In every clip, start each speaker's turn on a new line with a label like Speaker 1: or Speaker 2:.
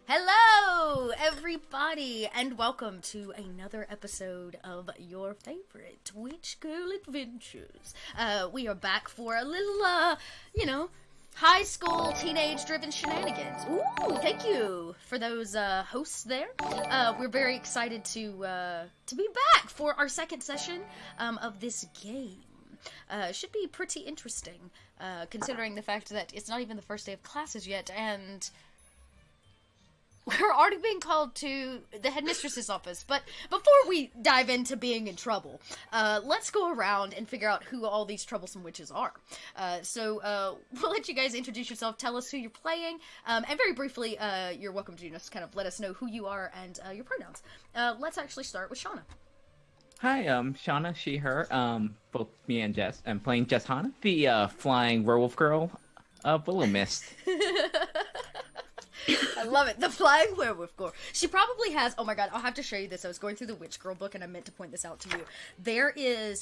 Speaker 1: Hello, everybody, and welcome to another episode of your favorite Witch Girl Adventures. We are back for a little, high school teenage-driven shenanigans. Ooh, thank you for those hosts there. We're very excited to be back for our second session of this game. Should be pretty interesting, considering the fact that it's not even the first day of classes yet, and we're already being called to the headmistress's office. But before we dive into being in trouble, let's go around and figure out who all these troublesome witches are. So we'll let you guys introduce yourself, tell us who you're playing, and very briefly, you're welcome to just kind of let us know who you are and your pronouns. Let's actually start with Shauna.
Speaker 2: Hi, Shauna, she, her, both me and Jess. I'm playing Jess Hana, the flying werewolf girl of Willow Mistt.
Speaker 1: I love it. The flying werewolf girl. She probably has, oh my god, I'll have to show you this. I was going through the Witch Girl book and I meant to point this out to you.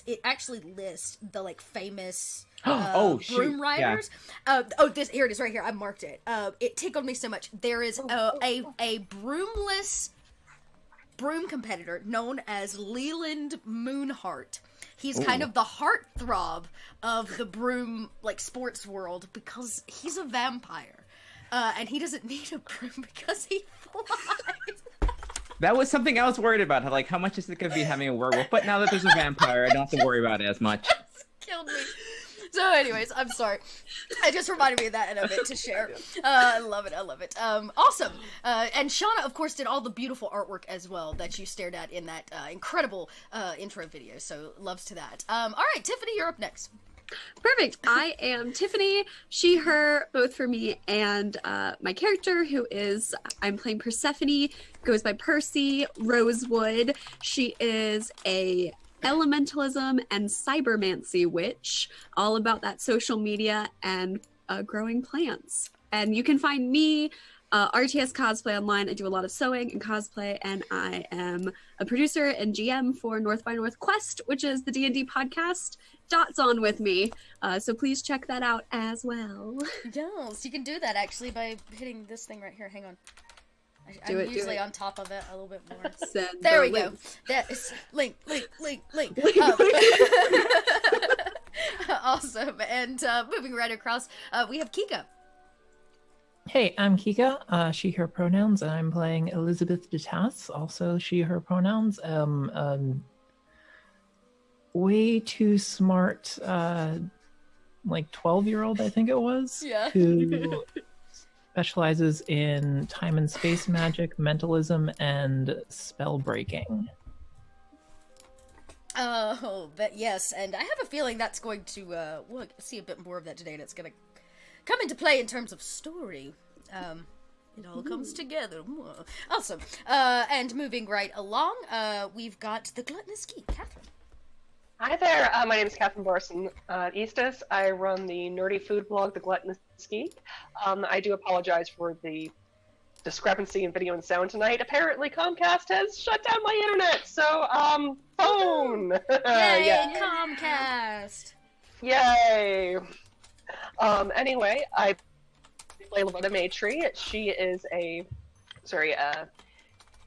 Speaker 1: It actually lists the, like, famous broom riders. Yeah. Here it is right here. I marked it. It tickled me so much. There is a broomless broom competitor known as Leland Moonheart. He's kind of the heartthrob of the broom, like, sports world because he's a vampire. And he doesn't need a broom because he flies.
Speaker 2: That was something I was worried about. Like, how much is it going to be having a werewolf? But now that there's a vampire, I don't have to worry about it as much.
Speaker 1: That's killed me. So anyways, I'm sorry. It just reminded me of that and I meant to share. I love it. Awesome. And Shauna, of course, did all the beautiful artwork as well that you stared at in that incredible intro video. So loves to that. All right, Tiffany, you're up next.
Speaker 3: Perfect. I am Tiffany, she, her, both for me, and my character, I'm playing Persephone, goes by Percy Rosewood. She is a elementalism and cybermancy witch, all about that social media and growing plants. And you can find me, RTS Cosplay online. I do a lot of sewing and cosplay, and I am a producer and GM for North by Northwest, which is the D&D podcast. Dot's on with me, so please check that out as well.
Speaker 1: Yes, you can do that actually by hitting this thing right here. Hang on. I'm usually on top of it a little bit more. There we go. That's link. Awesome. And moving right across, we have Kika.
Speaker 4: Hey, I'm Kika, she, her pronouns, and I'm playing Elizabeth DeTass, also she, her pronouns. Way too smart, like 12-year-old, I think it was, who specializes in time and space magic, mentalism, and spell breaking.
Speaker 1: Oh, but yes, and I have a feeling that's going to, we'll see a bit more of that today, and it's going to come into play in terms of story. It all comes together. Awesome. And moving right along, we've got the Gluttonous Geek, Catherine.
Speaker 5: Hi there, my name is Catherine Borson Eastus. I run the nerdy food blog, The Gluttonous Geek. I do apologize for the discrepancy in video and sound tonight. Apparently Comcast has shut down my internet, so, phone!
Speaker 1: Yay, Comcast!
Speaker 5: Yay! Anyway, I play Loretta Maytree. She is a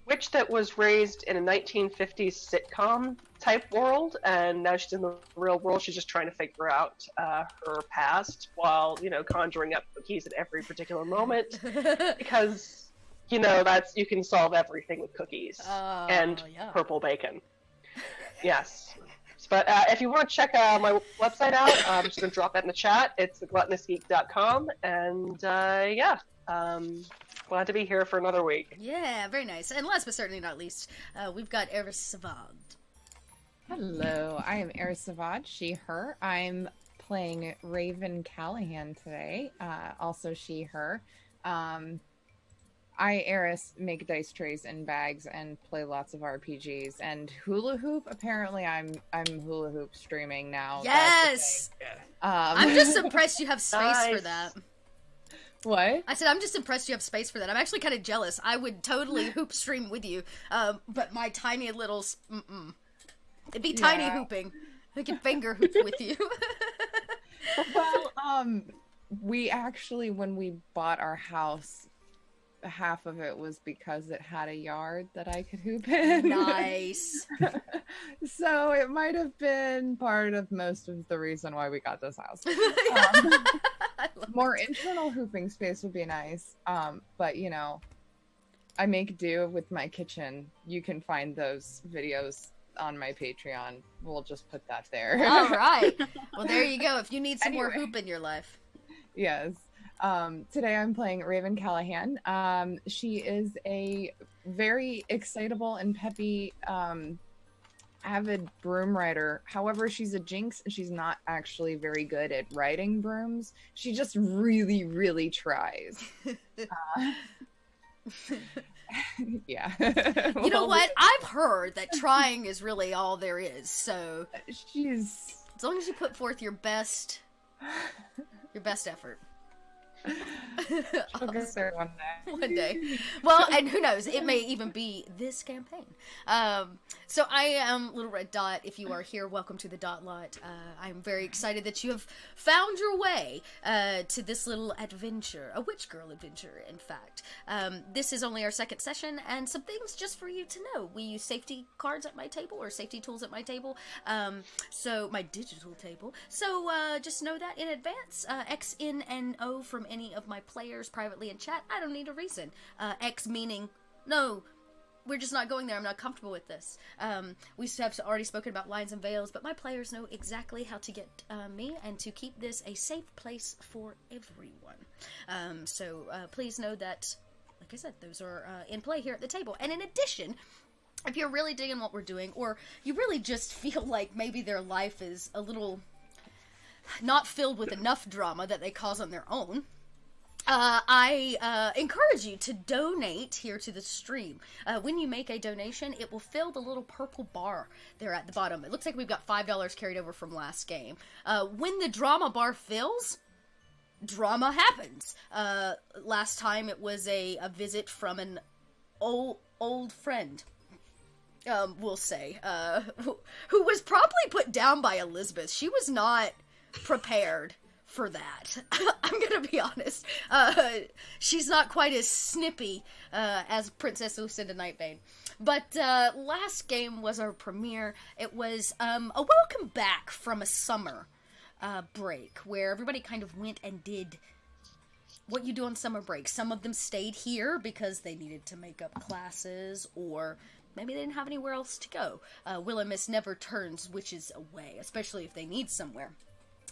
Speaker 5: witch that was raised in a 1950s sitcom type world, and now she's in the real world. She's just trying to figure out her past while, conjuring up cookies at every particular moment, because, you can solve everything with cookies and purple bacon. Yes. But if you want to check my website out, I'm just going to drop that in the chat. It's thegluttonousgeek.com, and glad to be here for another week.
Speaker 1: Yeah, very nice. And last but certainly not least, we've got Eris Savad.
Speaker 6: Hello, I am Eris Savad, she, her. I'm playing Raven Callahan today, also she, her. I, Eris, make dice trays and bags and play lots of RPGs. And hula hoop, apparently I'm hula hoop streaming now.
Speaker 1: Yes! I'm just impressed you have space for that.
Speaker 6: What?
Speaker 1: I said, I'm just impressed you have space for that. I'm actually kind of jealous. I would totally hoop stream with you, but my tiny little... It'd be tiny hooping. I could finger hoop with you.
Speaker 6: Well, we actually, when we bought our house, half of it was because it had a yard that I could hoop in.
Speaker 1: Nice.
Speaker 6: So it might have been part of most of the reason why we got this house. More internal hooping space would be nice. But you know, I make do with my kitchen. You can find those videos on my Patreon. We'll just put that there.
Speaker 1: All right. Well, there you go. If you need some more hoop in your life.
Speaker 6: Yes. Today I'm playing Raven Callahan. She is a very excitable and peppy avid broom rider. However, she's a jinx and she's not actually very good at riding brooms. She just really, really tries. Yeah.
Speaker 1: You know what? I've heard that trying is really all there is. So
Speaker 6: she's,
Speaker 1: as long as you put forth your best effort.
Speaker 6: She'll get there one day.
Speaker 1: One day. Well, and who knows? It may even be this campaign. So I am Little Red Dot. If you are here, welcome to the Dot Lot. I'm very excited that you have found your way to this little adventure, a witch girl adventure, in fact. This is only our second session, and some things just for you to know. We use safety cards at my table, or safety tools at my table, so my digital table. So just know that in advance. X, N, and O from any of my players privately in chat. I don't need a reason. X meaning, no, we're just not going there. I'm not comfortable with this. We have already spoken about lines and veils, but my players know exactly how to get me and to keep this a safe place for everyone. So please know that, like I said, those are in play here at the table. And in addition, if you're really digging what we're doing, or you really just feel like maybe their life is a little not filled with enough drama that they cause on their own, I encourage you to donate here to the stream. When you make a donation, it will fill the little purple bar there at the bottom. It looks like we've got $5 carried over from last game. When the drama bar fills, drama happens. Last time it was a visit from an old friend. We'll say, who was probably put down by Elizabeth. She was not prepared for that. I'm gonna be honest. She's not quite as snippy as Princess Lucinda Nightbane. But last game was our premiere. It was a welcome back from a summer break where everybody kind of went and did what you do on summer break. Some of them stayed here because they needed to make up classes, or maybe they didn't have anywhere else to go. Willow Mistt never turns witches away, especially if they need somewhere.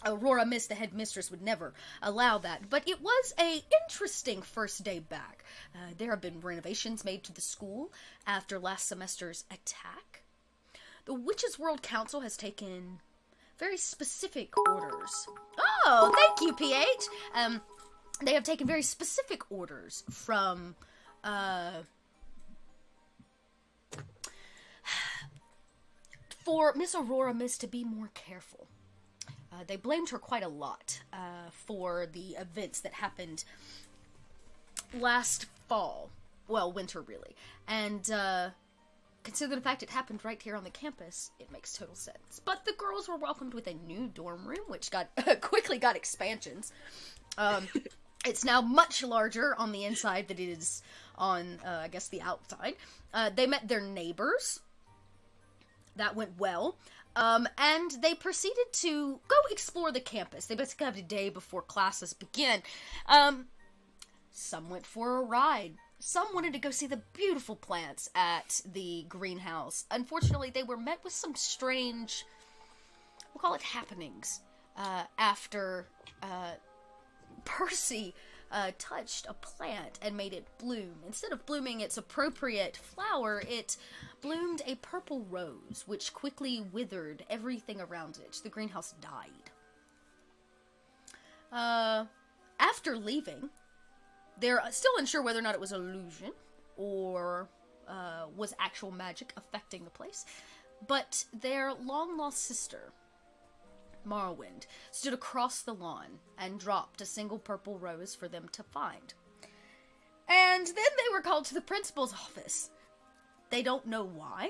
Speaker 1: Aurora Mistt, the head mistress, would never allow that. But it was a interesting first day back. There have been renovations made to the school after last semester's attack. The Witches' World Council has taken very specific orders. Oh, thank you, PH! They have taken very specific orders from, for Miss Aurora Mistt to be more careful. They blamed her quite a lot for the events that happened last fall. Well, winter, really. And considering the fact it happened right here on the campus, it makes total sense. But the girls were welcomed with a new dorm room, which quickly got expansions. It's now much larger on the inside than it is on, I guess, the outside. They met their neighbors. That went well. And they proceeded to go explore the campus. They basically have a day before classes begin. Some went for a ride. Some wanted to go see the beautiful plants at the greenhouse. Unfortunately, they were met with some strange, we'll call it happenings, after Percy touched a plant and made it bloom. Instead of blooming its appropriate flower, it bloomed a purple rose, which quickly withered everything around it. The greenhouse died. After leaving, they're still unsure whether or not it was illusion or was actual magic affecting the place, but their long-lost sister, Morrowind, stood across the lawn and dropped a single purple rose for them to find. And then they were called to the principal's office. They don't know why.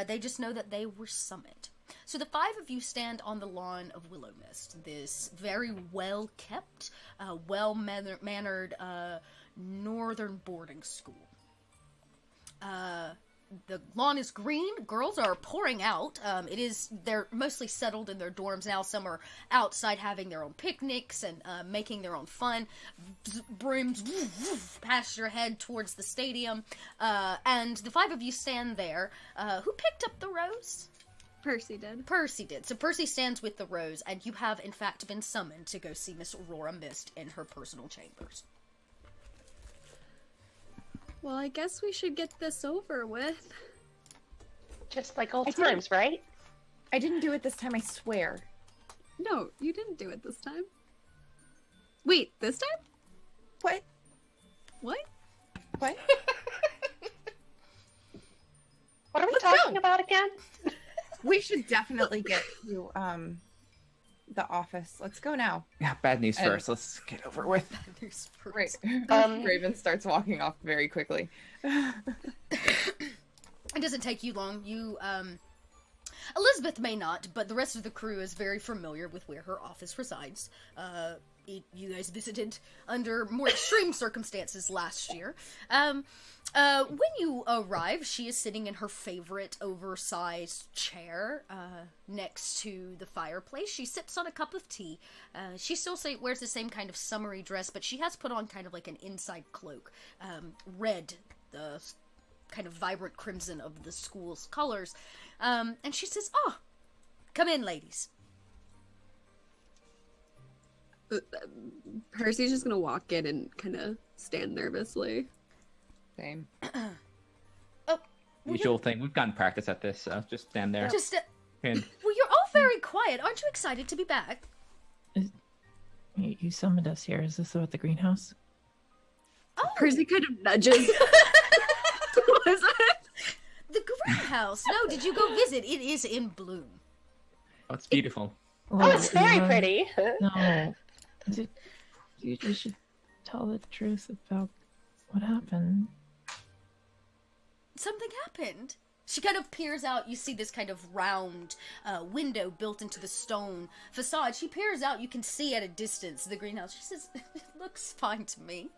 Speaker 1: They just know that they were summoned. So the five of you stand on the lawn of Willow Mistt, this very well-kept, well-mannered northern boarding school. The lawn is green. Girls are pouring out. They're mostly settled in their dorms now. Some are outside having their own picnics and making their own fun. Brooms past your head towards the stadium. And the 5 of you stand there. Who picked up the rose?
Speaker 3: Percy did.
Speaker 1: Percy did. So Percy stands with the rose, and you have, in fact, been summoned to go see Miss Willow Mistt in her personal chambers.
Speaker 3: Well, I guess we should get this over with.
Speaker 5: Just like old times, right?
Speaker 6: I didn't do it this time, I swear.
Speaker 3: No, you didn't do it this time. Wait, this time?
Speaker 6: What?
Speaker 3: What?
Speaker 6: What?
Speaker 5: What are we talking about again?
Speaker 6: We should definitely get to the office. Let's go now.
Speaker 2: Yeah, bad news first. Let's get over with.
Speaker 1: Bad news first.
Speaker 6: Right. Raven starts walking off very quickly.
Speaker 1: It doesn't take you long. You, Elizabeth may not, but the rest of the crew is very familiar with where her office resides. You guys visited under more extreme circumstances last year. When you arrive, she is sitting in her favorite oversized chair, next to the fireplace. She sips on a cup of tea. She still wears the same kind of summery dress, but she has put on kind of like an inside cloak. Red, the kind of vibrant crimson of the school's colors. And she says, "Oh, come in, ladies."
Speaker 3: Percy's just gonna walk in and kind of stand nervously.
Speaker 6: Same.
Speaker 2: Usual thing. We've gotten practice at this, so just stand there.
Speaker 1: Well, you're all very quiet. Aren't you excited to be back?
Speaker 4: You summoned us here. Is this about the greenhouse?
Speaker 1: Oh,
Speaker 3: Percy kind of nudges. What is it?
Speaker 1: The greenhouse. No, did you go visit? It is in bloom.
Speaker 2: Oh, it's beautiful.
Speaker 5: Oh, it's very pretty.
Speaker 4: No. You should tell the truth about what happened.
Speaker 1: Something happened. She kind of peers out. You see this kind of round window built into the stone facade. She peers out. You can see at a distance the greenhouse. She says, "It looks fine to me."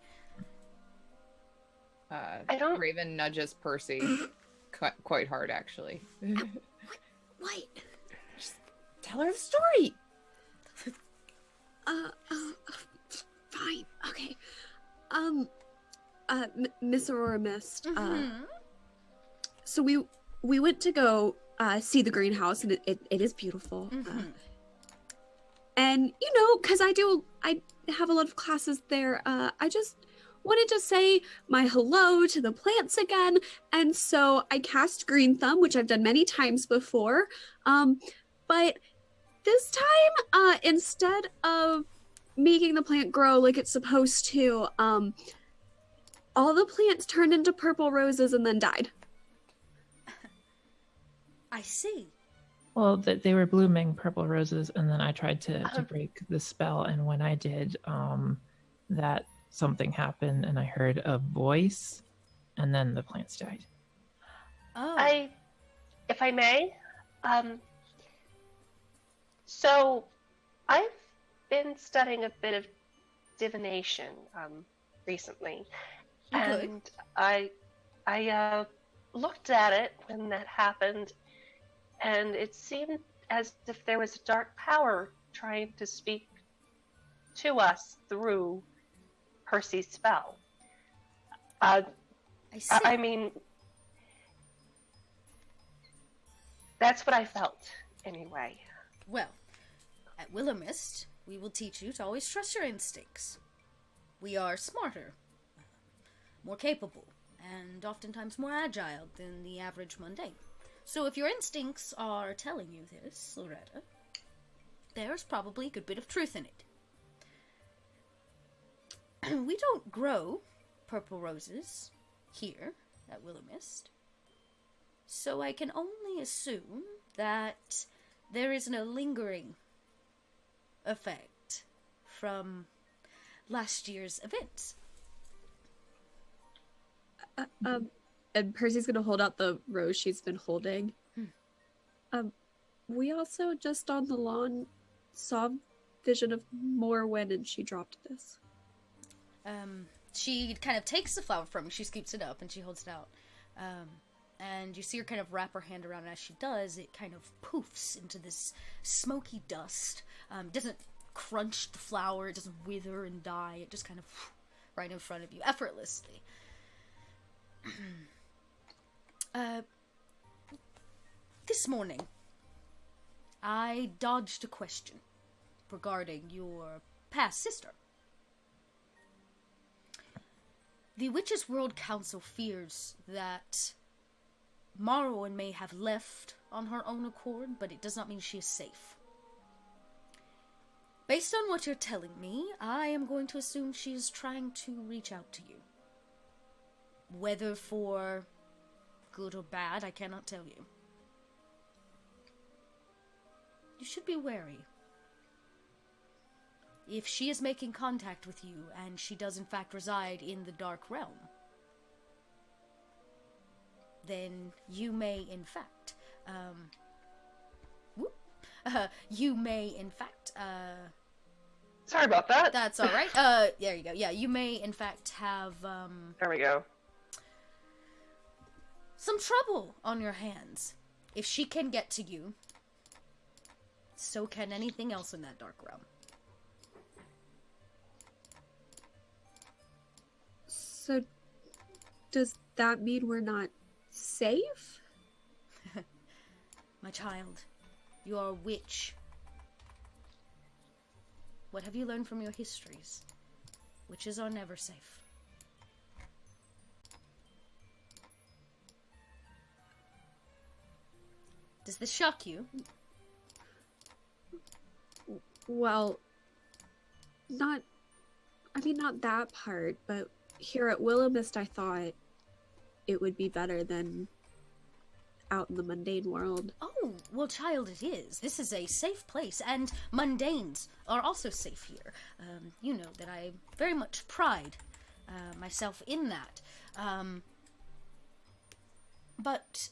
Speaker 6: Raven nudges Percy quite hard, actually.
Speaker 3: What?
Speaker 6: Just tell her the story.
Speaker 3: Fine. Okay. Miss Aurora Mistt. So we went to go see the greenhouse, and it is beautiful. And because I have a lot of classes there. I just wanted to say my hello to the plants again, and so I cast Green Thumb, which I've done many times before. But this time, instead of making the plant grow like it's supposed to, all the plants turned into purple roses and then died.
Speaker 1: I see.
Speaker 4: Well, they were blooming purple roses, and then I tried to break the spell, and when I did, that something happened, and I heard a voice, and then the plants died.
Speaker 1: Oh.
Speaker 5: If I may, so I've been studying a bit of divination recently, and I looked at it when that happened, and it seemed as if there was a dark power trying to speak to us through Percy's spell.
Speaker 1: I see.
Speaker 5: I mean, that's what I felt, anyway.
Speaker 1: Well, at Willow Mistt, we will teach you to always trust your instincts. We are smarter, more capable, and oftentimes more agile than the average mundane. So if your instincts are telling you this, Loretta, there's probably a good bit of truth in it. We don't grow purple roses here at Willow Mistt, so I can only assume that there is no lingering effect from last year's events.
Speaker 3: And Percy's gonna hold out the rose she's been holding. We also just on the lawn saw vision of Morwen, and she dropped this.
Speaker 1: she kind of takes the flower from you. She scoops it up and she holds it out. And you see her kind of wrap her hand around, and as she does, it kind of poofs into this smoky dust. It doesn't crunch the flower, it doesn't wither and die, it just kind of right in front of you, effortlessly. This morning, I dodged a question regarding your past sister. The Witches' World Council fears that Morrowind may have left on her own accord, but it does not mean she is safe. Based on what you're telling me, I am going to assume she is trying to reach out to you. Whether for good or bad, I cannot tell you. You should be wary. If she is making contact with you, and she does in fact reside in the Dark Realm, then you may in fact,
Speaker 5: Sorry about that.
Speaker 1: That's alright. There you go. Yeah, you may in fact have,
Speaker 5: There we go.
Speaker 1: some trouble on your hands. If she can get to you, so can anything else in that Dark Realm.
Speaker 3: So, does that mean we're not safe?
Speaker 1: My child, you are a witch. What have you learned from your histories? Witches are never safe. Does this shock you?
Speaker 3: Well, not that part, but here at Willow Mistt, I thought it would be better than out in the mundane world.
Speaker 1: Oh, well, child, it is. This is a safe place, and mundanes are also safe here. You know that I very much pride myself in that. But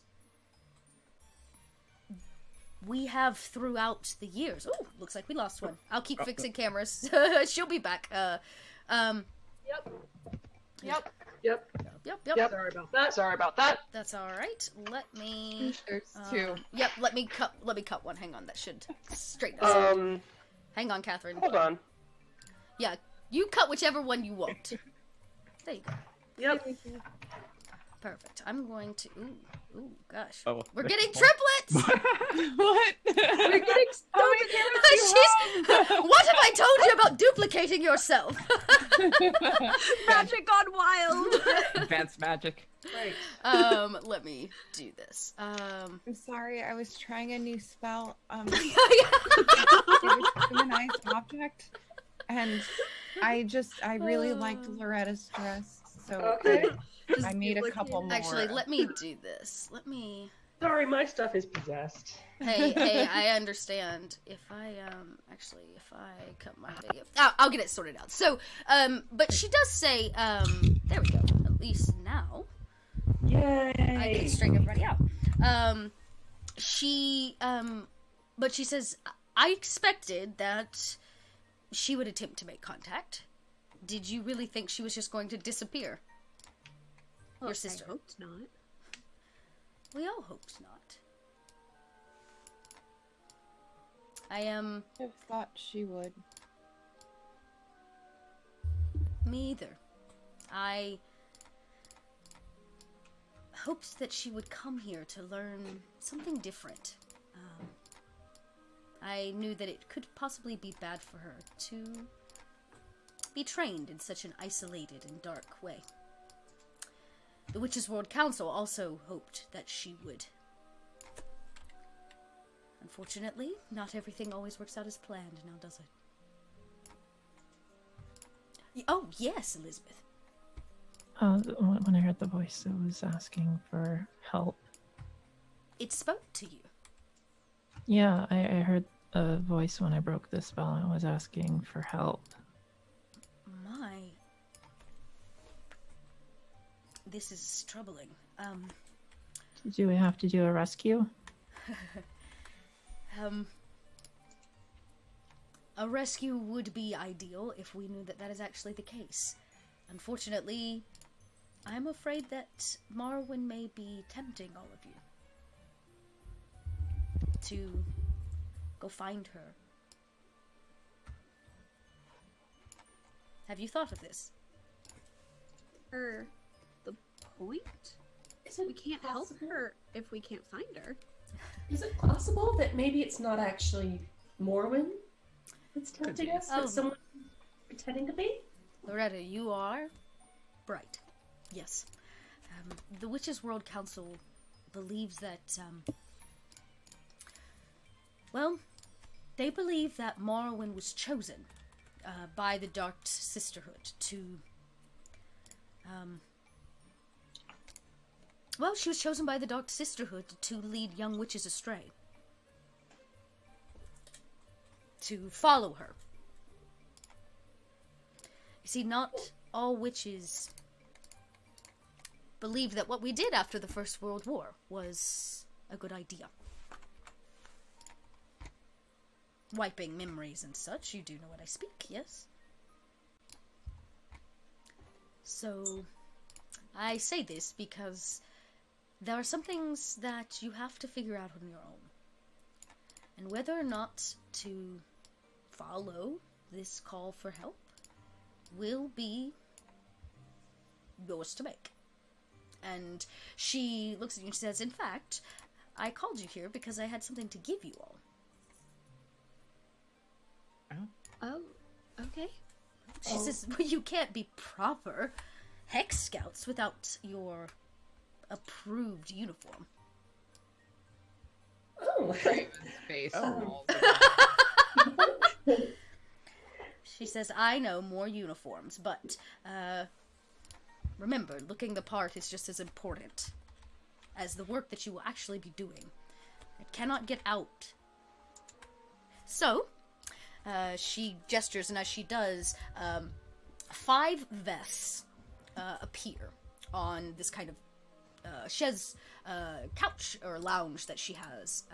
Speaker 1: we have throughout the years... Oh, looks like we lost one. I'll keep fixing cameras. She'll be back. Yep.
Speaker 5: Sorry about that.
Speaker 1: That's all right. Let me.
Speaker 6: There's two.
Speaker 1: Yep. Let me cut one. Hang on. That should straighten us out. Hang on, Catherine.
Speaker 5: Hold on.
Speaker 1: Yeah, you cut whichever one you want. There you go.
Speaker 5: Yep.
Speaker 1: Perfect. I'm going to. Ooh, gosh.
Speaker 2: Oh.
Speaker 1: We're getting triplets.
Speaker 4: What?
Speaker 3: We're getting
Speaker 1: What have I told you about duplicating yourself?
Speaker 3: magic gone wild.
Speaker 2: Advanced magic.
Speaker 5: Right.
Speaker 1: Let me do this.
Speaker 6: I'm sorry, I was trying a new spell. It
Speaker 1: Yeah.
Speaker 6: was humanized object, and I really liked Loretta's dress, so
Speaker 5: Okay.
Speaker 6: I made a couple more.
Speaker 1: Actually, let me do this. Let me.
Speaker 5: Sorry, my stuff is possessed.
Speaker 1: Hey, I understand. If I cut my video, I'll get it sorted out. So, but she does say, there we go. At least now,
Speaker 5: Yay!
Speaker 1: I can straighten everybody out. But she says, I expected that she would attempt to make contact. Did you really think she was just going to disappear?
Speaker 3: Well,
Speaker 1: Your sister.
Speaker 3: I hoped not.
Speaker 1: We all hoped not. I
Speaker 6: thought she would.
Speaker 1: Me either. I hoped that she would come here to learn something different. I knew that it could possibly be bad for her to be trained in such an isolated and dark way. The Witches' World Council also hoped that she would. Unfortunately, not everything always works out as planned, now does it? Oh, yes, Elizabeth.
Speaker 4: When I heard the voice, it was asking for help.
Speaker 1: It spoke to you.
Speaker 4: Yeah, I heard a voice when I broke the spell and was asking for help.
Speaker 1: My. This is troubling.
Speaker 4: Do we have to do a rescue?
Speaker 1: A rescue would be ideal if we knew that that is actually the case. Unfortunately, I'm afraid that Marwyn may be tempting all of you to go find her. Have you thought of this?
Speaker 3: The point? We can't help her if we can't find her.
Speaker 7: Is it possible that maybe it's not actually Morwen that's tempting us, but someone pretending to be?
Speaker 1: Loretta, you are bright. Yes. The Witches' World Council believes that, well, they believe that Morwen was chosen by the Dark Sisterhood to, well, she was chosen by the Dark Sisterhood to lead young witches astray. To follow her. You see, not all witches believe that what we did after the First World War was a good idea. Wiping memories and such, you do know what I speak, yes? So, I say this because there are some things that you have to figure out on your own. And whether or not to follow this call for help will be yours to make. And she looks at you and says, in fact, I called you here because I had something to give you all.
Speaker 3: Oh, okay.
Speaker 1: She says, well, you can't be proper Hex Scouts without your approved uniform.
Speaker 7: Oh,
Speaker 4: Face.
Speaker 1: She says, I know more uniforms, but remember, looking the part is just as important as the work that you will actually be doing. It cannot get out. So, she gestures, and as she does, 5 vests appear on this kind of chaise couch or lounge that she has,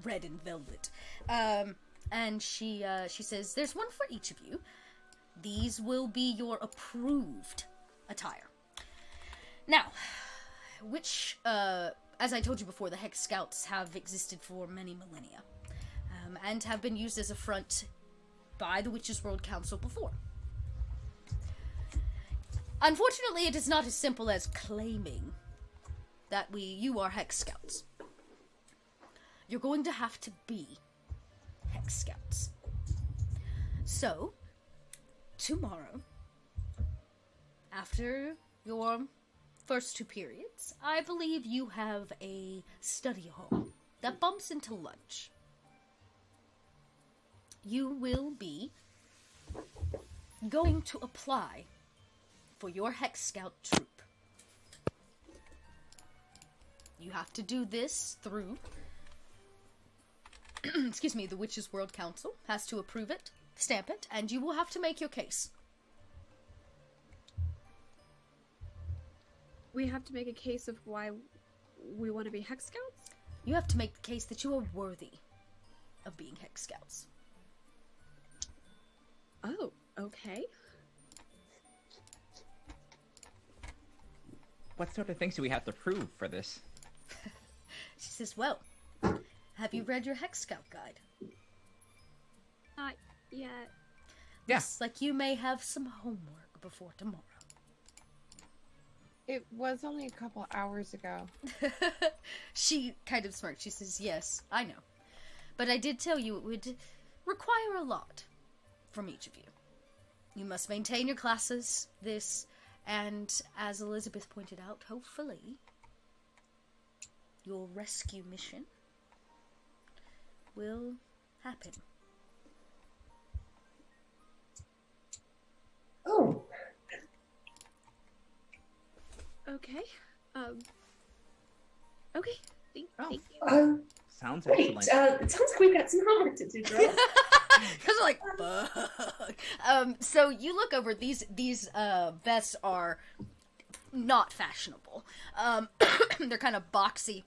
Speaker 1: red and velvet. And she says, there's one for each of you. These will be your approved attire. Now, which, as I told you before, the Hex Scouts have existed for many millennia. And have been used as a front by the Witches' World Council before. Unfortunately, it is not as simple as claiming that you are Hex Scouts. You're going to have to be Hex Scouts. So, tomorrow, after your first 2 periods, I believe you have a study hall that bumps into lunch. You will be going to apply for your Hex Scout troop. You have to do this through, excuse me, the Witches' World Council has to approve it, stamp it, and you will have to make your case.
Speaker 3: We have to make a case of why we want to be Hex Scouts?
Speaker 1: You have to make the case that you are worthy of being Hex Scouts.
Speaker 3: Oh, okay.
Speaker 2: What sort of things do we have to prove for this?
Speaker 1: She says, well, have you read your Hex Scout guide?
Speaker 3: Not yet.
Speaker 2: Yeah.
Speaker 1: Looks like you may have some homework before tomorrow.
Speaker 6: It was only a couple hours ago.
Speaker 1: She kind of smirks. She says, yes, I know. But I did tell you it would require a lot from each of you. You must maintain your classes, and as Elizabeth pointed out, hopefully, your rescue mission will happen.
Speaker 7: Oh.
Speaker 3: Okay. Okay. Thank you.
Speaker 2: Sounds
Speaker 7: Great.
Speaker 2: excellent.
Speaker 7: It sounds like we've got some homework to do, girl.
Speaker 1: Because we're like, fuck. So you look over, these vests are not fashionable. They're kind of boxy.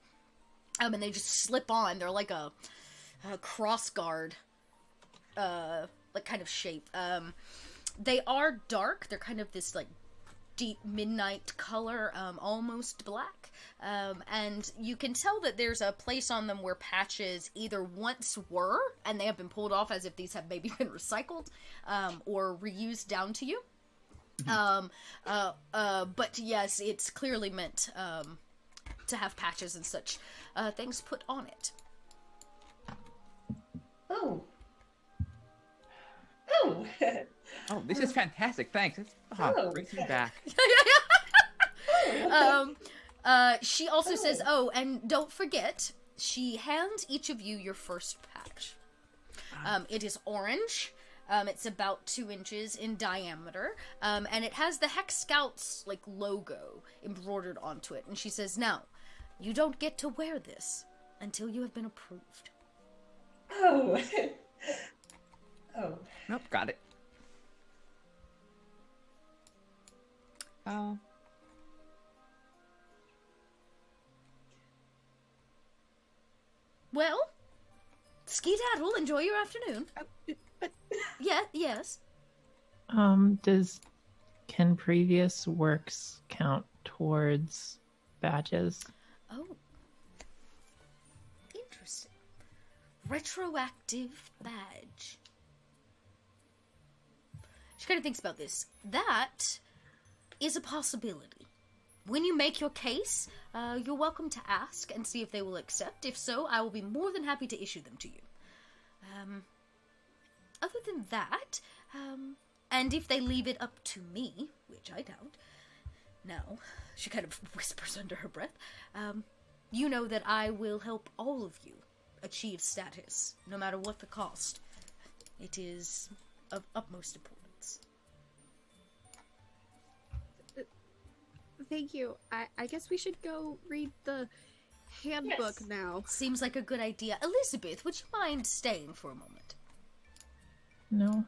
Speaker 1: And they just slip on. They're like a cross guard, like kind of shape. They are dark. They're kind of this like deep midnight color, almost black. And you can tell that there's a place on them where patches either once were, and they have been pulled off as if these have maybe been recycled, or reused down to you. But yes, it's clearly meant, to have patches and such, things put on it.
Speaker 7: Oh.
Speaker 2: Oh, this is fantastic. Thanks. It brings me back.
Speaker 1: She also says, and don't forget, she hands each of you your first patch. It is orange. It's about 2 inches in diameter. And it has the Hex Scouts, like, logo embroidered onto it. And she says, now, you don't get to wear this until you have been approved.
Speaker 7: Oh. Oh.
Speaker 2: Nope, got it.
Speaker 1: Well, skedaddle, enjoy your afternoon. Yes.
Speaker 4: Can previous works count towards badges?
Speaker 1: Oh. Interesting. Retroactive badge. She kind of thinks about this. That is a possibility. When you make your case, you're welcome to ask and see if they will accept. If so, I will be more than happy to issue them to you. Other than that, and if they leave it up to me, which I doubt, now, she kind of whispers under her breath, you know that I will help all of you achieve status, no matter what the cost. It is of utmost importance.
Speaker 3: Thank you. I guess we should go read the handbook now.
Speaker 1: Seems like a good idea. Elizabeth, would you mind staying for a moment?
Speaker 4: No.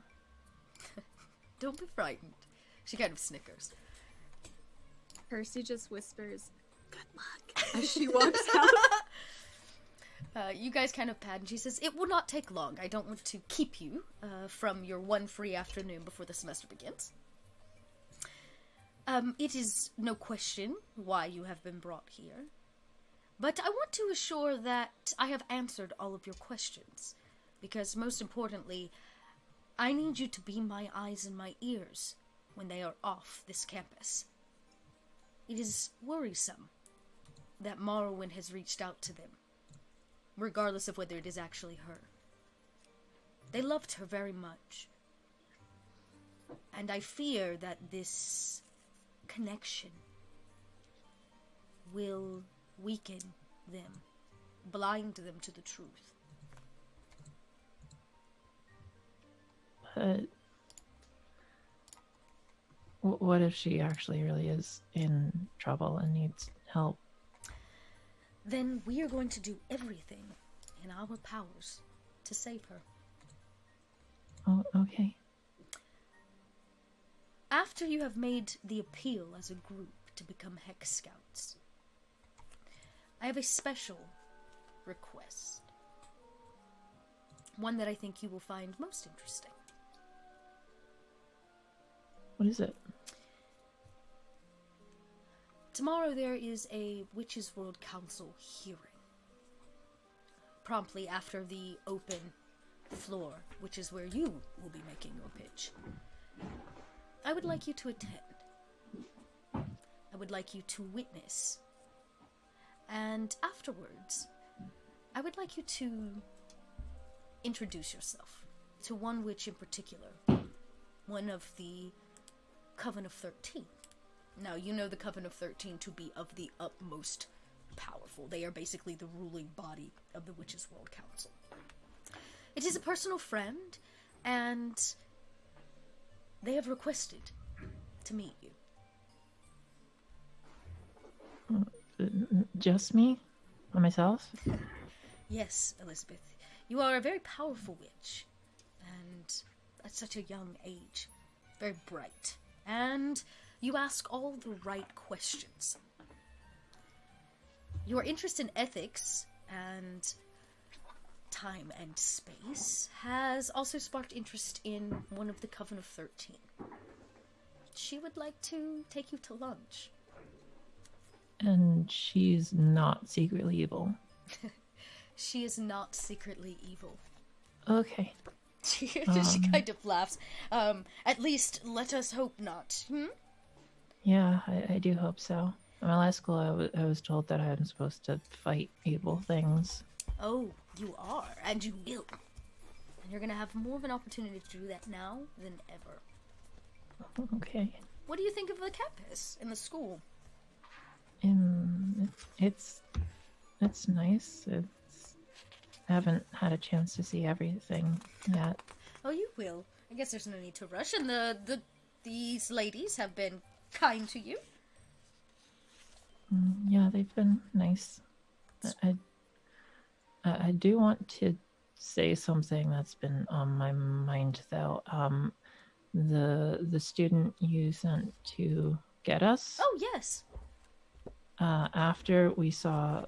Speaker 1: Don't be frightened. She kind of snickers.
Speaker 3: Percy just whispers, "Good luck," as she walks out.
Speaker 1: You guys kind of pad, and she says, "It will not take long. I don't want to keep you from your one free afternoon before the semester begins. It is no question why you have been brought here, but I want to assure that I have answered all of your questions, because most importantly, I need you to be my eyes and my ears when they are off this campus. It is worrisome that Morrowind has reached out to them, regardless of whether it is actually her. They loved her very much, and I fear that this connection will weaken them, blind them to the truth."
Speaker 4: But what if she actually really is in trouble and needs help?
Speaker 1: Then we are going to do everything in our powers to save her.
Speaker 4: Oh, okay.
Speaker 1: After you have made the appeal as a group to become Hex Scouts, I have a special request. One that I think you will find most interesting.
Speaker 4: What is it?
Speaker 1: Tomorrow there is a Witches' World Council hearing. Promptly after the open floor, which is where you will be making your pitch. I would like you to attend. I would like you to witness. And afterwards, I would like you to introduce yourself to one witch in particular. One of the Coven of 13. Now, you know the Coven of 13 to be of the utmost powerful. They are basically the ruling body of the Witches' World Council. It is a personal friend, and they have requested to meet you.
Speaker 4: Just me? By myself?
Speaker 1: Yes, Elizabeth. You are a very powerful witch, and at such a young age. Very bright. And you ask all the right questions. Your interest in ethics and time and space has also sparked interest in one of the Coven of 13. She would like to take you to lunch.
Speaker 4: And she's not secretly evil.
Speaker 1: She is not secretly evil.
Speaker 4: Okay.
Speaker 1: She kind of laughs. At least, let us hope not.
Speaker 4: Yeah, I do hope so. In my last school, I was told that I'm supposed to fight evil things.
Speaker 1: Oh, you are, and you will. And you're gonna have more of an opportunity to do that now than ever.
Speaker 4: Okay.
Speaker 1: What do you think of the campus and the school?
Speaker 4: It's nice. I haven't had a chance to see everything yet.
Speaker 1: Oh, you will. I guess there's no need to rush, and these ladies have been kind to you.
Speaker 4: Yeah, they've been nice. I do want to say something that's been on my mind, though. The student you sent to get us.
Speaker 1: Oh, yes.
Speaker 4: After we saw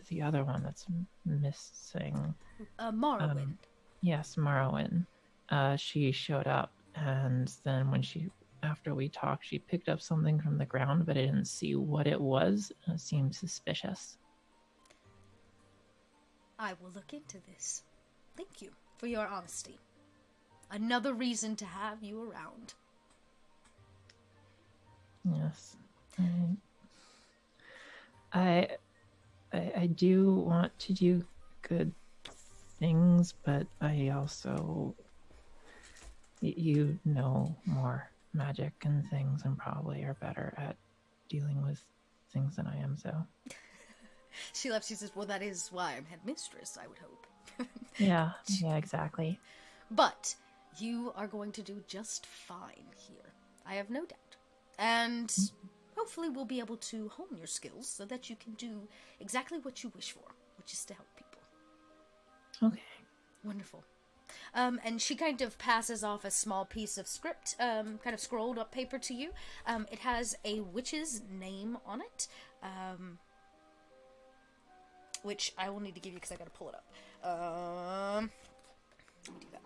Speaker 4: the other one that's missing.
Speaker 1: Morrowind.
Speaker 4: Yes, Morrowind. She showed up, and then after we talked, she picked up something from the ground, but I didn't see what it was. It seemed suspicious.
Speaker 1: I will look into this. Thank you for your honesty. Another reason to have you around.
Speaker 4: Yes. I do want to do good things, but I also... You know more magic and things and probably are better at dealing with things than I am, so...
Speaker 1: She laughs, she says, well, that is why I'm headmistress, I would hope.
Speaker 4: Yeah, exactly.
Speaker 1: But you are going to do just fine here. I have no doubt. And hopefully we'll be able to hone your skills so that you can do exactly what you wish for, which is to help people.
Speaker 4: Okay.
Speaker 1: Wonderful. And she kind of passes off a small piece of script, kind of scrolled up paper to you. It has a witch's name on it, which I will need to give you because I gotta pull it up. Let me do that.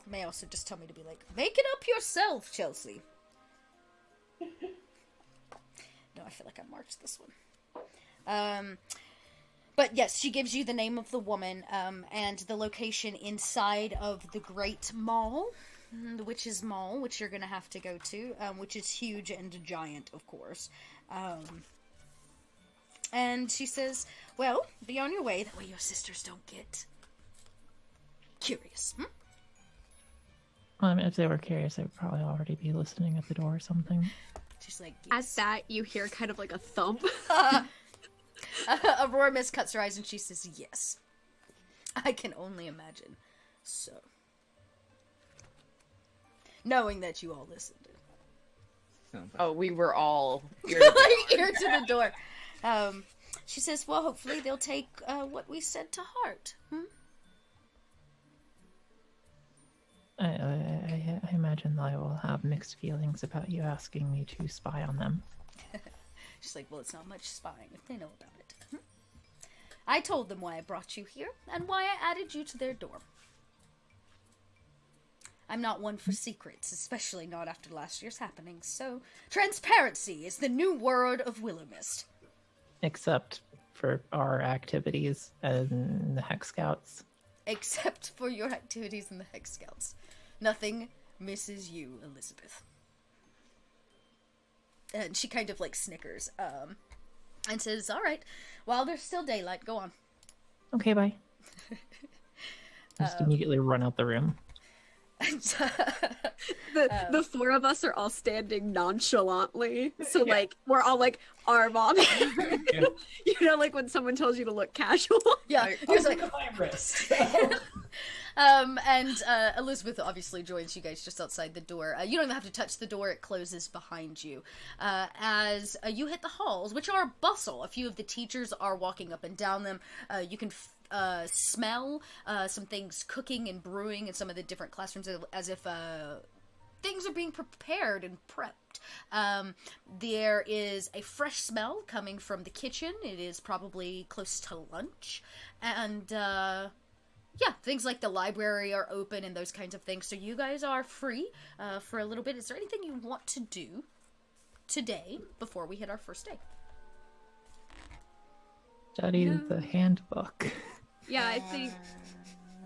Speaker 1: May also just tell me to be like, make it up yourself, Chelsea. No, I feel like I marked this one. But yes, she gives you the name of the woman, and the location inside of the Great Mall, the Witch's Mall, which you're gonna have to go to, which is huge and giant, of course. And she says, well, be on your way, that way your sisters don't get curious.
Speaker 4: Well, I mean, if they were curious, they would probably already be listening at the door or something.
Speaker 1: She's like, yes.
Speaker 3: At that, you hear kind of like a thump.
Speaker 1: Willow Mistt cuts her eyes and she says, yes. I can only imagine. So. Knowing that you all listened.
Speaker 6: Oh, we were all
Speaker 1: ear to the door. She says, well, hopefully they'll take what we said to heart.
Speaker 4: I imagine I will have mixed feelings about you asking me to spy on them.
Speaker 1: She's like, well, it's not much spying if they know about it. I told them why I brought you here, and why I added you to their dorm. I'm not one for secrets, especially not after last year's happenings, so transparency is the new word of Willow Mistt.
Speaker 4: Except for our activities and the Hex Scouts.
Speaker 1: Except for your activities in the Hex Scouts. Nothing misses you, Elizabeth. And she kind of, like, snickers, and says, alright, while there's still daylight, go on.
Speaker 4: Okay, bye. Just immediately run out the room.
Speaker 3: The four of us are all standing nonchalantly, so like we're all like arm on. You know, like when someone tells you to look casual.
Speaker 1: Yeah,
Speaker 7: here's like my wrist.
Speaker 1: And Elizabeth obviously joins you guys just outside the door. You don't even have to touch the door; it closes behind you. As you hit the halls, which are bustle. A few of the teachers are walking up and down them. You can smell some things cooking and brewing in some of the different classrooms, as if things are being prepared and prepped. There is a fresh smell coming from the kitchen. It is probably close to lunch. And, yeah, things like the library are open and those kinds of things. So you guys are free for a little bit. Is there anything you want to do today before we hit our first day?
Speaker 4: Study the handbook.
Speaker 3: Yeah, I think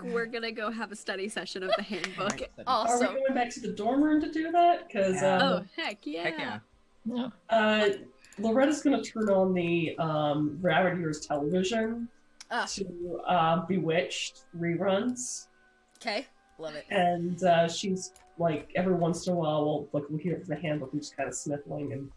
Speaker 3: we're gonna go have a study session of the handbook.
Speaker 1: Awesome.
Speaker 7: Are we going back to the dorm room to do that? Because
Speaker 3: oh heck yeah!
Speaker 2: Heck yeah.
Speaker 7: Loretta's gonna turn on the Rabbit Ears television to Bewitched reruns.
Speaker 1: Okay, love it.
Speaker 7: And she's like every once in a while we'll hear from the handbook and just kind of sniffling and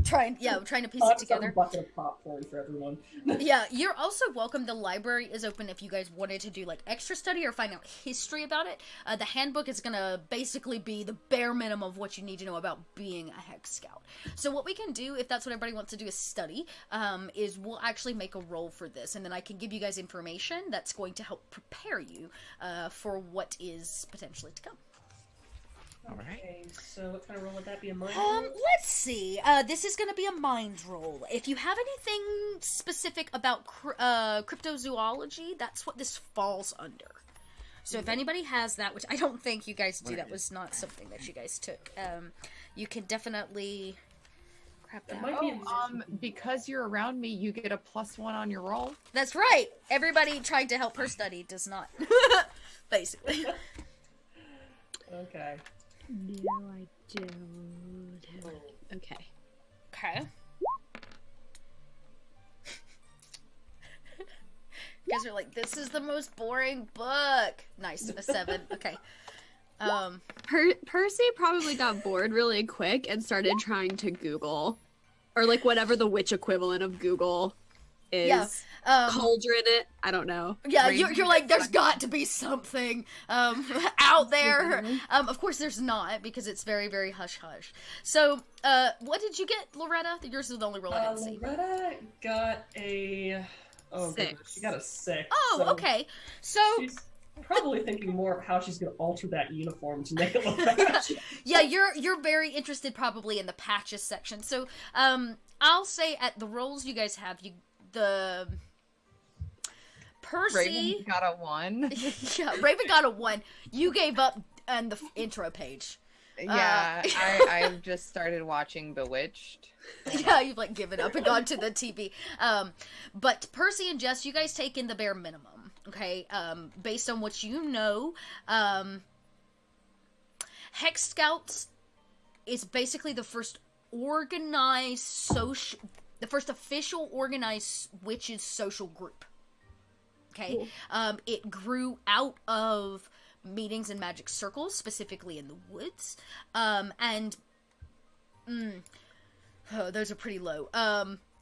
Speaker 1: trying to piece it together.
Speaker 7: A bucket of popcorn for everyone.
Speaker 1: Yeah, you're also welcome. The library is open if you guys wanted to do like extra study or find out history about it. The handbook is gonna basically be the bare minimum of what you need to know about being a Hex Scout. So what we can do, if that's what everybody wants to do, is study. Is we'll actually make a roll for this, and then I can give you guys information that's going to help prepare you for what is potentially to come.
Speaker 7: Okay, so what kind of roll would that be? A mind roll?
Speaker 1: Let's see. This is going to be a mind roll. If you have anything specific about cryptozoology, that's what this falls under. So if anybody has that, which I don't think you guys do, that was not something that you guys took. You can definitely grab that.
Speaker 6: Because you're around me, you get a +1 on your roll.
Speaker 1: That's right. Everybody trying to help her study does not. Basically.
Speaker 7: Okay.
Speaker 3: No, I don't. Okay.
Speaker 1: Okay. You guys are like, this is the most boring book. Nice, a 7. Okay.
Speaker 3: Percy probably got bored really quick and started trying to Google, or like whatever the witch equivalent of Google is.
Speaker 1: Yeah.
Speaker 3: Cauldron it. I don't know.
Speaker 1: Yeah, you're like, there's got to be something out there. Of course there's not, because it's very, very hush-hush. So, what did you get, Loretta? Yours is the only roll I didn't see.
Speaker 7: Loretta got a... Oh,
Speaker 3: 6.
Speaker 7: goodness. She got a 6.
Speaker 1: Oh,
Speaker 7: so
Speaker 1: okay. So...
Speaker 7: She's probably thinking more of how she's going to alter that uniform to make it look better.
Speaker 1: Yeah, you're very interested probably in the patches section. So, I'll say at the rolls you guys have, Percy...
Speaker 6: Raven got a 1.
Speaker 1: Yeah, Raven got a 1. You gave up on the intro page.
Speaker 6: Yeah, I've just started watching Bewitched.
Speaker 1: Yeah, you've like given up and gone to the TV. But Percy and Jess, you guys take in the bare minimum, okay? Based on what you know, Hex Scouts is basically the first official organized witches social group. Okay, cool. It grew out of meetings in magic circles, specifically in the woods, those are pretty low.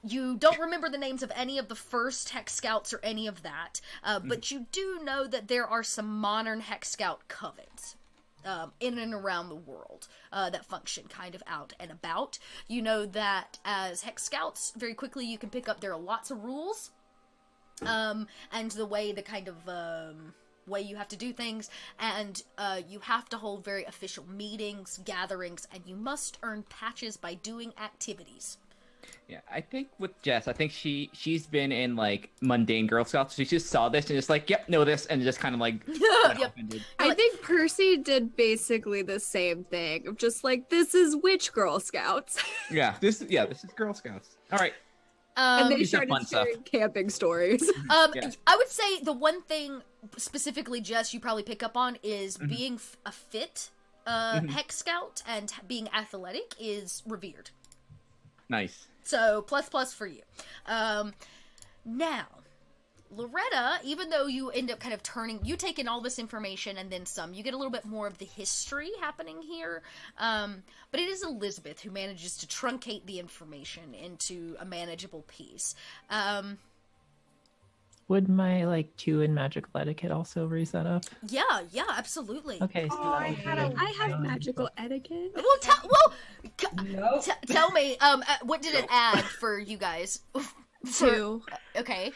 Speaker 1: You don't remember the names of any of the first Hex Scouts or any of that, but you do know that there are some modern Hex Scout covens in and around the world that function kind of out and about. You know that as Hex Scouts, very quickly you can pick up there are lots of rules. And the way way you have to do things, and you have to hold very official meetings, gatherings, and you must earn patches by doing activities.
Speaker 2: Yeah, I think with Jess, I think she's been in like mundane Girl Scouts. She just saw this and just like, yep, know this, and just kind of like.
Speaker 1: Yep.
Speaker 3: I think Percy did basically the same thing. Just like, this is witch Girl Scouts.
Speaker 2: This is Girl Scouts. All right.
Speaker 3: And they started sharing camping stories.
Speaker 1: I would say the one thing specifically, Jess, you probably pick up on is being a fit Hex Scout and being athletic is revered.
Speaker 2: Nice.
Speaker 1: So, plus for you. Now, Loretta, even though you end up kind of you take in all this information and then some, you get a little bit more of the history happening here, but it is Elizabeth who manages to truncate the information into a manageable piece.
Speaker 4: Would my 2 in magical etiquette also raise that up?
Speaker 1: Yeah, absolutely.
Speaker 4: Okay, so
Speaker 3: I have magical etiquette.
Speaker 1: Well, tell me, what did it add for you guys?
Speaker 3: 2.
Speaker 1: Okay.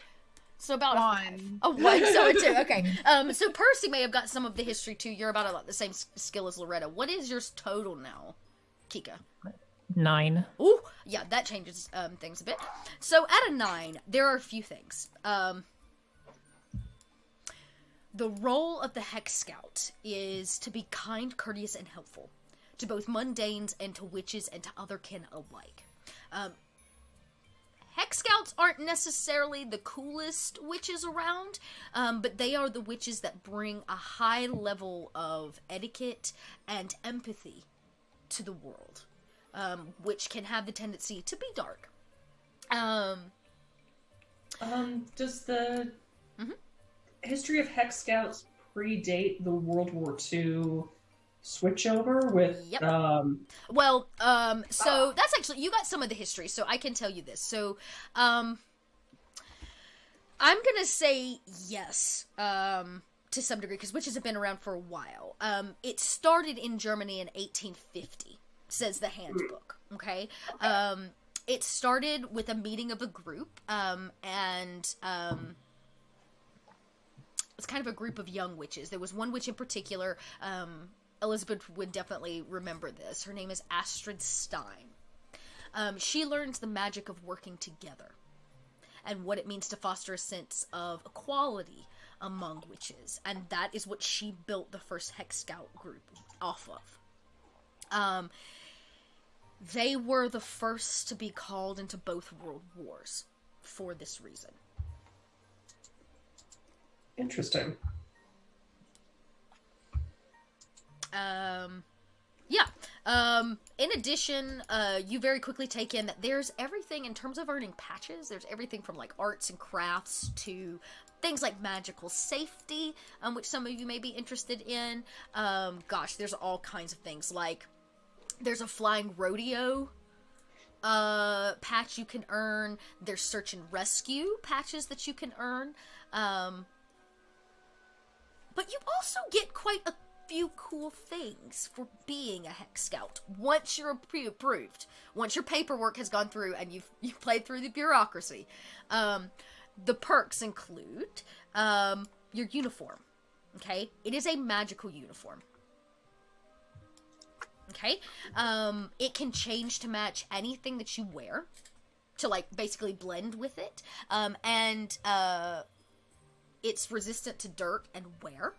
Speaker 1: So about
Speaker 6: One.
Speaker 1: a 1, so a 2. Okay. So Percy may have got some of the history too. You're about the same skill as Loretta. What is yours total now, Kika?
Speaker 4: 9.
Speaker 1: Ooh, yeah, that changes things a bit. So at a 9, there are a few things. The role of the Hex Scout is to be kind, courteous, and helpful to both mundanes and to witches and to other kin alike. Hex Scouts aren't necessarily the coolest witches around, but they are the witches that bring a high level of etiquette and empathy to the world, which can have the tendency to be dark.
Speaker 7: Does the history of Hex Scouts predate the World War II switchover with
Speaker 1: so that's actually, you got some of the history, so I can tell you this. So I'm gonna say yes, to some degree, because witches have been around for a while. It started in Germany in 1850, says the handbook. Okay. It started with a meeting of a group, and it's kind of a group of young witches. There was one witch in particular, Elizabeth would definitely remember this. Her name is Astrid Stein. She learns the magic of working together and what it means to foster a sense of equality among witches. And that is what she built the first Hex Scout group off of. They were the first to be called into both world wars for this reason.
Speaker 7: Interesting.
Speaker 1: In addition, you very quickly take in that there's everything in terms of earning patches. There's everything from like arts and crafts to things like magical safety, which some of you may be interested in. There's all kinds of things. Like, there's a flying rodeo patch you can earn. There's search and rescue patches that you can earn. But you also get quite a few cool things for being a Hex Scout once you're approved, once your paperwork has gone through and you've played through the bureaucracy. The perks include your uniform. Okay, it is a magical uniform. Okay, it can change to match anything that you wear, to like basically blend with it, and it's resistant to dirt and wear.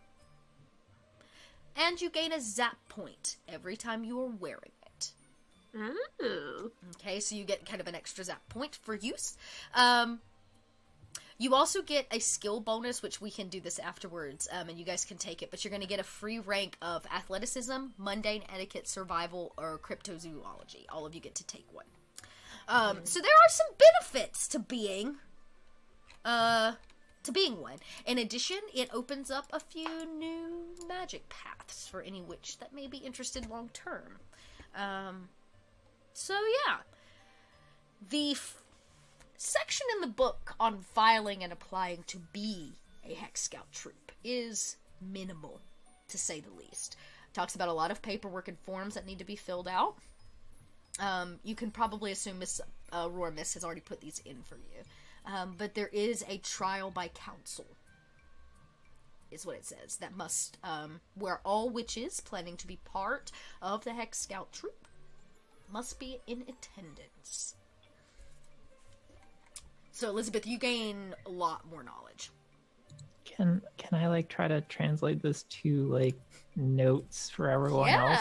Speaker 1: And you gain a zap point every time you are wearing it.
Speaker 3: Oh.
Speaker 1: Okay, so you get kind of an extra zap point for use. You also get a skill bonus, which we can do this afterwards, and you guys can take it, but you're going to get a free rank of athleticism, mundane etiquette, survival, or cryptozoology. All of you get to take one. So there are some benefits to being one. In addition, it opens up a few new magic paths for any witch that may be interested long term. So yeah. The section in the book on filing and applying to be a Hex Scout troop is minimal, to say the least. Talks about a lot of paperwork and forms that need to be filled out. You can probably assume Miss Willow Mistt has already put these in for you. But there is a trial by council, is what it says, that must, where all witches planning to be part of the Hex Scout troop must be in attendance. So, Elizabeth, you gain a lot more knowledge.
Speaker 4: Can I, like, try to translate this to, like, notes for everyone else?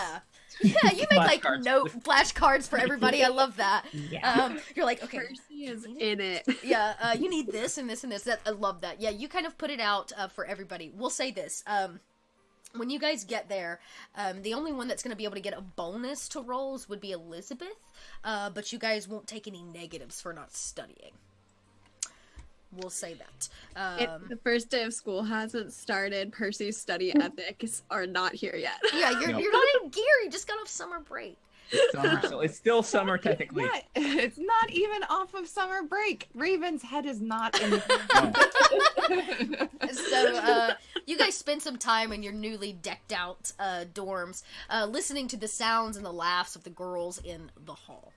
Speaker 1: Yeah, you make, like, flashcards for everybody. I love that.
Speaker 4: Yeah.
Speaker 1: You're like, okay.
Speaker 3: Percy is in it.
Speaker 1: Yeah, you need this and this and this. I love that. Yeah, you kind of put it out for everybody. We'll say this. When you guys get there, the only one that's going to be able to get a bonus to rolls would be Elizabeth, but you guys won't take any negatives for not studying. We'll say that.
Speaker 3: The first day of school hasn't started. Percy's study ethics are not here yet.
Speaker 1: Yeah, you're not in gear. You just got off summer break.
Speaker 2: Summer, so it's still summer technically.
Speaker 6: It's not even off of summer break. Raven's head is not in the
Speaker 1: So, you guys spend some time in your newly decked out dorms, listening to the sounds and the laughs of the girls in the hall.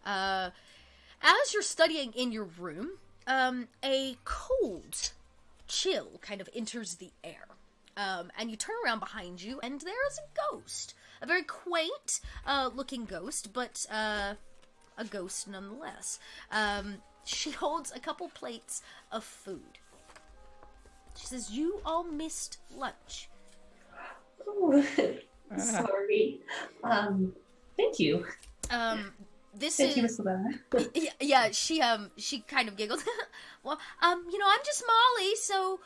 Speaker 1: As you're studying in your room, a cold chill kind of enters the air. And you turn around behind you, and there is a ghost. A very quaint looking ghost, but a ghost nonetheless. She holds a couple plates of food. She says, "You all missed lunch."
Speaker 7: Oh, sorry. Thank you. Thank you, Miss Laverne.
Speaker 1: Yeah, she kind of giggles. Well, I'm just Molly, so,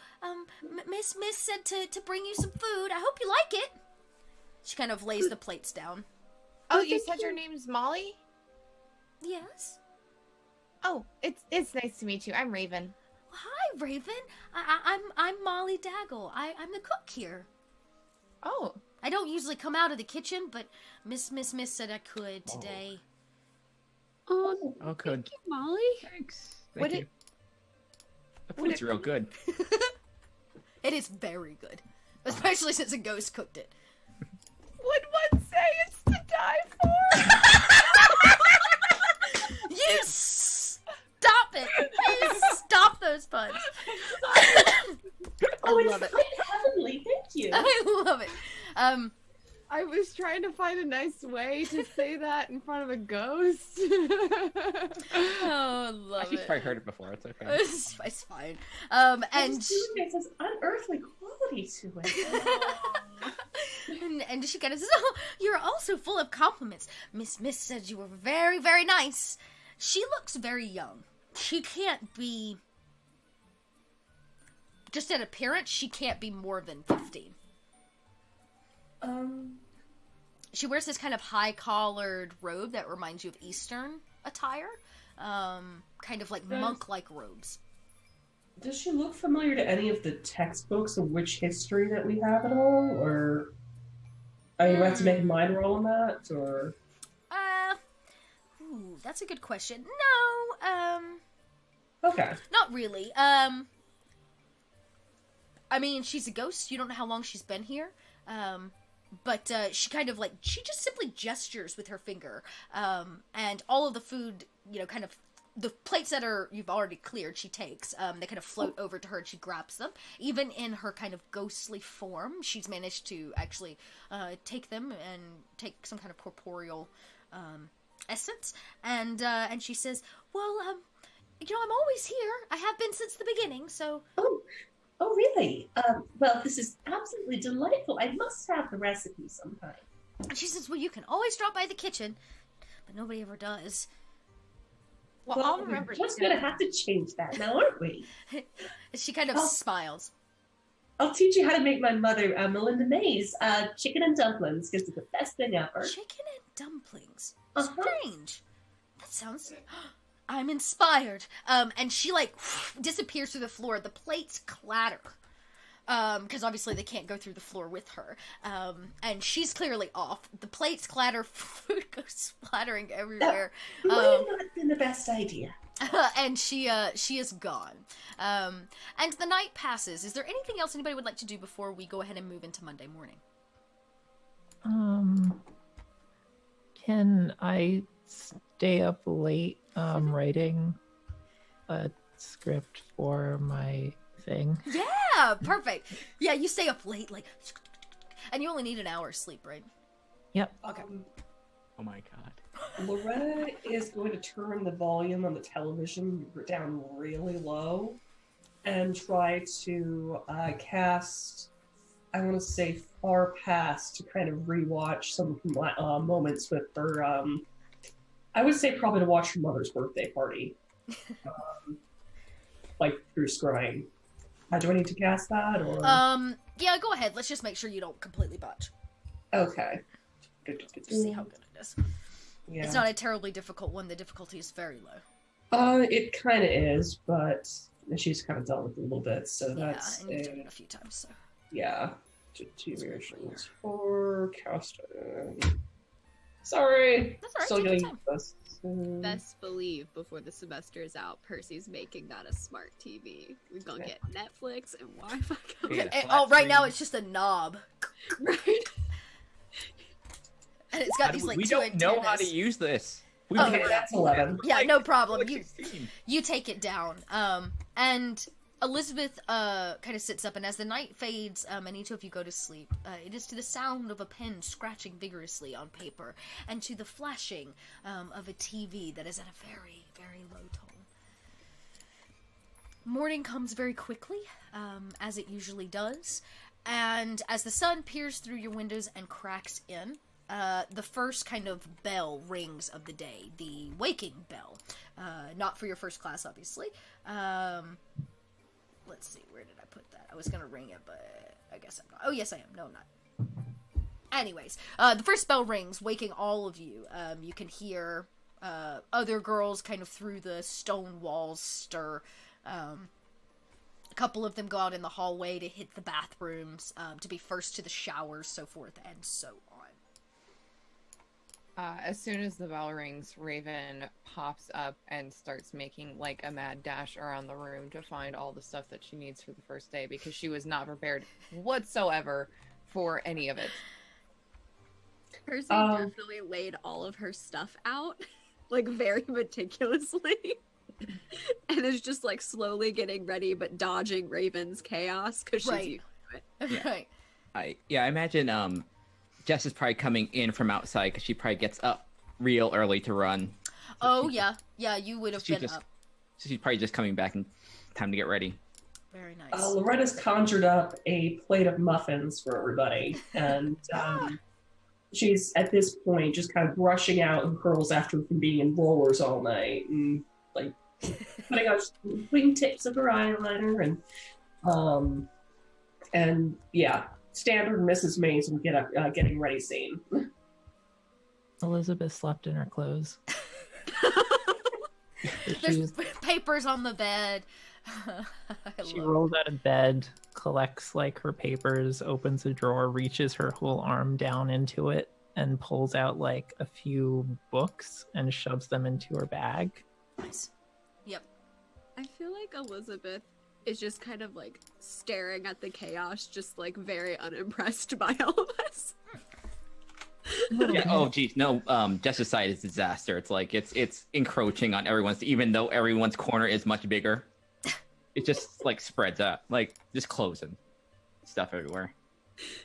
Speaker 1: Miss said to bring you some food. I hope you like it. She kind of lays the plates down.
Speaker 6: Oh, you said your name's Molly?
Speaker 1: Yes.
Speaker 6: Oh, it's nice to meet you. I'm Raven.
Speaker 1: Hi, Raven. I'm Molly Daggle. I'm the cook here.
Speaker 6: Oh.
Speaker 1: I don't usually come out of the kitchen, but Miss said I could today.
Speaker 3: Oh,
Speaker 2: good.
Speaker 3: Thank you, Molly.
Speaker 2: Thanks. Thank you. The food's real good.
Speaker 1: It is very good. Especially since a ghost cooked it.
Speaker 6: Would one say it's to die for?
Speaker 1: You stop it! You stop those puns.
Speaker 7: Oh,
Speaker 1: I love
Speaker 7: it's
Speaker 1: it.
Speaker 7: quite heavenly. Thank you.
Speaker 1: I love it.
Speaker 6: I was trying to find a nice way to say that in front of a ghost.
Speaker 1: I love
Speaker 2: She's
Speaker 1: it.
Speaker 2: probably heard it before. It's okay.
Speaker 1: It's fine. And
Speaker 7: It has unearthly quality to it.
Speaker 1: and she kind of says, "Oh, you're also full of compliments. Miss said you were very, very nice." She looks very young. She can't be... Just at appearance, she can't be more than 15. She wears this kind of high-collared robe that reminds you of Eastern attire. Kind of like monk-like robes.
Speaker 7: Does she look familiar to any of the textbooks of witch history that we have at all? Or are you have to make a mind roll on that? Or
Speaker 1: Ooh, that's a good question. No,
Speaker 7: okay.
Speaker 1: not really. I mean, she's a ghost. You don't know how long she's been here. But she kind of she just simply gestures with her finger. And all of the food, kind of, the plates that you've already cleared, she takes. They kind of float over to her and she grabs them. Even in her kind of ghostly form, she's managed to actually take them and take some kind of corporeal essence. And she says, "Well, I'm always here. I have been since the beginning, so..."
Speaker 7: Oh, really? Well, this is absolutely delightful. I must have the recipe sometime.
Speaker 1: And she says, "Well, you can always drop by the kitchen," but nobody ever does.
Speaker 6: Well, I'll remember.
Speaker 7: We're just gonna have to change that now, aren't we?
Speaker 1: She kind of smiles.
Speaker 7: I'll teach you how to make my mother, Melinda May's, chicken and dumplings, because it's the best thing ever.
Speaker 1: Chicken and dumplings? Strange. That sounds... I'm inspired. And she, disappears through the floor. The plates clatter. Because obviously they can't go through the floor with her. And she's clearly off. The plates clatter, food goes splattering everywhere.
Speaker 7: That might have not been the best idea.
Speaker 1: And she is gone. And the night passes. Is there anything else anybody would like to do before we go ahead and move into Monday morning?
Speaker 4: Can I stay up late writing a script for my thing?
Speaker 1: Yeah, perfect. Yeah, you stay up late, and you only need an hour's sleep, right?
Speaker 4: Yep.
Speaker 1: Okay.
Speaker 2: Oh my god.
Speaker 7: Loretta is going to turn the volume on the television down really low and try to cast, I want to say, far past to kind of rewatch some moments with her. I would say probably to watch her mother's birthday party. Through scrying. Do I need to cast that, or?
Speaker 1: Yeah, go ahead. Let's just make sure you don't completely botch.
Speaker 7: Okay.
Speaker 1: See how good it is.
Speaker 7: Yeah.
Speaker 1: It's not a terribly difficult one. The difficulty is very low.
Speaker 7: It kind of is, but she's kind of dealt with it a little bit, so that's...
Speaker 1: Yeah, and you've done it a few times, so...
Speaker 7: Yeah. Two versions for casting. Sorry.
Speaker 1: That's all right.
Speaker 7: Still
Speaker 1: Take your
Speaker 7: getting
Speaker 1: time.
Speaker 7: this.
Speaker 3: Best believe before the semester is out, Percy's making that a smart TV. We're gonna get Netflix and Wi-Fi.
Speaker 1: Yeah, right now it's just a knob.
Speaker 3: Right.
Speaker 1: And it's got these
Speaker 2: we don't know how to use this.
Speaker 7: Okay, that's 11.
Speaker 1: Yeah, no problem.
Speaker 2: Like
Speaker 1: You
Speaker 2: 16.
Speaker 1: you take it down. And Elizabeth kind of sits up, and as the night fades, and each of you go to sleep, it is to the sound of a pen scratching vigorously on paper, and to the flashing of a TV that is at a very, very low tone. Morning comes very quickly, as it usually does, and as the sun peers through your windows and cracks in, the first kind of bell rings of the day, the waking bell. Not for your first class, obviously. Let's see, where did I put that? I was gonna ring it, but I guess I'm not. Oh, yes, I am. No, I'm not. Anyways, the first bell rings, waking all of you. You can hear other girls kind of through the stone walls stir. A couple of them go out in the hallway to hit the bathrooms, to be first to the showers, so forth and so on.
Speaker 6: As soon as the bell rings, Raven pops up and starts making like a mad dash around the room to find all the stuff that she needs for the first day because she was not prepared whatsoever for any of it.
Speaker 3: Percy definitely laid all of her stuff out, like very meticulously, and is just like slowly getting ready, but dodging Raven's chaos because she's
Speaker 1: Right.
Speaker 3: used to it.
Speaker 2: Yeah.
Speaker 1: Right.
Speaker 2: I imagine Jess is probably coming in from outside because she probably gets up real early to run.
Speaker 1: Oh, yeah. Yeah, you would have
Speaker 2: She
Speaker 1: been
Speaker 2: just-
Speaker 1: up.
Speaker 2: So she's probably just coming back in time to get ready.
Speaker 1: Very nice.
Speaker 7: Loretta's conjured up a plate of muffins for everybody, and she's at this point just kind of brushing out her curls after from being in rollers all night, and like putting on wingtips of her eyeliner, and yeah, standard Mrs. Mason getting ready scene.
Speaker 4: Elizabeth slept in her clothes.
Speaker 1: There's papers on the bed.
Speaker 4: She rolls out of bed, collects like her papers, opens a drawer, reaches her whole arm down into it, and pulls out like a few books and shoves them into her bag.
Speaker 1: Nice. Yep.
Speaker 3: I feel like Elizabeth is just kind of like staring at the chaos, just like very unimpressed by all of us.
Speaker 2: Yeah. Oh, geez. No. Jess's side is disaster. It's like it's encroaching on everyone's, even though everyone's corner is much bigger. It just like spreads out, like just closing stuff everywhere.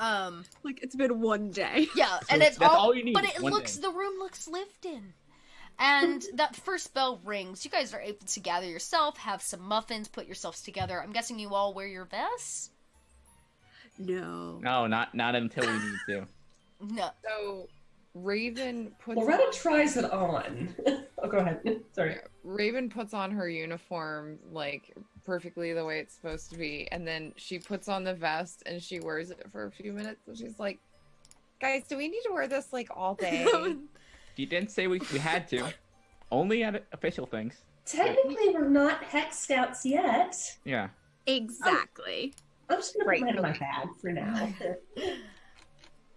Speaker 3: Like it's been one day.
Speaker 1: Yeah, and it's
Speaker 2: that's all you need,
Speaker 1: but it
Speaker 2: one
Speaker 1: looks
Speaker 2: day.
Speaker 1: the room looks lived in. And that first bell rings. You guys are able to gather yourself, have some muffins, put yourselves together. I'm guessing you all wear your vests?
Speaker 3: No.
Speaker 2: No, not until we need to.
Speaker 1: No.
Speaker 6: So Raven puts
Speaker 7: Loretta tries it on. Oh, go ahead. Sorry.
Speaker 6: Raven puts on her uniform like perfectly the way it's supposed to be, and then she puts on the vest and she wears it for a few minutes, and she's like, "Guys, do we need to wear this like all day?"
Speaker 2: You didn't say we had to. Only at official things.
Speaker 7: Technically, we're not Hex Scouts yet.
Speaker 2: Yeah.
Speaker 3: Exactly.
Speaker 7: I'm just gonna put mine in my bag for now.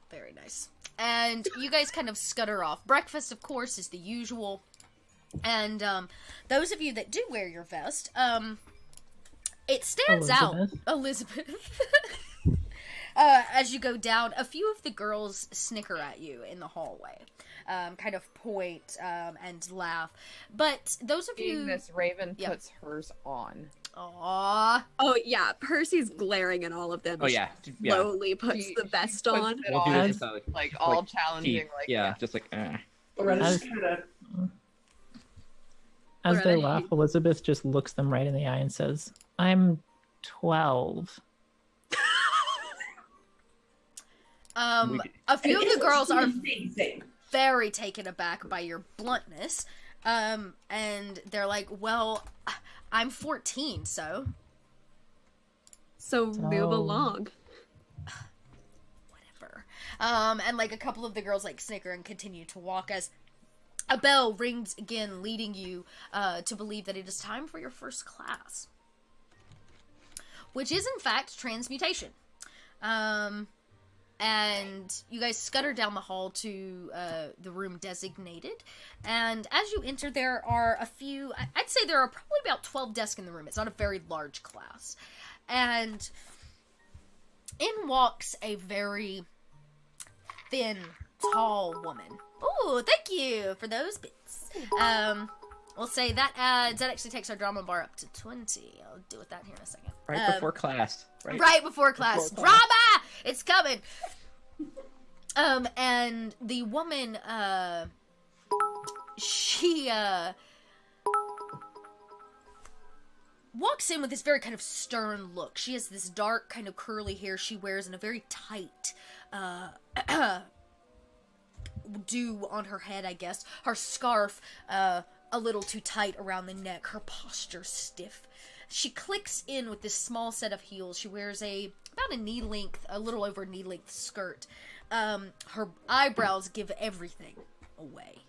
Speaker 1: Very nice. And you guys kind of scutter off. Breakfast, of course, is the usual. And those of you that do wear your vest, it stands out, Elizabeth. As you go down, a few of the girls snicker at you in the hallway, kind of point and laugh. But those of you,
Speaker 6: This Raven puts hers on.
Speaker 1: aww,
Speaker 3: Oh yeah, Percy's glaring at all of them.
Speaker 2: Oh yeah. Yeah.
Speaker 3: Slowly puts
Speaker 6: She-
Speaker 3: the vest
Speaker 6: puts
Speaker 3: on.
Speaker 6: it
Speaker 2: We'll do
Speaker 6: on,
Speaker 2: this
Speaker 6: like all
Speaker 2: like,
Speaker 6: challenging,
Speaker 2: teeth.
Speaker 6: like
Speaker 2: yeah, just like.
Speaker 7: Loretta's just kind of.
Speaker 4: As they
Speaker 3: Loretta,
Speaker 4: laugh, Elizabeth just looks them right in the eye and says, "I'm 12."
Speaker 1: a few of the girls are
Speaker 7: amazing.
Speaker 1: very taken aback by your bluntness, and they're like, "Well, I'm 14, so
Speaker 3: So move
Speaker 4: Oh.
Speaker 3: along.
Speaker 1: whatever." And like a couple of the girls like snicker and continue to walk as a bell rings again, leading you to believe that it is time for your first class, which is in fact transmutation. And you guys scutter down the hall to the room designated. And as you enter, there are a few, I'd say there are probably about 12 desks in the room. It's not a very large class. And in walks a very thin, tall woman. Oh, thank you for those bits. We'll say that actually takes our drama bar up to 20. I'll deal with that here in a second.
Speaker 2: Right before class.
Speaker 1: Right before class. Drama! It's coming! And the woman, she, walks in with this very kind of stern look. She has this dark kind of curly hair she wears in a very tight, do on her head, I guess. Her scarf, a little too tight around the neck. Her posture stiff. She clicks in with this small set of heels. She wears about a knee length, a little over knee length skirt. Her eyebrows give everything away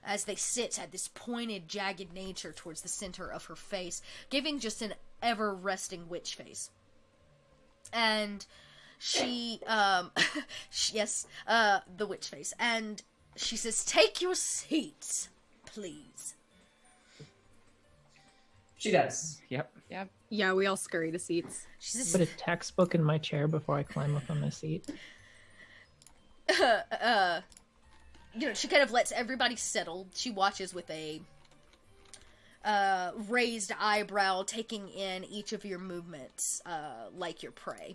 Speaker 1: as they sit at this pointed, jagged nature towards the center of her face, giving just an ever-resting witch face. And she, yes, the witch face. And she says, "Take your seats, please."
Speaker 7: She does.
Speaker 2: Yep.
Speaker 3: Yeah, we all scurry to seats.
Speaker 1: She says,
Speaker 4: Put a textbook in my chair before I climb up on my seat.
Speaker 1: she kind of lets everybody settle. She watches with a raised eyebrow, taking in each of your movements, like your prey.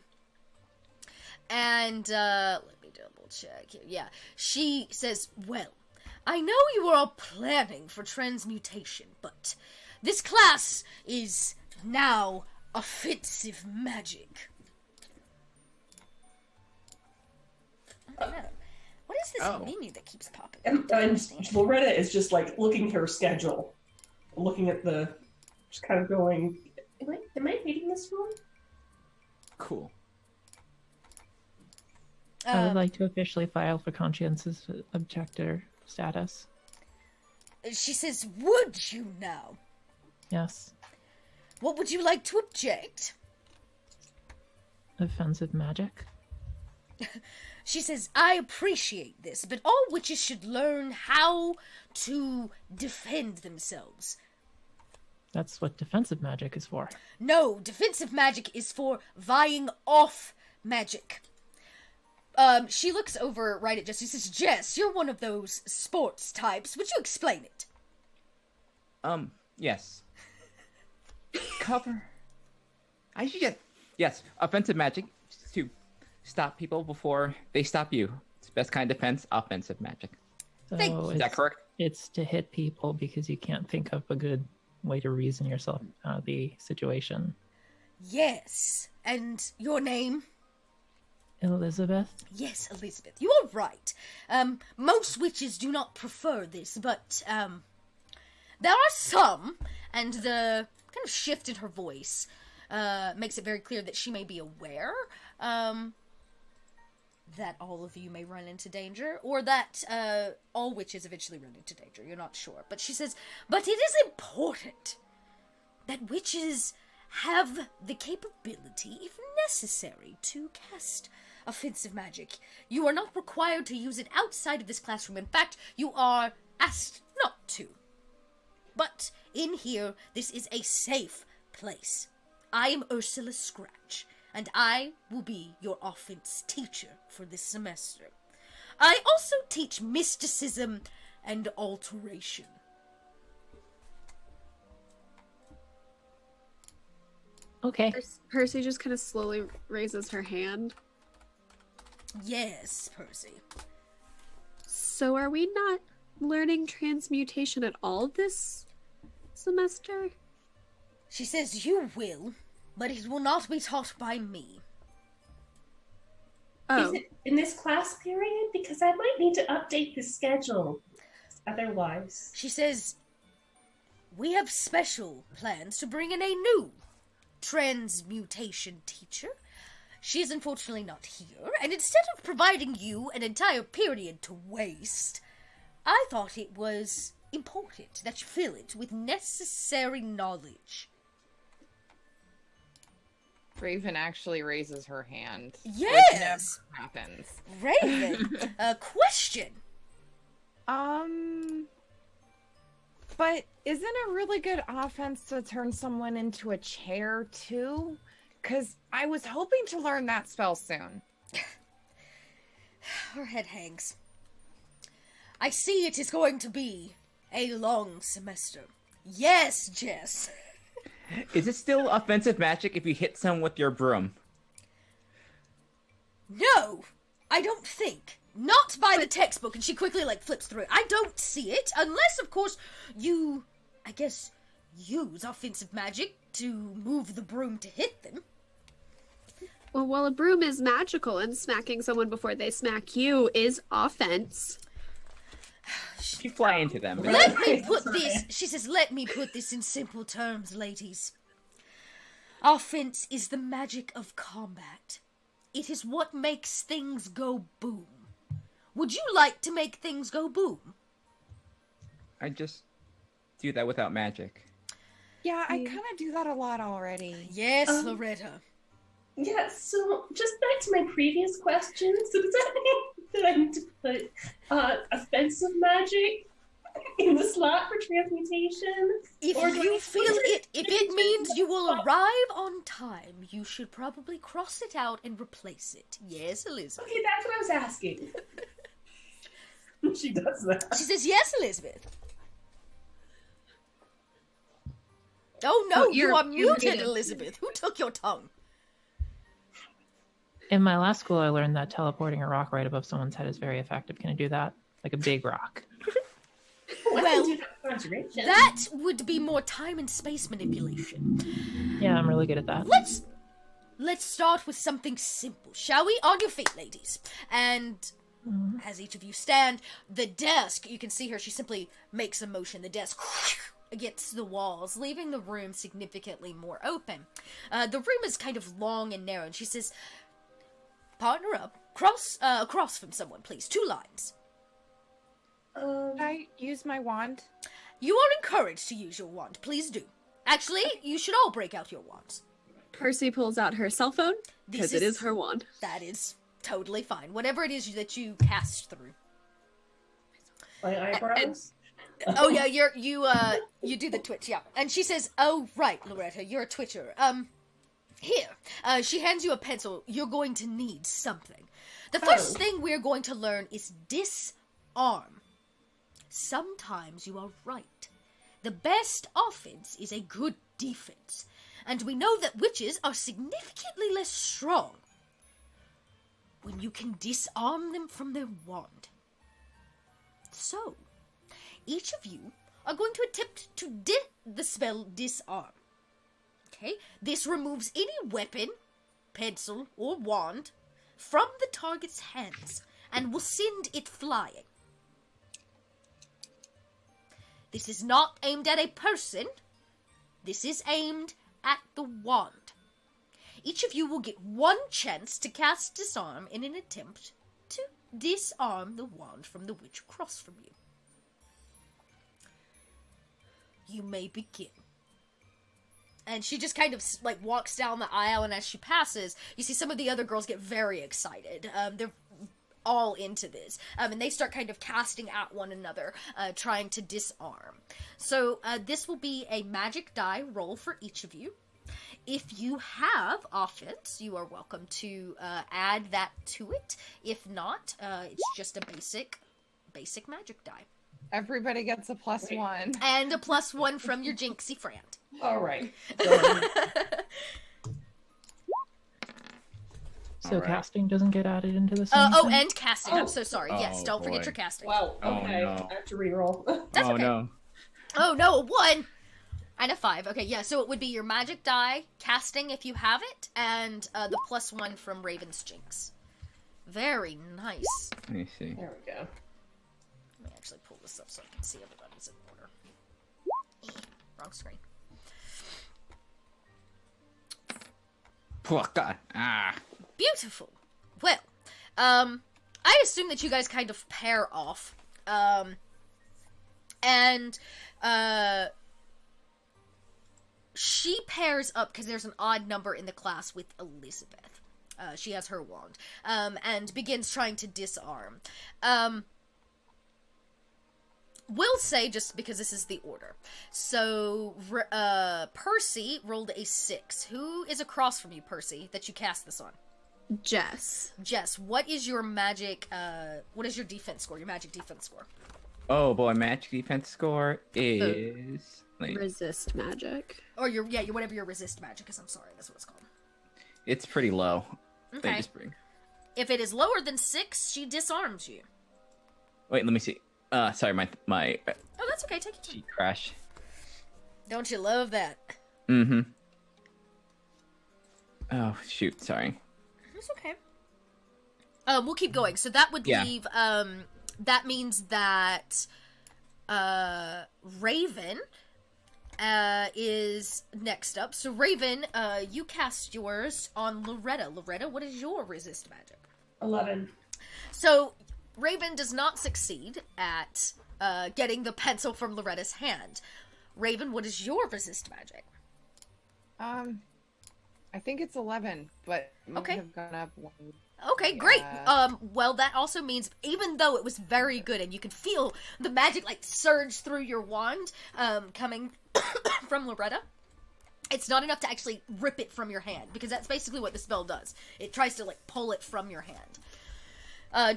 Speaker 1: And, let me double check here. Yeah. She says, "Well, I know you are all planning for transmutation, but this class is now offensive magic." I don't know. What is this menu that keeps popping up?
Speaker 7: And Loretta is just like looking at her schedule, looking at just kind of going, am I reading this wrong?
Speaker 2: Cool.
Speaker 4: I would like to officially file for conscientious objector status.
Speaker 1: She says, "Would you now?
Speaker 4: Yes.
Speaker 1: What would you like to object?"
Speaker 4: Offensive magic.
Speaker 1: She says, "I appreciate this, but all witches should learn how to defend themselves."
Speaker 4: That's what defensive magic is for.
Speaker 1: No, defensive magic is for vying off magic. She looks over right at Jess. She says, "Jess, you're one of those sports types. Would you explain it?"
Speaker 2: Yes. Cover. Yes, offensive magic is to stop people before they stop you. It's the best kind of defense, offensive magic.
Speaker 4: So
Speaker 2: Is that correct?
Speaker 4: It's to hit people because you can't think of a good way to reason yourself out of the situation.
Speaker 1: Yes. And your name?
Speaker 4: Elizabeth?
Speaker 1: Yes, Elizabeth. You are right. Most witches do not prefer this, but, there are some, and the kind of shift in her voice, makes it very clear that she may be aware, that all of you may run into danger, or that, all witches eventually run into danger. You're not sure. But she says, "But it is important that witches have the capability, if necessary, to cast offensive magic. You are not required to use it outside of this classroom. In fact, you are asked not to. But in here, this is a safe place. I am Ursula Scratch, and I will be your offense teacher for this semester. I also teach mysticism and alteration."
Speaker 4: Okay.
Speaker 3: Percy just kind of slowly raises her hand.
Speaker 1: Yes, Percy.
Speaker 3: So are we not learning transmutation at all this semester?
Speaker 1: She says you will, but it will not be taught by me.
Speaker 3: Oh.
Speaker 7: Is it in this class period? Because I might need to update the schedule. Otherwise.
Speaker 1: She says, we have special plans to bring in a new transmutation teacher. She is unfortunately not here, and instead of providing you an entire period to waste, I thought it was important that you fill it with necessary knowledge.
Speaker 6: Raven actually raises her hand.
Speaker 1: Yes!
Speaker 6: Which never happens.
Speaker 1: Raven, a question.
Speaker 6: But isn't it really good offense to turn someone into a chair, too? Because I was hoping to learn that spell soon.
Speaker 1: Her head hangs. I see it is going to be a long semester. Yes, Jess.
Speaker 2: Is it still offensive magic if you hit someone with your broom?
Speaker 1: No, I don't think. Not by the textbook. And she quickly, flips through it. I don't see it, unless, of course, you, I guess, use offensive magic to move the broom to hit them.
Speaker 3: Well, a broom is magical, and smacking someone before they smack you is offense.
Speaker 2: You fly into them.
Speaker 1: Let me put this, she says, let me put this in simple terms, ladies. Offense is the magic of combat. It is what makes things go boom. Would you like to make things go boom?
Speaker 2: I just do that without magic.
Speaker 6: Yeah, I kind of do that a lot already.
Speaker 1: Yes, Loretta.
Speaker 7: Yeah, so just back to my previous question. So does that mean that I need to put offensive magic in the slot for transmutation?
Speaker 1: If it means you will arrive on time, you should probably cross it out and replace it. Yes, Elizabeth.
Speaker 7: Okay, that's what I was asking. She does that.
Speaker 1: She says, yes, Elizabeth. Oh no, you are muted, Elizabeth. Who took your tongue?
Speaker 4: In my last school, I learned that teleporting a rock right above someone's head is very effective. Can I do that? Like a big rock.
Speaker 1: Well, that would be more time and space manipulation.
Speaker 4: Yeah, I'm really good at that.
Speaker 1: Let's start with something simple, shall we? On your feet, ladies. And as each of you stand, the desk, you can see her, she simply makes a motion. The desk against the walls, leaving the room significantly more open. The room is kind of long and narrow, and she says, partner up. Across from someone, please. 2 lines.
Speaker 6: Can I use my wand?
Speaker 1: You are encouraged to use your wand. Please do. Actually, you should all break out your wands.
Speaker 3: Percy pulls out her cell phone, because it is her wand.
Speaker 1: That is totally fine. Whatever it is that you cast through.
Speaker 7: My eyebrows?
Speaker 1: Oh yeah, you do the twitch, yeah. And she says, oh right, Loretta, you're a twitcher. Here. She hands you a pencil. You're going to need something. The first thing we're going to learn is disarm. Sometimes you are right. The best offense is a good defense. And we know that witches are significantly less strong when you can disarm them from their wand. So, each of you are going to attempt to the spell disarm. Okay? This removes any weapon, pencil, or wand from the target's hands and will send it flying. This is not aimed at a person. This is aimed at the wand. Each of you will get 1 chance to cast disarm in an attempt to disarm the wand from the witch across from you. You may begin. And she just kind of, walks down the aisle, and as she passes, you see some of the other girls get very excited. They're all into this. And they start kind of casting at one another, trying to disarm. So, this will be a magic die roll for each of you. If you have offense, you are welcome to add that to it. If not, it's just a basic magic die.
Speaker 6: Everybody gets a +1.
Speaker 1: And a +1 from your jinxie friend.
Speaker 7: All right.
Speaker 4: So casting doesn't get added into this.
Speaker 1: And casting. I'm so sorry. Yes, don't forget your casting.
Speaker 7: Wow. Okay.
Speaker 2: No.
Speaker 7: I have to reroll.
Speaker 1: That's okay.
Speaker 2: No.
Speaker 1: Oh no, a 1 and a 5. Okay, yeah. So it would be your magic die, casting if you have it, and the +1 from Raven's Jinx. Very nice.
Speaker 2: Let me see.
Speaker 7: There we go.
Speaker 1: Let me actually pull this up so I can see everybody's in order. Wrong screen.
Speaker 2: Oh, God.
Speaker 1: Beautiful. Well, I assume that you guys kind of pair off. And she pairs up because there's an odd number in the class with Elizabeth. She has her wand. And begins trying to disarm. We'll say, just because this is the order. So, Percy rolled a 6. Who is across from you, Percy, that you cast this on?
Speaker 3: Jess.
Speaker 1: Jess, what is your magic, what is your defense score, your magic defense score?
Speaker 2: Oh boy, magic defense score is...
Speaker 3: Resist magic.
Speaker 1: Or your whatever your resist magic is, I'm sorry, that's what it's called.
Speaker 2: It's pretty low.
Speaker 1: Okay. If it is lower than 6, she disarms you.
Speaker 2: Wait, let me see. Sorry, my
Speaker 1: Oh, that's okay, take your time.
Speaker 2: cheat crash.
Speaker 1: Don't you love that?
Speaker 2: Mm-hmm. Oh, shoot, sorry.
Speaker 1: It's okay. We'll keep going. So that would leave, that means that, Raven, is next up. So Raven, you cast yours on Loretta. Loretta, what is your resist magic?
Speaker 7: 11.
Speaker 1: So Raven does not succeed at, getting the pencil from Loretta's hand. Raven, what is your resist magic?
Speaker 6: I think it's 11, but
Speaker 1: Okay.
Speaker 6: have gone up one.
Speaker 1: Okay, great. Well, that also means, even though it was very good, and you could feel the magic, like, surge through your wand, coming from Loretta, it's not enough to actually rip it from your hand, because that's basically what the spell does. It tries to, like, pull it from your hand.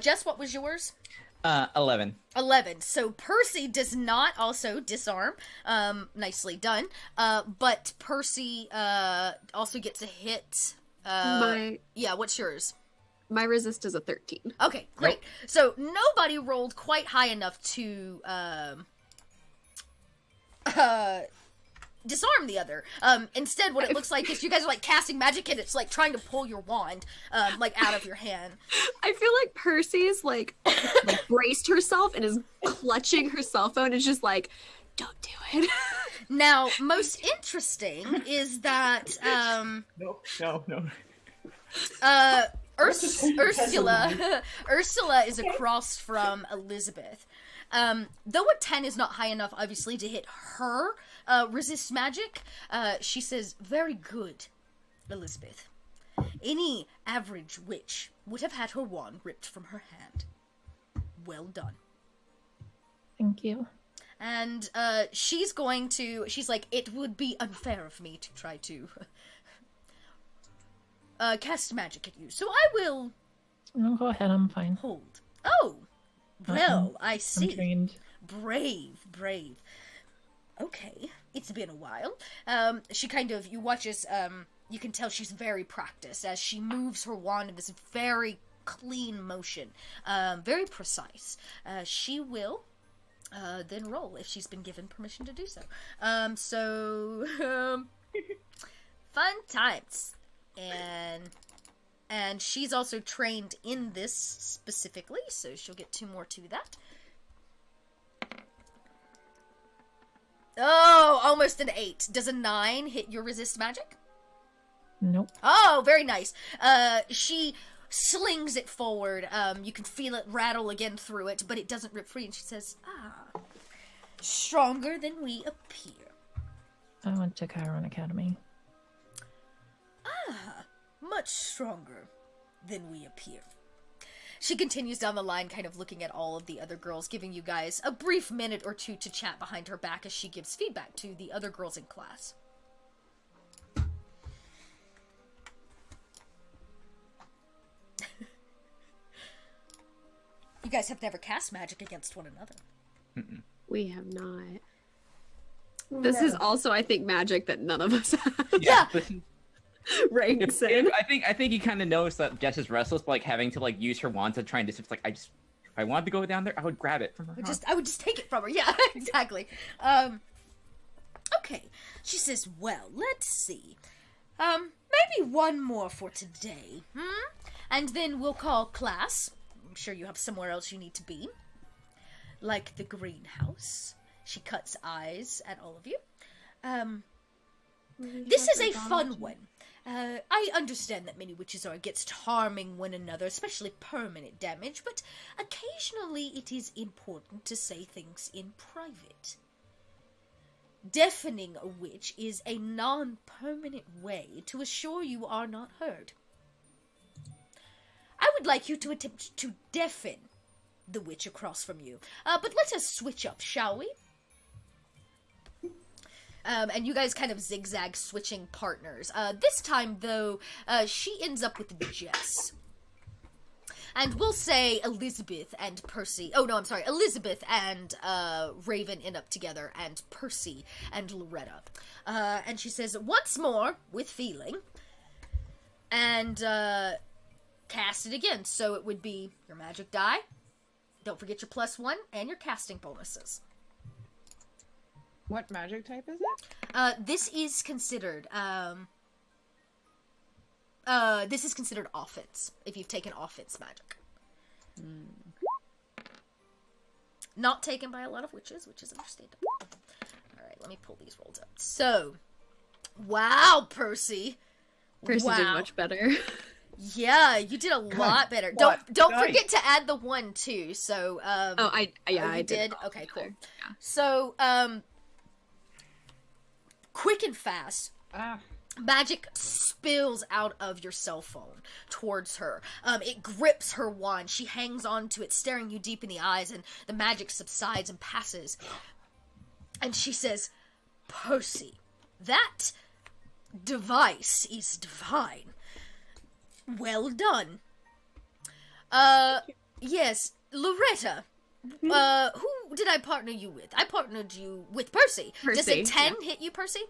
Speaker 1: Jess, what was yours?
Speaker 2: 11.
Speaker 1: 11. So Percy does not also disarm. Nicely done. But Percy, also gets a hit. Yeah, what's yours?
Speaker 3: My resist is a 13.
Speaker 1: Okay, great. Nope. So nobody rolled quite high enough to, disarm the other. Instead, what it looks like is you guys are, like, casting magic and it's, like, trying to pull your wand, like, out of your hand.
Speaker 3: I feel like Percy's, like braced herself and is clutching her cell phone. It's just like, don't do it.
Speaker 1: Now, most interesting is that,
Speaker 2: No.
Speaker 1: Ursula is across from Elizabeth. Though a 10 is not high enough, obviously, to hit her, resist magic, she says, very good, Elizabeth. Any average witch would have had her wand ripped from her hand. Well done.
Speaker 4: Thank you.
Speaker 1: And, she's like, it would be unfair of me to try to, cast magic at you, so I will...
Speaker 4: No, go ahead, I'm fine.
Speaker 1: Hold. Oh! Well, I see.
Speaker 4: I'm trained.
Speaker 1: Brave. Okay, it's been a while. She kind of, you watch as, you can tell she's very practiced as she moves her wand in this very clean motion. Very precise. She will, then roll if she's been given permission to do so. Fun times. And she's also trained in this specifically, so she'll get 2 more to that. Oh, almost an 8. Does a 9 hit your resist magic?
Speaker 4: Nope.
Speaker 1: Oh, very nice. She slings it forward. You can feel it rattle again through it, but it doesn't rip free, and she says, stronger than we appear.
Speaker 4: I went to Chiron Academy.
Speaker 1: Much stronger than we appear. She continues down the line, kind of looking at all of the other girls, giving you guys a brief minute or 2 to chat behind her back as she gives feedback to the other girls in class. You guys have never cast magic against one another.
Speaker 2: Mm-mm.
Speaker 3: We have not. This is also, I think, magic that none of us have.
Speaker 1: Yeah.
Speaker 3: Ranks in.
Speaker 2: I think you kind of notice that Jess is restless, but, like, having to, like, use her wand to try and distance. Like, if I wanted to go down there, I would grab it from her.
Speaker 1: I would just take it from her. Yeah, exactly. Okay. She says, well, let's see. Maybe one more for today. And then we'll call class. I'm sure you have somewhere else you need to be. Like the greenhouse. She cuts eyes at all of you. This is a fun one. I understand that many witches are against harming one another, especially permanent damage, but occasionally it is important to say things in private. Deafening a witch is a non-permanent way to assure you are not heard. I would like you to attempt to deafen the witch across from you, but let us switch up, shall we? And you guys kind of zigzag switching partners. This time, though, she ends up with Jess. And we'll say Elizabeth and Percy... Oh, no, I'm sorry. Elizabeth and Raven end up together, and Percy and Loretta. And she says, once more, with feeling, and cast it again. So it would be your magic die. Don't forget your +1 and your casting bonuses.
Speaker 6: What magic type is it?
Speaker 1: This is considered... this is considered offense, if you've taken offense magic. Not taken by a lot of witches, which is understandable. Alright, let me pull these rolls up. So, wow, Percy.
Speaker 3: Percy did much better.
Speaker 1: Yeah, you did a lot better. Don't forget to add the 1 too. So,
Speaker 3: I did.
Speaker 1: Okay, cool.
Speaker 3: Yeah.
Speaker 1: So, quick and fast. Magic spills out of your cell phone towards her. It grips her wand. She hangs on to it, staring you deep in the eyes, and the magic subsides and passes. And she says, Percy, that device is divine. Well done. Yes, Loretta. Who did I partner you with? I partnered you with Percy. Does a 10 hit you, Percy?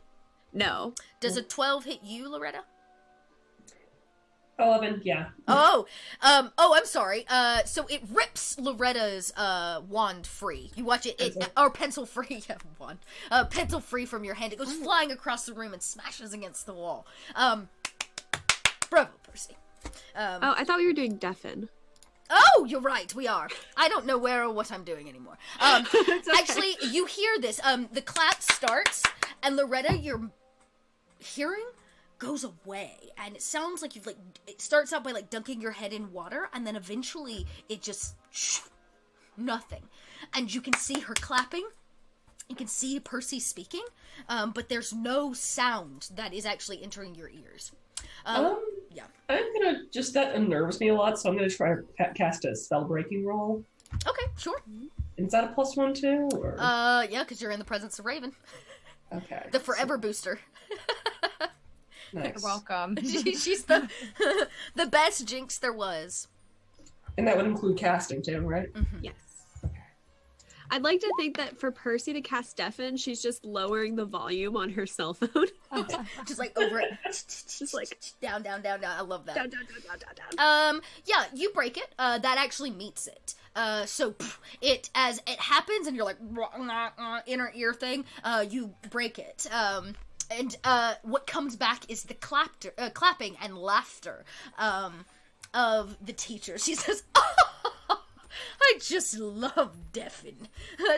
Speaker 3: No.
Speaker 1: Does a 12 hit you, Loretta?
Speaker 7: 11, yeah.
Speaker 1: Oh, I'm sorry. So it rips Loretta's wand free. You watch it, or pencil free, yeah, wand. Pencil free from your hand. It goes flying across the room and smashes against the wall. Bravo, Percy.
Speaker 3: I thought we were doing deafen.
Speaker 1: Oh, you're right, we are. I don't know where or what I'm doing anymore.
Speaker 3: Okay.
Speaker 1: Actually, you hear this. The clap starts, and Loretta, your hearing goes away, and it sounds like it starts out by dunking your head in water, and then eventually it just nothing, and you can see her clapping. You can see Percy speaking, but there's no sound that is actually entering your ears. Yeah.
Speaker 7: That unnerves me a lot, so I'm gonna try to cast a spell breaking roll.
Speaker 1: Okay, sure.
Speaker 7: Is that a +1 too? Or?
Speaker 1: Yeah, because you're in the presence of Raven.
Speaker 7: Okay.
Speaker 1: The forever booster.
Speaker 7: Nice.
Speaker 6: You're welcome.
Speaker 1: She's the best jinx there was.
Speaker 7: And that would include casting too, right?
Speaker 1: Mm-hmm.
Speaker 3: Yes. I'd like to think that for Percy to cast deafen, she's just lowering the volume on her cell phone.
Speaker 1: Just over it.
Speaker 3: Just
Speaker 1: down. I love that.
Speaker 3: Down.
Speaker 1: Yeah, you break it. That actually meets it. So as it happens, and you're like inner ear thing. You break it. And what comes back is the clapping and laughter of the teacher. She says, I just love deafen,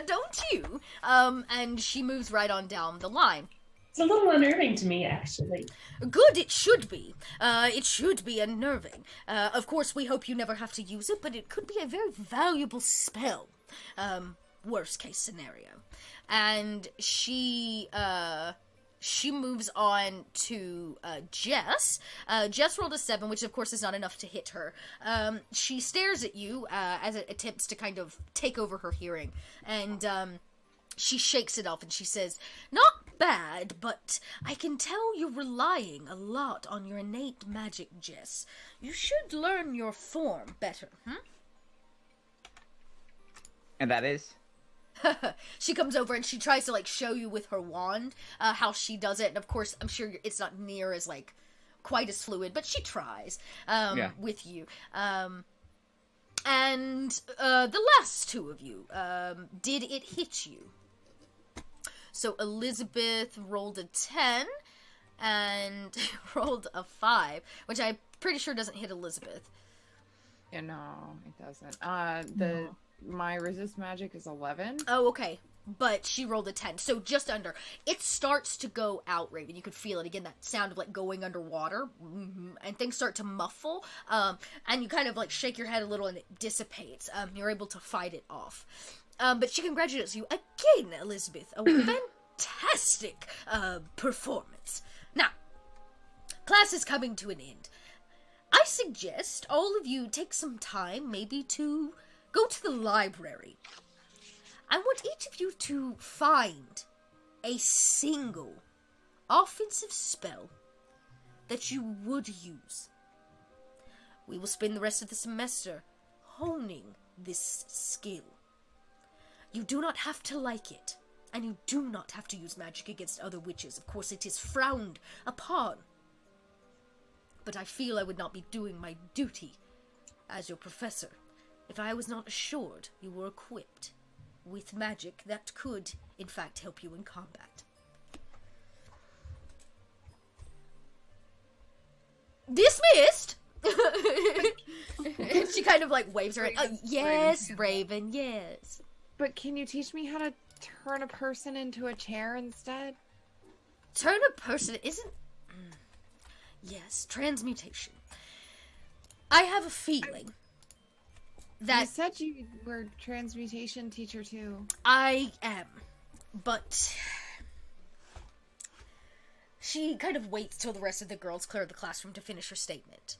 Speaker 1: don't you? And she moves right on down the line.
Speaker 7: It's a little unnerving to me, actually.
Speaker 1: Good, it should be. It should be unnerving. Of course, we hope you never have to use it, but it could be a very valuable spell. Worst case scenario. And she moves on to Jess. Jess rolled a 7, which of course is not enough to hit her. She stares at you as it attempts to kind of take over her hearing. And she shakes it off and she says, not bad, but I can tell you're relying a lot on your innate magic, Jess. You should learn your form better,
Speaker 2: And that is?
Speaker 1: She comes over and she tries to show you with her wand how she does it, and of course I'm sure it's not near as quite as fluid, but she tries with you. And the last two of you, did it hit you? So Elizabeth rolled a 10 and rolled a 5, which I'm pretty sure doesn't hit Elizabeth.
Speaker 6: Yeah, no, it doesn't. My resist magic is 11.
Speaker 1: Oh, okay. But she rolled a 10, so just under. It starts to go out, Raven. You could feel it again, that sound of going underwater, and things start to muffle. And you kind of shake your head a little, and it dissipates. You're able to fight it off. But she congratulates you again, Elizabeth. A fantastic performance. Now, class is coming to an end. I suggest all of you take some time, maybe to go to the library. I want each of you to find a single offensive spell that you would use. We will spend the rest of the semester honing this skill. You do not have to like it, and you do not have to use magic against other witches. Of course, it is frowned upon. But I feel I would not be doing my duty as your professor if I was not assured you were equipped with magic that could, in fact, help you in combat. Dismissed! She kind of like waves her hand. Yes, Raven, yes.
Speaker 6: But can you teach me how to turn a person into a chair instead?
Speaker 1: Turn a person isn't... Yes, transmutation. I have a feeling that...
Speaker 6: You said you were a transmutation teacher too.
Speaker 1: I am, but... She kind of waits till the rest of the girls clear the classroom to finish her statement.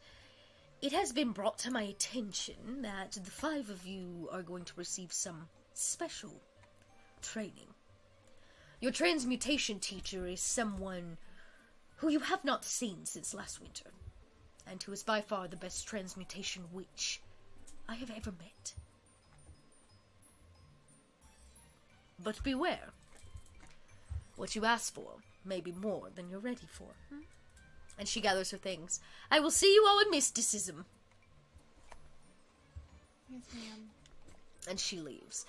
Speaker 1: It has been brought to my attention that the 5 of you are going to receive some special training. Your transmutation teacher is someone who you have not seen since last winter, and who is by far the best transmutation witch I have ever met. But beware. What you ask for may be more than you're ready for. And she gathers her things. I will see you all in mysticism.
Speaker 6: Yes, ma'am.
Speaker 1: And she leaves.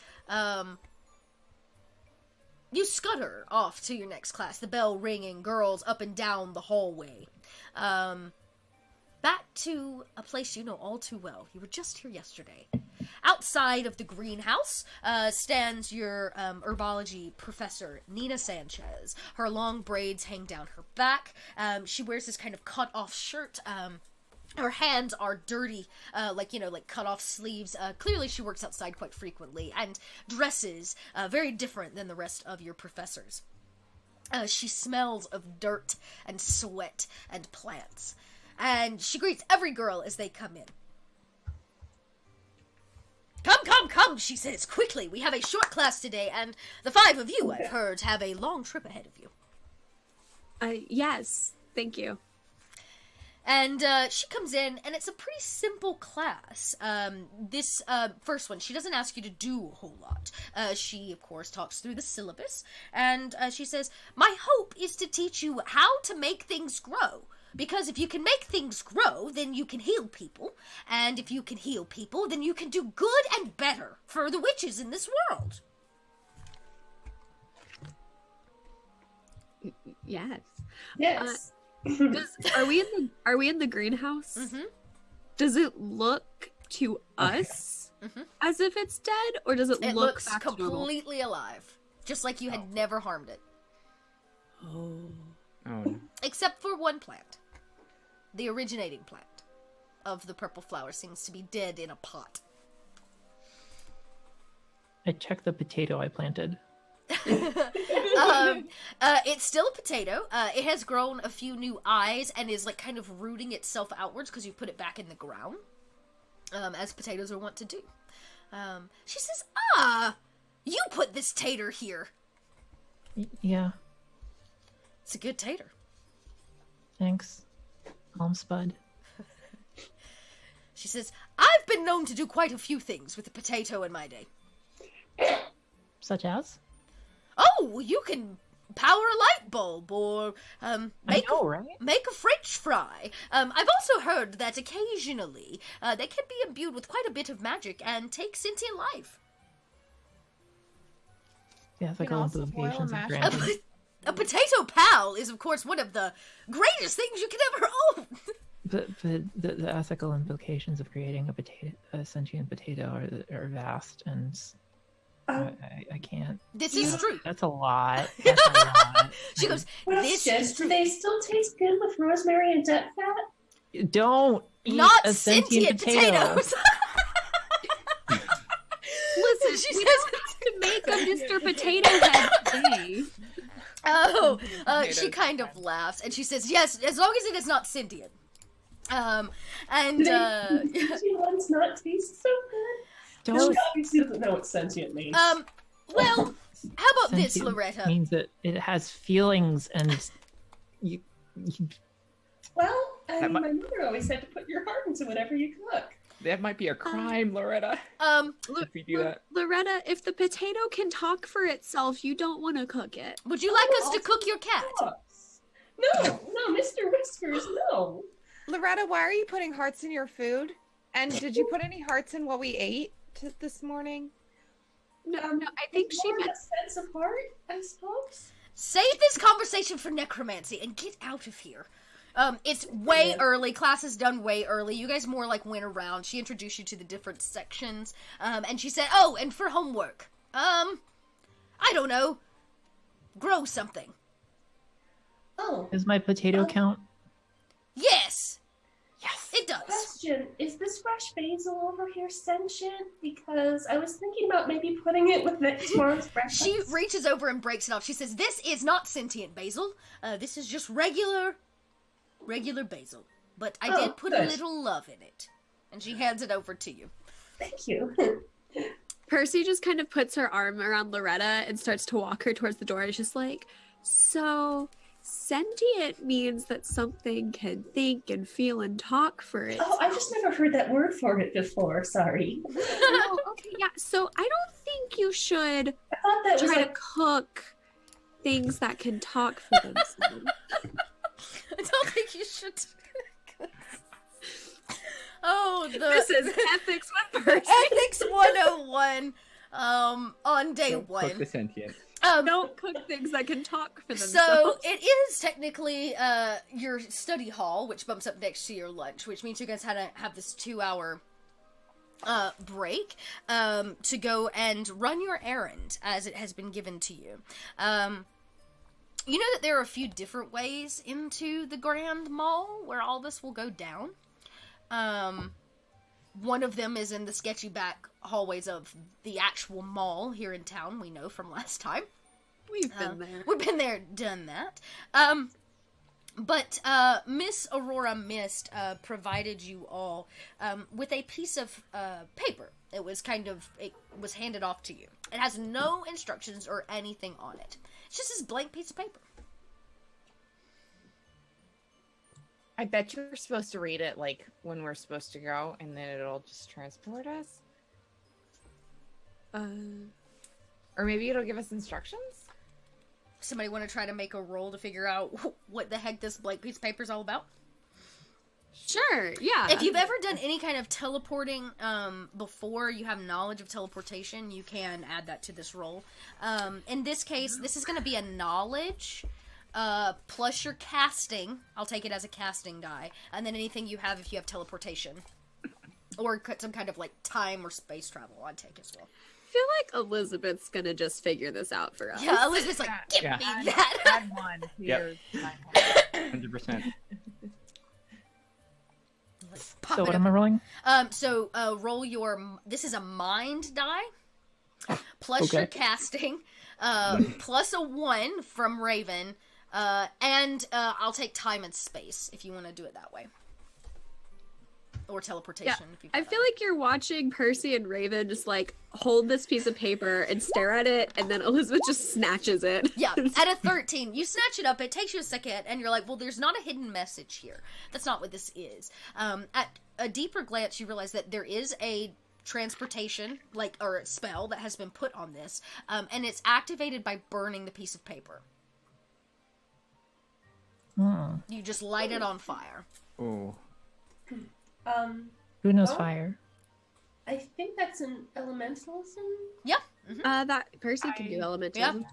Speaker 1: You scutter off to your next class, the bell ringing, girls up and down the hallway. Back to a place you know all too well. You were just here yesterday. Outside of the greenhouse stands your herbology professor, Nina Sanchez. Her long braids hang down her back. She wears this kind of cut-off shirt. Her hands are dirty, like cut-off sleeves. Clearly she works outside quite frequently, and dresses very different than the rest of your professors. She smells of dirt and sweat and plants. And she greets every girl as they come in. Come, she says, quickly. We have a short class today, and the 5 of you, I've heard, have a long trip ahead of you.
Speaker 3: Yes, thank you.
Speaker 1: And she comes in, and it's a pretty simple class. This first one, she doesn't ask you to do a whole lot. She, of course, talks through the syllabus, and she says, my hope is to teach you how to make things grow. Because if you can make things grow, then you can heal people. And if you can heal people, then you can do good and better for the witches in this world.
Speaker 3: Yes.
Speaker 7: Yes.
Speaker 3: Are we in the greenhouse?
Speaker 1: Mm-hmm.
Speaker 3: Does it look to us as if it's dead, or does it
Speaker 1: looks
Speaker 3: back to normal?
Speaker 1: completely alive, just like you had never harmed it.
Speaker 2: Oh.
Speaker 1: Except for one plant. The originating plant of the purple flower seems to be dead in a pot.
Speaker 4: I checked the potato I planted.
Speaker 1: It's still a potato. It has grown a few new eyes and is like kind of rooting itself outwards because you put it back in the ground, as potatoes are wont to do. She says, you put this tater here.
Speaker 4: Yeah.
Speaker 1: It's a good tater.
Speaker 4: Thanks. Spud.
Speaker 1: She says, I've been known to do quite a few things with a potato in my day.
Speaker 4: Such as?
Speaker 1: Oh, you can power a light bulb, or make a French fry. I've also heard that occasionally they can be imbued with quite a bit of magic and take sentient life.
Speaker 4: Yeah, it's like all implications of granted.
Speaker 1: A potato pal is, of course, one of the greatest things you can ever own.
Speaker 4: But the ethical implications of creating a sentient potato are vast, and I can't.
Speaker 1: This is true.
Speaker 4: That's a lot. That's a lot.
Speaker 1: She goes,
Speaker 7: do they still taste good with rosemary and duck fat?
Speaker 4: Don't eat
Speaker 1: Not
Speaker 4: a sentient
Speaker 1: potatoes.
Speaker 3: Listen, she says to make a Mr. Potato Head today.
Speaker 1: She kind of laughs, and she says, yes, as long as it is not sentient. And,
Speaker 7: Do ones not taste so good?
Speaker 4: Don't.
Speaker 7: She obviously doesn't know what sentient means.
Speaker 1: well, How about this,
Speaker 4: sentient
Speaker 1: Loretta?
Speaker 4: Means that it has feelings and you
Speaker 7: Well, my mother always said to put your heart into whatever you cook.
Speaker 2: That might be a crime, Loretta. If we do that.
Speaker 3: Loretta, if the potato can talk for itself, you don't want to cook it.
Speaker 1: Would you like us to cook your cat?
Speaker 7: No, Mr. Whiskers, no.
Speaker 6: Loretta, why are you putting hearts in your food? And did you put any hearts in what we ate this morning?
Speaker 3: No, I think she
Speaker 7: More
Speaker 3: meant
Speaker 7: a sense of heart, I suppose.
Speaker 1: Save this conversation for necromancy and get out of here. It's way early. Class is done way early. You guys more like went around. She introduced you to the different sections. And she said, oh, and for homework. I don't know. Grow something.
Speaker 7: Oh.
Speaker 4: Does my potato count?
Speaker 1: Yes.
Speaker 4: Yes.
Speaker 1: It does.
Speaker 7: Question, is this fresh basil over here sentient? Because I was thinking about maybe putting it with next month's breakfast.
Speaker 1: She reaches over and breaks it off. She says, this is not sentient basil. This is just regular basil. But I did put a little love in it. And she hands it over to you.
Speaker 7: Thank you.
Speaker 3: Percy just kind of puts her arm around Loretta and starts to walk her towards the door. It's just like, so sentient means that something can think and feel and talk for it.
Speaker 7: Oh, I just never heard that word for it before. Sorry.
Speaker 3: Oh, okay, yeah. So I don't think you should
Speaker 7: I thought that was
Speaker 3: try
Speaker 7: like...
Speaker 3: to cook things that can talk for themselves.
Speaker 1: I don't think you should. Oh,
Speaker 3: This is Ethics with Percy.
Speaker 1: Ethics 101. On day
Speaker 2: Don't
Speaker 1: one.
Speaker 2: cook the sentient.
Speaker 3: Don't cook things that can talk for themselves.
Speaker 1: So it is technically your study hall, which bumps up next to your lunch, which means you guys had to have this 2-hour break to go and run your errand as it has been given to you. You know that there are a few different ways into the Grand Mall where all this will go down. One of them is in the sketchy back hallways of the actual mall here in town, we know from last time.
Speaker 3: We've been there.
Speaker 1: We've been there, done that. But Miss Aurora Mistt provided you all with a piece of paper. It was handed off to you. It has no instructions or anything on it. It's just this blank piece of paper.
Speaker 6: I bet you're supposed to read it like when we're supposed to go, and then it'll just transport us. Or maybe it'll give us instructions?
Speaker 1: Somebody want to try to make a roll to figure out what the heck this blank piece of paper is all about?
Speaker 3: Sure, yeah.
Speaker 1: If you've ever done any kind of teleporting before, you have knowledge of teleportation, you can add that to this roll. In this case, this is going to be a knowledge plus your casting. I'll take it as a casting die. And then anything you have if you have teleportation. Or some kind of like time or space travel, I'd take as well.
Speaker 3: I feel like Elizabeth's gonna just figure this out for us.
Speaker 1: Yeah, Elizabeth's like, give me that.
Speaker 6: Add one to your
Speaker 2: 100%.
Speaker 4: So what am I rolling?
Speaker 1: Roll your. This is a mind die, plus your casting, plus a 1 from Raven, and I'll take time and space if you want to do it that way, or teleportation. If you.
Speaker 3: I feel like you're watching Percy and Raven just like hold this piece of paper and stare at it, and then Elizabeth just snatches it.
Speaker 1: Yeah, at a 13, you snatch it up. It takes you a second, and you're like, "Well, there's not a hidden message here. That's not what this is." At a deeper glance, you realize that there is a transportation, or a spell that has been put on this, and it's activated by burning the piece of paper. You just light it on fire.
Speaker 2: Oh.
Speaker 4: Who knows fire?
Speaker 7: I think that's an elementalism.
Speaker 1: Yeah.
Speaker 3: That Percy can do elementalism.
Speaker 1: Yeah. You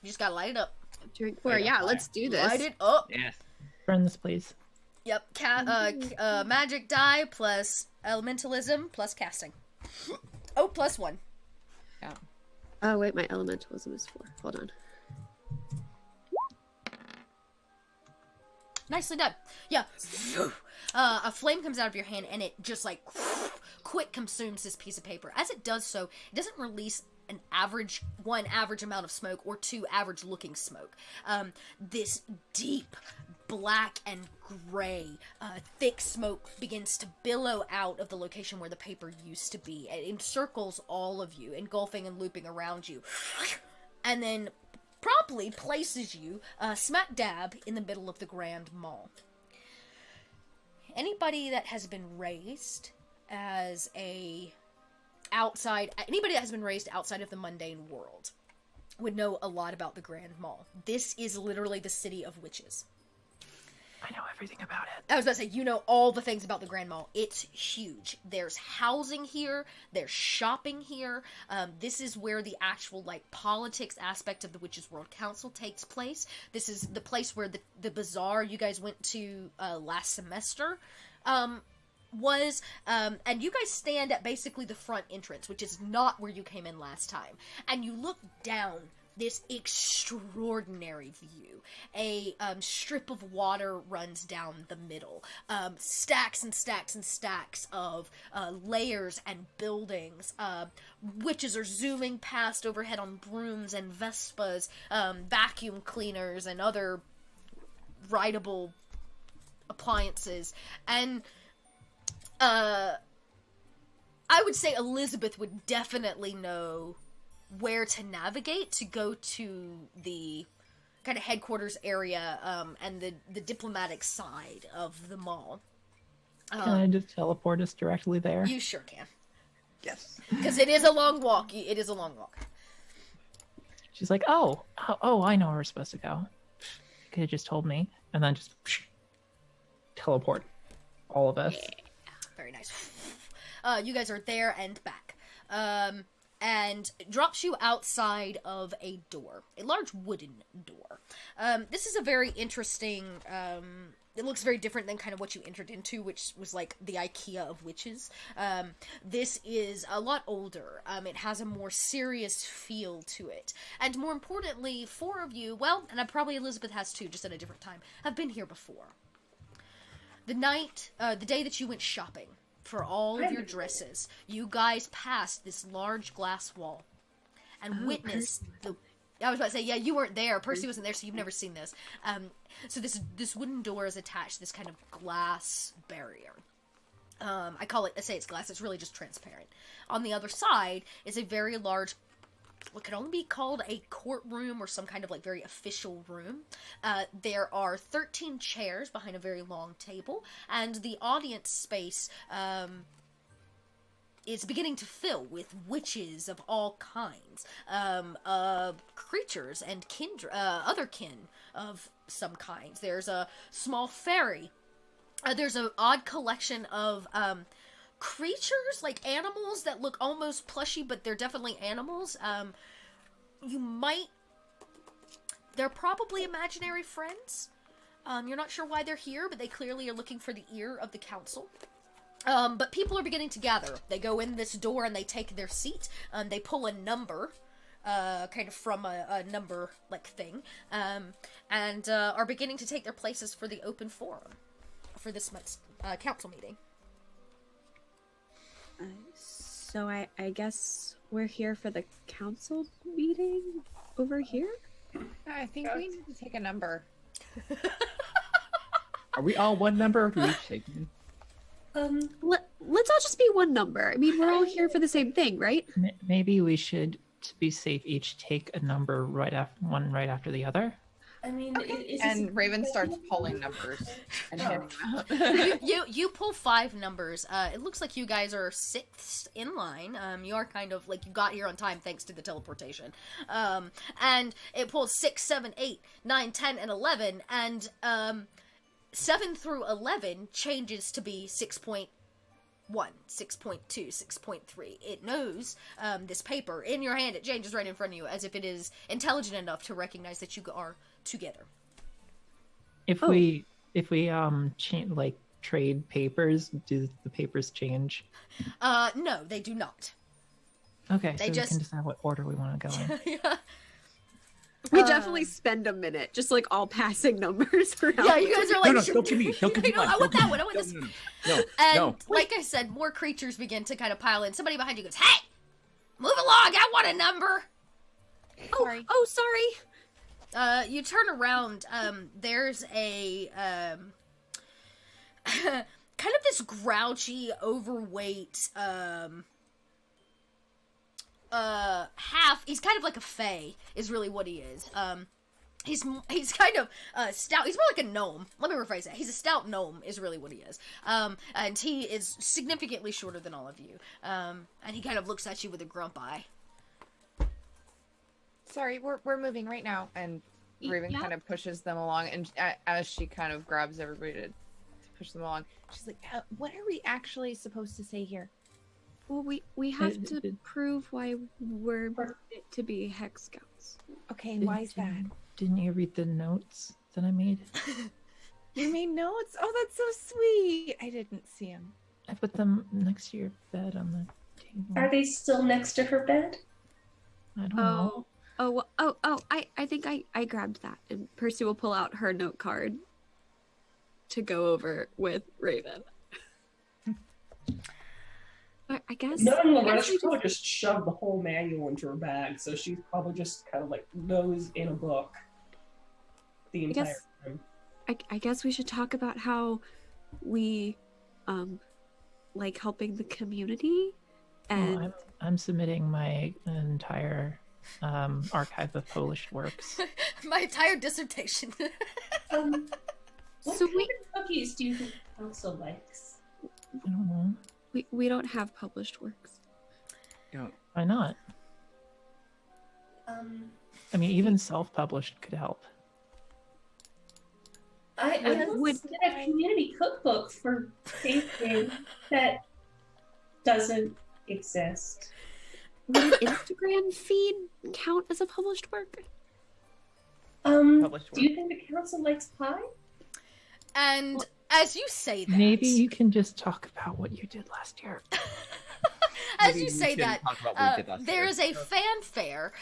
Speaker 1: just gotta light it up.
Speaker 3: Drink for let's do this.
Speaker 1: Light it up.
Speaker 2: Yes.
Speaker 4: Burn this, please.
Speaker 1: Yep. Magic die plus elementalism plus casting. Oh, plus 1.
Speaker 6: Yeah.
Speaker 3: Oh wait, my elementalism is 4. Hold on.
Speaker 1: Nicely done. Yeah. A flame comes out of your hand and it just like quick consumes this piece of paper. As it does so, it doesn't release one average amount of smoke or 2 average looking smoke. This deep black and gray thick smoke begins to billow out of the location where the paper used to be. It encircles all of you, engulfing and looping around you. and then promptly places you smack dab in the middle of the Grand Mall. Anybody that has been raised as anybody that has been raised outside of the mundane world would know a lot about the Grand Mall. This is literally the city of witches.
Speaker 4: I know everything about it.
Speaker 1: I was about to say, you know all the things about the Grand Mall. It's huge. There's housing here. There's shopping here. This is where the actual, like, politics aspect of the Witches' World Council takes place. This is the place where the bazaar you guys went to last semester was. And you guys stand at basically the front entrance, which is not where you came in last time. And you look down this extraordinary view. A strip of water runs down the middle. Stacks and stacks and stacks of layers and buildings. Witches are zooming past overhead on brooms and Vespas, vacuum cleaners, and other rideable appliances. And I would say Elizabeth would definitely know where to navigate to go to the kind of headquarters area and the diplomatic side of the mall.
Speaker 4: Can I just teleport us directly there?
Speaker 1: You sure can.
Speaker 5: Yes.
Speaker 1: Because it is a long walk. It is a long walk.
Speaker 4: She's like, oh, I know where we're supposed to go. You could have just told me. And then just teleport all of us.
Speaker 1: Yeah. Very nice. You guys are there and back. And drops you outside of a door. A large wooden door. This is a very interesting, it looks very different than kind of what you entered into, which was like the IKEA of witches. This is a lot older. It has a more serious feel to it. And more importantly, 4 of you, well, and probably Elizabeth has too, just at a different time, have been here before. The day that you went shopping for all of your dresses, you guys passed this large glass wall and witnessed I was about to say, yeah, you weren't there. Percy wasn't there, so you've never seen this. So this wooden door is attached to this kind of glass barrier. I say it's glass, it's really just transparent. On the other side is a very large, what can only be called a courtroom or some kind of like very official room. There are 13 chairs behind a very long table, and the audience space is beginning to fill with witches of all kinds, creatures and other kin of some kinds. There's a small fairy. There's an odd collection of creatures, like animals that look almost plushy, but they're definitely animals. They're probably imaginary friends. You're not sure why they're here, but they clearly are looking for the ear of the council. But people are beginning to gather. They go in this door and they take their seat. They pull a number, kind of from a number, like, thing, and are beginning to take their places for the open forum for this month's council meeting.
Speaker 3: So I guess we're here for the council meeting over here?
Speaker 6: I think we need to take a number.
Speaker 2: Are we all one number, or do we each take one?
Speaker 3: Let's all just be one number. I mean, we're all here for the same thing, right?
Speaker 4: Maybe we should, to be safe, each take a number right after the other.
Speaker 7: I mean,
Speaker 6: and Raven starts pulling numbers and handing them out.
Speaker 1: you pull 5 numbers. It looks like you guys are 6th in line. You are kind of like you got here on time thanks to the teleportation. And it pulls 6, 7, 8, 9, 10, and 11. And 7 through 11 changes to be 6.1, 6.2, 6.3. It knows this paper in your hand. It changes right in front of you as if it is intelligent enough to recognize that you are together.
Speaker 4: If we trade papers, do the papers change?
Speaker 1: No, they do not.
Speaker 4: Okay, so we can decide what order we want to go in.
Speaker 1: Yeah.
Speaker 3: We definitely spend a minute just like all passing numbers around.
Speaker 1: Yeah, you guys are like,
Speaker 2: no, don't give me. Don't give me.
Speaker 1: I want that one. I want this.
Speaker 2: No.
Speaker 1: Like I said, more creatures begin to kind of pile in. Somebody behind you goes, "Hey, move along! I want a number."
Speaker 6: Sorry.
Speaker 3: Oh, sorry.
Speaker 1: You turn around. There's a kind of this grouchy, overweight, half. He's kind of like a fae, is really what he is. He's kind of stout. He's more like a gnome. Let me rephrase that. He's a stout gnome, is really what he is. And he is significantly shorter than all of you. And he kind of looks at you with a grump eye.
Speaker 6: Sorry, we're moving right now. And Raven kind of pushes them along, and as she kind of grabs everybody to push them along, she's like, "What are we actually supposed to say here?"
Speaker 3: Well, we have to prove why we're fit to be Hex Scouts.
Speaker 6: Okay, and why is that?
Speaker 4: Didn't you read the notes that I made?
Speaker 6: You made notes? Oh, that's so sweet. I didn't see them.
Speaker 4: I put them next to your bed on the table.
Speaker 7: Are they still next to her bed?
Speaker 4: I don't know.
Speaker 3: I think I grabbed that. And Percy will pull out her note card to go over with Raven. I guess.
Speaker 7: Knowing Loretta, she probably just shoved the whole manual into her bag, so she's probably just kind of like nose in a book the entire time.
Speaker 3: I guess we should talk about how we like helping the community. And
Speaker 4: I'm submitting my entire archive of published works.
Speaker 1: My entire dissertation.
Speaker 7: What kind of cookies do you think the council likes?
Speaker 4: I don't know.
Speaker 3: We don't have published works.
Speaker 4: Why not? I mean, even self-published could help.
Speaker 7: I would a community cookbook for baking that doesn't exist.
Speaker 3: Would an Instagram feed count as a published work?
Speaker 7: Do you think the council likes pie?
Speaker 1: And as you say that,
Speaker 4: maybe you can just talk about what you did last year.
Speaker 1: As you say that, there is a fanfare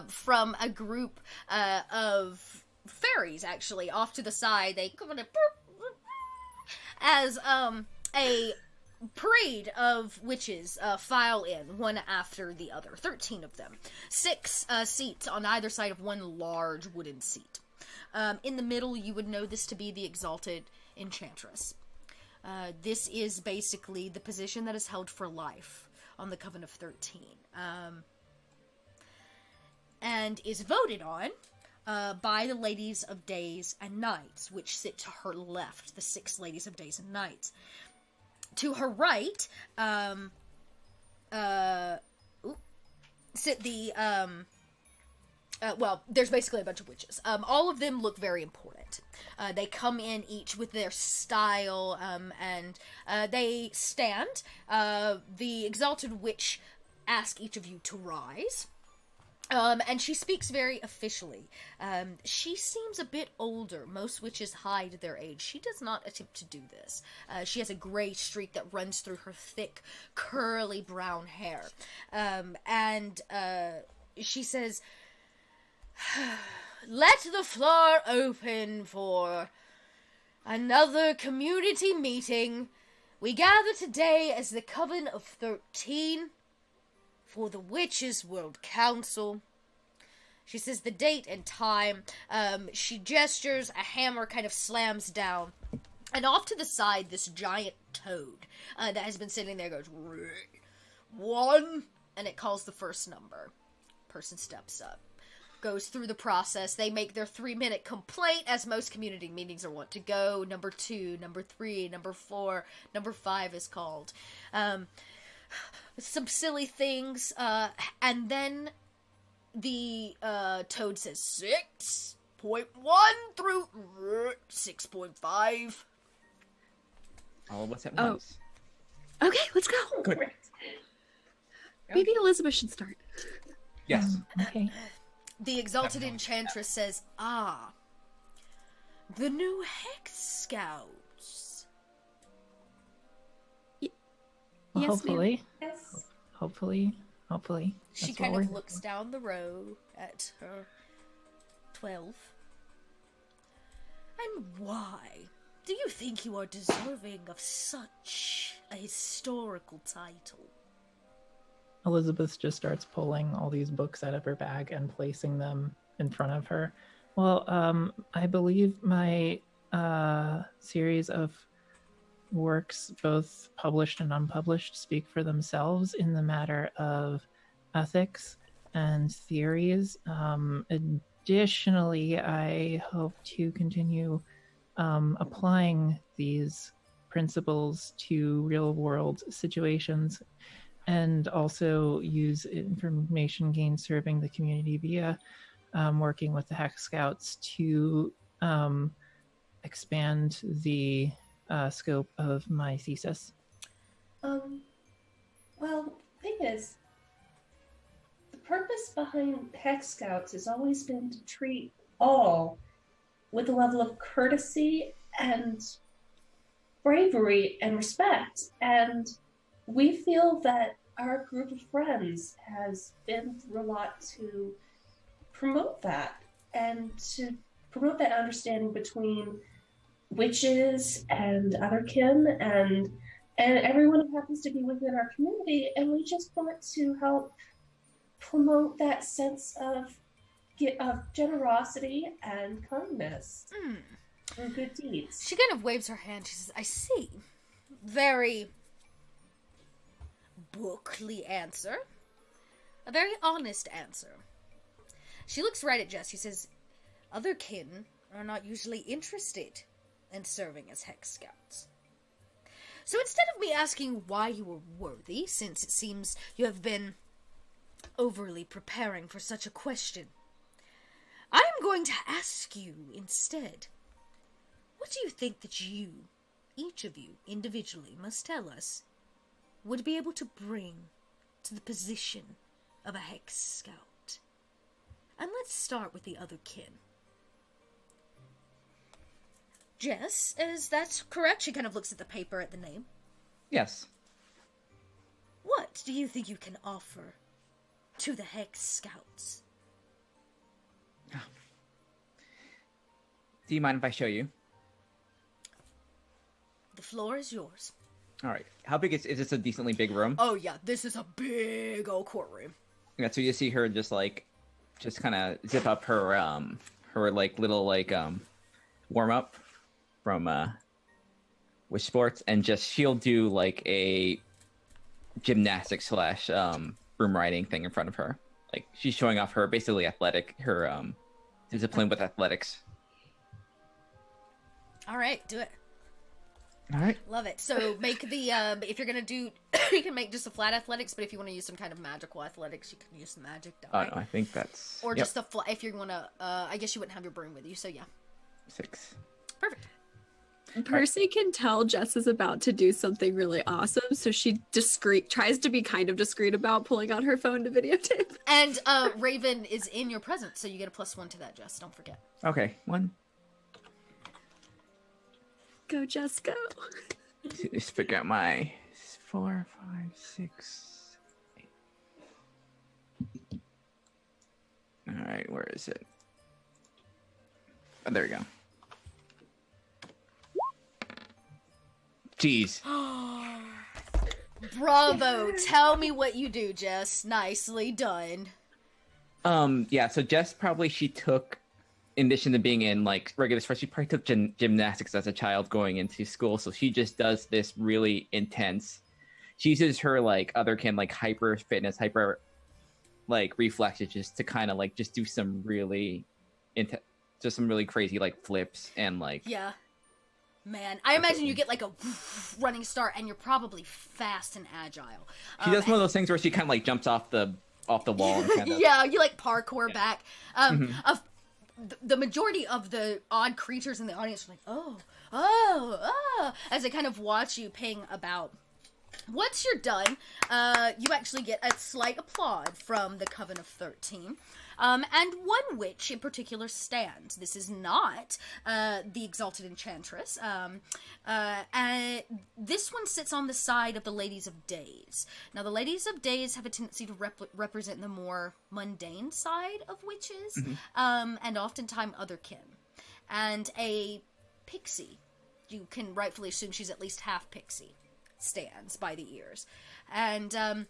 Speaker 1: from a group of fairies, actually, off to the side. They come in as a parade of witches file in, one after the other. 13 of them. 6 seats on either side of one large wooden seat. In the middle, you would know this to be the Exalted Enchantress. This is basically the position that is held for life on the Coven of 13. And is voted on by the Ladies of Days and Nights, which sit to her left, the 6 Ladies of Days and Nights. To her right, sit the, well, there's basically a bunch of witches. All of them look very important. They come in each with their style, and they stand. The Exalted Witch asks each of you to rise. And she speaks very officially. She seems a bit older. Most witches hide their age. She does not attempt to do this. She has a gray streak that runs through her thick, curly brown hair. And she says, "Let the floor open for another community meeting. We gather today as the Coven of 13 for the Witches' World Council." She says the date and time. She gestures, a hammer kind of slams down. And off to the side, this giant toad that has been sitting there goes, 1, and it calls the first number. Person steps up. Goes through the process. They make their 3-minute complaint, as most community meetings are wont to go. Number 2, number 3, number 4, number 5 is called. Some silly things, and then the toad says 6.1 through 6.5.
Speaker 2: All of us at once.
Speaker 3: Okay, let's go.
Speaker 2: Good.
Speaker 3: Maybe Elizabeth should start.
Speaker 2: Yes.
Speaker 4: Okay.
Speaker 1: The Exalted Enchantress says, the new Hex Scouts.
Speaker 4: Well,
Speaker 3: Yes,
Speaker 4: hopefully.
Speaker 7: Yes.
Speaker 4: Hopefully.
Speaker 1: She
Speaker 4: That's
Speaker 1: kind
Speaker 4: what
Speaker 1: of
Speaker 4: we're
Speaker 1: looks down the row at her 12. And why do you think you are deserving of such a historical title?
Speaker 4: Elizabeth just starts pulling all these books out of her bag and placing them in front of her. Well, I believe my series of works, both published and unpublished, speak for themselves in the matter of ethics and theories. Additionally, I hope to continue applying these principles to real world situations and also use information gained serving the community via working with the Hex Scouts to expand the scope of my thesis.
Speaker 7: Well, thing is, the purpose behind Hex Scouts has always been to treat all with a level of courtesy and bravery and respect. And we feel that our group of friends has been through a lot to promote that and to promote that understanding between witches and other kin and everyone who happens to be within our community. And we just want to help promote that sense of generosity and kindness and good deeds.
Speaker 1: She kind of waves her hand. She says, I see. Very bookly answer. A very honest answer. She looks right at Jess. She says, other kin are not usually interested in serving as Hex Scouts. So instead of me asking why you were worthy, since it seems you have been overly preparing for such a question, I am going to ask you instead, what do you think that you, each of you, individually, must tell us, would be able to bring to the position of a Hex Scout? And let's start with the other kin. Jess, is that correct? She kind of looks at the paper at the name.
Speaker 2: Yes.
Speaker 1: What do you think you can offer to the Hex Scouts?
Speaker 2: Do you mind if I show you?
Speaker 1: The floor is yours.
Speaker 2: All right. How big is this? A decently big room?
Speaker 1: Oh yeah, this is a big old courtroom.
Speaker 2: Yeah. So you see her just kind of zip up her like little like warm up from with sports, and she'll do like a gymnastics / broom riding thing in front of her. Like she's showing off her basically her discipline with athletics.
Speaker 1: All right, do it.
Speaker 2: All right.
Speaker 1: Love it. So make the if you're gonna do, you can make just a flat athletics, but if you want to use some kind of magical athletics, you can use the magic die.
Speaker 2: Oh no, I think that's
Speaker 1: or just the flat. If you want to, I guess you wouldn't have your broom with you, so yeah.
Speaker 2: 6.
Speaker 1: Perfect.
Speaker 3: Percy can tell Jess is about to do something really awesome, so she tries to be kind of discreet about pulling out her phone to videotape.
Speaker 1: And Raven is in your presence, so you get a +1 to that, Jess. Don't forget.
Speaker 2: Okay, 1.
Speaker 3: Go, Jess, go.
Speaker 2: Let's figure out my 4, 5, 6, 8. All right, where is it? Oh, there we go. Jeez.
Speaker 1: Bravo. Tell me what you do, Jess. Nicely done.
Speaker 2: Yeah, so Jess she took, in addition to being in like regular sports, she probably took gymnastics as a child going into school. So she just does this really intense. She uses her like other kin like hyper fitness, hyper like reflexes just to kind of like just do some really just some really crazy like flips and like
Speaker 1: yeah. Man, I imagine you get like a running start, and you're probably fast and agile.
Speaker 2: She does one of those things where she kind of like jumps off the wall. And kind of...
Speaker 1: yeah, you like parkour back. The majority of the odd creatures in the audience are like, oh, as they kind of watch you ping about. Once you're done, you actually get a slight applaud from the Coven of 13. And one witch in particular stands. This is not the Exalted Enchantress. And this one sits on the side of the Ladies of Days. Now, the Ladies of Days have a tendency to represent the more mundane side of witches, and oftentimes other kin. And a pixie, you can rightfully assume she's at least half pixie, stands by the ears. And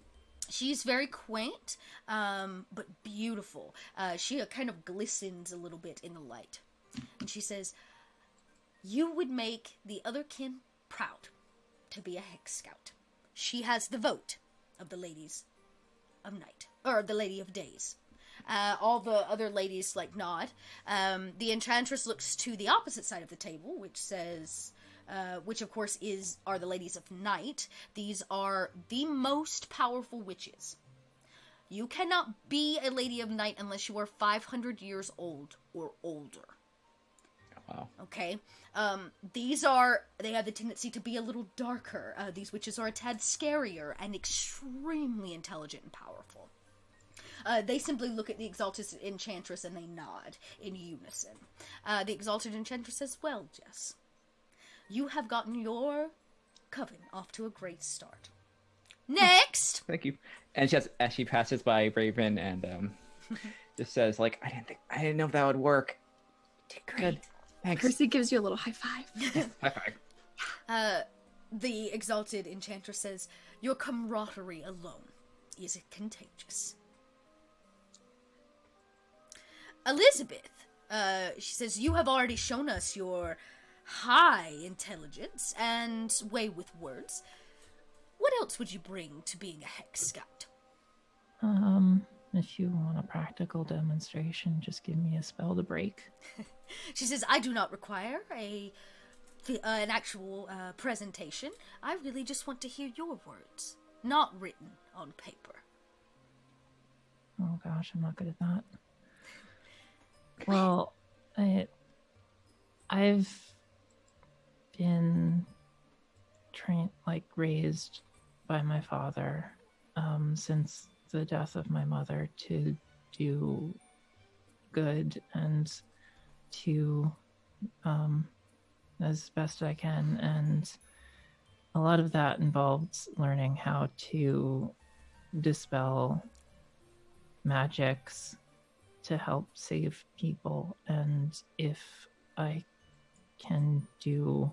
Speaker 1: she's very quaint, but beautiful. She kind of glistens a little bit in the light. And she says, you would make the other kin proud to be a Hex Scout. She has the vote of the Ladies of Night, or the Lady of Days. All the other ladies, like, nod. The Enchantress looks to the opposite side of the table, which says, which of course are the Ladies of Night. These are the most powerful witches. You cannot be a Lady of Night unless you are 500 years old or older.
Speaker 2: Wow.
Speaker 1: Okay? They have the tendency to be a little darker. These witches are a tad scarier and extremely intelligent and powerful. They simply look at the Exalted Enchantress and they nod in unison. The Exalted Enchantress says, well, Jess, you have gotten your coven off to a great start. Next!
Speaker 2: Thank you. And as she passes by Raven and just says, like, I didn't know if that would work. You did great. Thanks.
Speaker 3: Percy gives you a little high five.
Speaker 2: High five.
Speaker 1: The Exalted Enchantress says, your camaraderie alone is contagious. Elizabeth, she says, you have already shown us your high intelligence and way with words. What else would you bring to being a Hex Scout?
Speaker 4: If you want a practical demonstration, just give me a spell to break.
Speaker 1: She says, I do not require an actual presentation. I really just want to hear your words, not written on paper.
Speaker 4: Oh gosh, I'm not good at that. Well, I've been raised by my father since the death of my mother to do good and to as best I can, and a lot of that involves learning how to dispel magics to help save people, and if I can do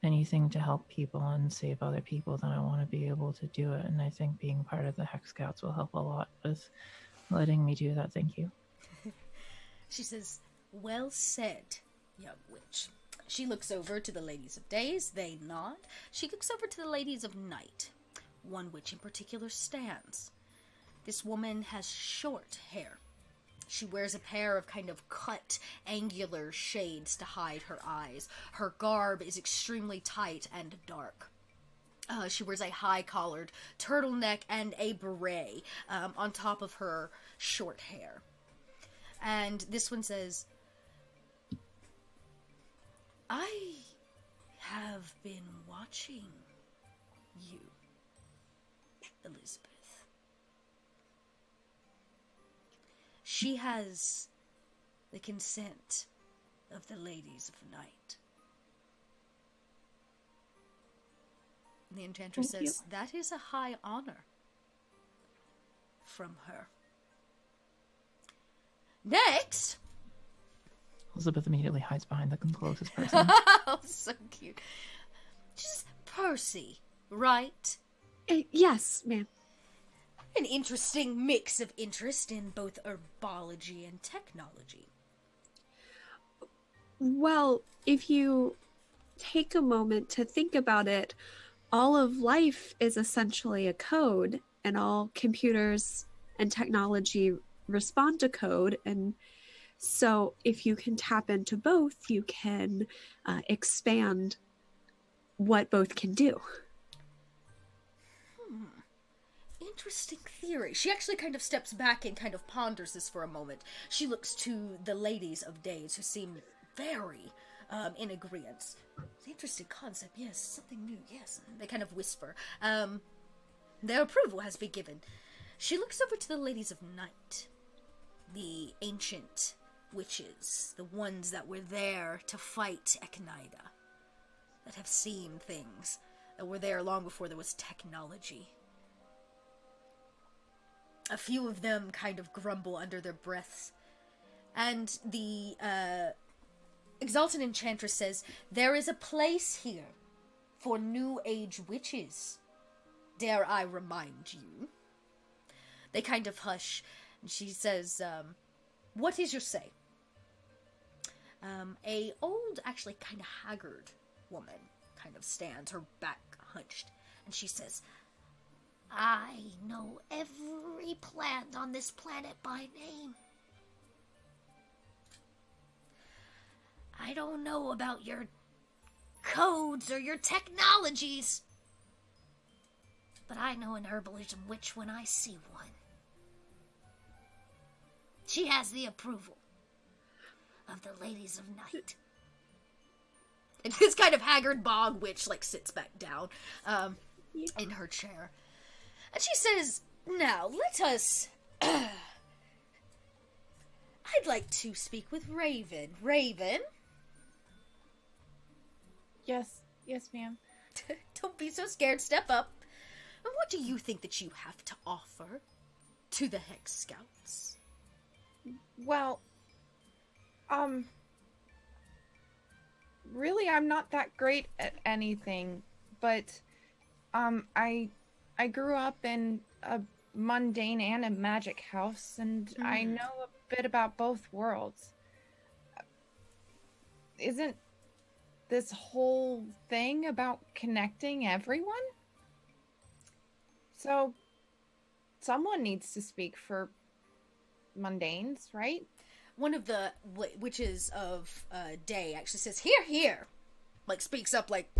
Speaker 4: anything to help people and save other people, then I want to be able to do it. And I think being part of the Hex Scouts will help a lot with letting me do that. Thank you.
Speaker 1: She says, well said, young witch. She looks over to the Ladies of Days. They nod. She looks over to the Ladies of Night. One witch in particular stands. This woman has short hair. She wears a pair of kind of cut, angular shades to hide her eyes. Her garb is extremely tight and dark. She wears a high-collared turtleneck and a beret on top of her short hair. And this one says, I have been watching you, Elizabeth. She has the consent of the Ladies of Night. And the Enchantress says, that is a high honor from her. Next!
Speaker 4: Elizabeth immediately hides behind the closest person.
Speaker 1: Oh, so cute. Just Percy, right?
Speaker 3: Yes, ma'am.
Speaker 1: An interesting mix of interest in both herbology and technology.
Speaker 3: Well, if you take a moment to think about it, all of life is essentially a code, and all computers and technology respond to code. And so if you can tap into both, you can expand what both can do.
Speaker 1: Interesting theory. She actually kind of steps back and kind of ponders this for a moment. She looks to the Ladies of Days, who seem very in agreement. It's an interesting concept, yes, something new, yes. They kind of whisper. Their approval has been given. She looks over to the Ladies of Night, the ancient witches, the ones that were there to fight Echnida, that have seen things, that were there long before there was technology. A few of them kind of grumble under their breaths. And the Exalted Enchantress says, there is a place here for New Age witches. Dare I remind you? They kind of hush. And she says, what is your say? A old, actually kind of haggard woman kind of stands, her back hunched. And she says, I know every plant on this planet by name. I don't know about your codes or your technologies, but I know an herbalism witch when I see one. She has the approval of the Ladies of Night. And this kind of haggard bog witch, like, sits back down in her chair. And she says, now, let us... I'd like to speak with Raven. Raven?
Speaker 6: Yes, ma'am.
Speaker 1: Don't be so scared. Step up. And what do you think that you have to offer to the Hex Scouts?
Speaker 6: Well, really, I'm not that great at anything, but, I grew up in a mundane and a magic house, and I know a bit about both worlds. Isn't this whole thing about connecting everyone? So, someone needs to speak for mundanes, right?
Speaker 1: One of the witches of Day actually says, "Hear, hear!" Like, speaks up like,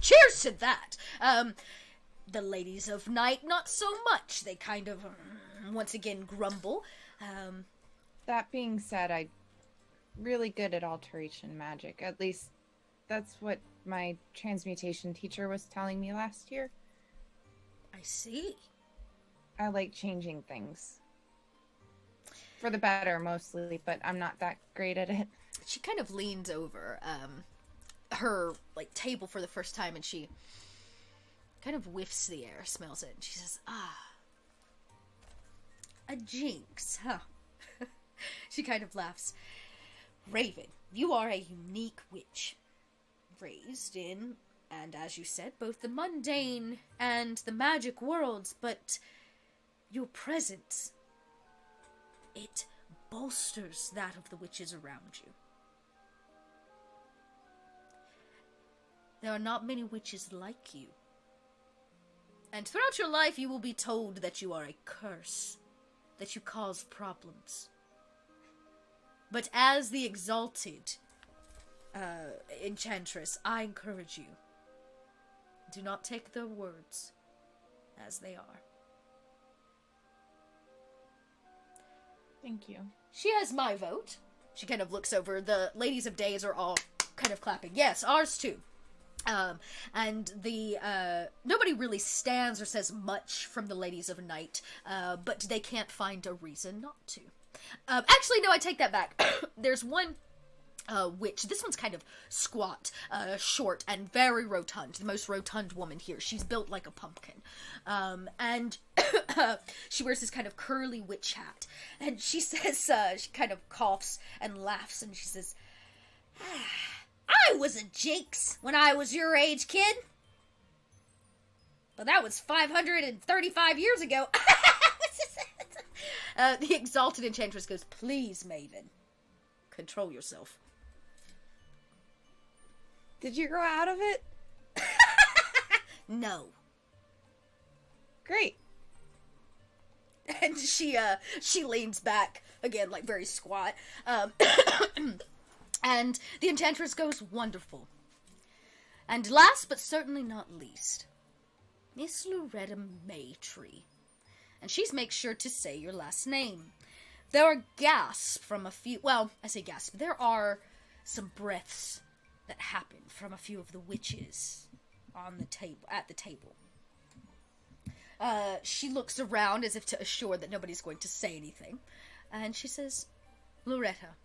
Speaker 1: "Cheers to that!" The Ladies of Night, not so much. They kind of, once again, grumble.
Speaker 6: That being said, I'm really good at alteration magic. At least, that's what my transmutation teacher was telling me last year.
Speaker 1: I see.
Speaker 6: I like changing things. For the better, mostly, but I'm not that great at it.
Speaker 1: She kind of leans over her, like, table for the first time, and she kind of whiffs the air, smells it, and she says, a jinx, huh? She kind of laughs. Raven, you are a unique witch. Raised in, and as you said, both the mundane and the magic worlds, but your presence, it bolsters that of the witches around you. There are not many witches like you. And throughout your life you will be told that you are a curse, that you cause problems. But as the exalted enchantress, I encourage you, do not take their words as they are.
Speaker 6: Thank you.
Speaker 1: She has my vote. She kind of looks over. The Ladies of Days are all kind of clapping. Yes, ours too. And the, nobody really stands or says much from the Ladies of Night, but they can't find a reason not to. Actually, no, I take that back. There's one witch. This one's kind of squat, short, and very rotund. The most rotund woman here. She's built like a pumpkin. And she wears this kind of curly witch hat. And she says, she kind of coughs and laughs, and she says, I was a jinx when I was your age, kid. But that was 535 years ago. The exalted enchantress goes, please, Maven, control yourself.
Speaker 6: Did you grow out of it?
Speaker 1: No.
Speaker 6: Great.
Speaker 1: And she leans back again, like very squat. And the enchantress goes, wonderful. And last but certainly not least, Miss Loretta Maytree. And she makes sure to say your last name. There are gasps from a few, well, I say gasps, but there are some breaths that happen from a few of the witches on the table, at the table. She looks around as if to assure that nobody's going to say anything. And she says, Loretta,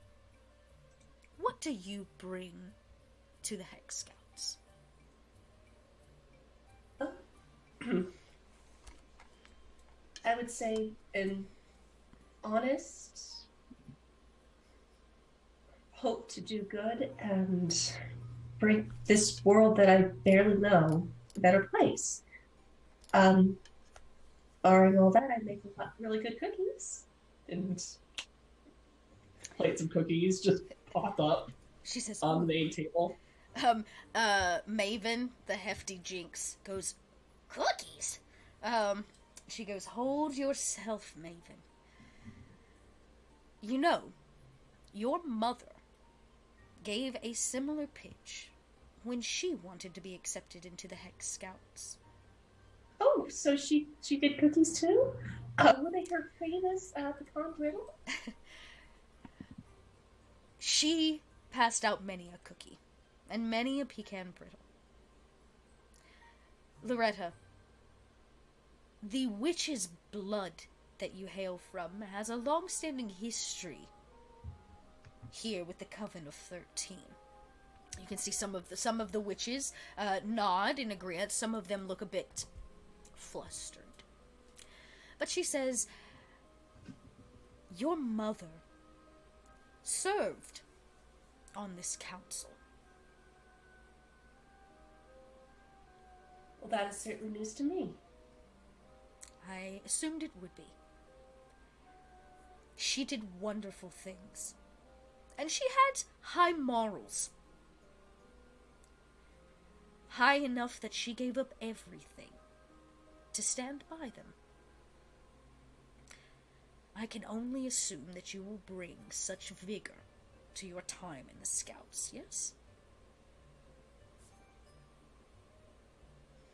Speaker 1: what do you bring to the Hex Scouts?
Speaker 7: I would say an honest hope to do good and bring this world that I barely know a better place. Barring all that, I make a lot of really good cookies.
Speaker 8: And plates of cookies just pop up
Speaker 1: She says,
Speaker 8: on the main table.
Speaker 1: Maven, the hefty jinx, goes, cookies? She goes, hold yourself, Maven. You know, your mother gave a similar pitch when she wanted to be accepted into the Hex Scouts.
Speaker 7: Oh, so she did cookies too? Were they her famous pecan brittle?
Speaker 1: She passed out many a cookie, and many a pecan brittle. Loretta, the witch's blood that you hail from has a long-standing history here with the Coven of 13. You can see some of the witches nod in agreement. Some of them look a bit flustered. But she says, your mother served on this council.
Speaker 7: Well, that is certainly news to me.
Speaker 1: I assumed it would be. She did wonderful things. And she had high morals. High enough that she gave up everything to stand by them. I can only assume that you will bring such vigor to your time in the Scouts, yes?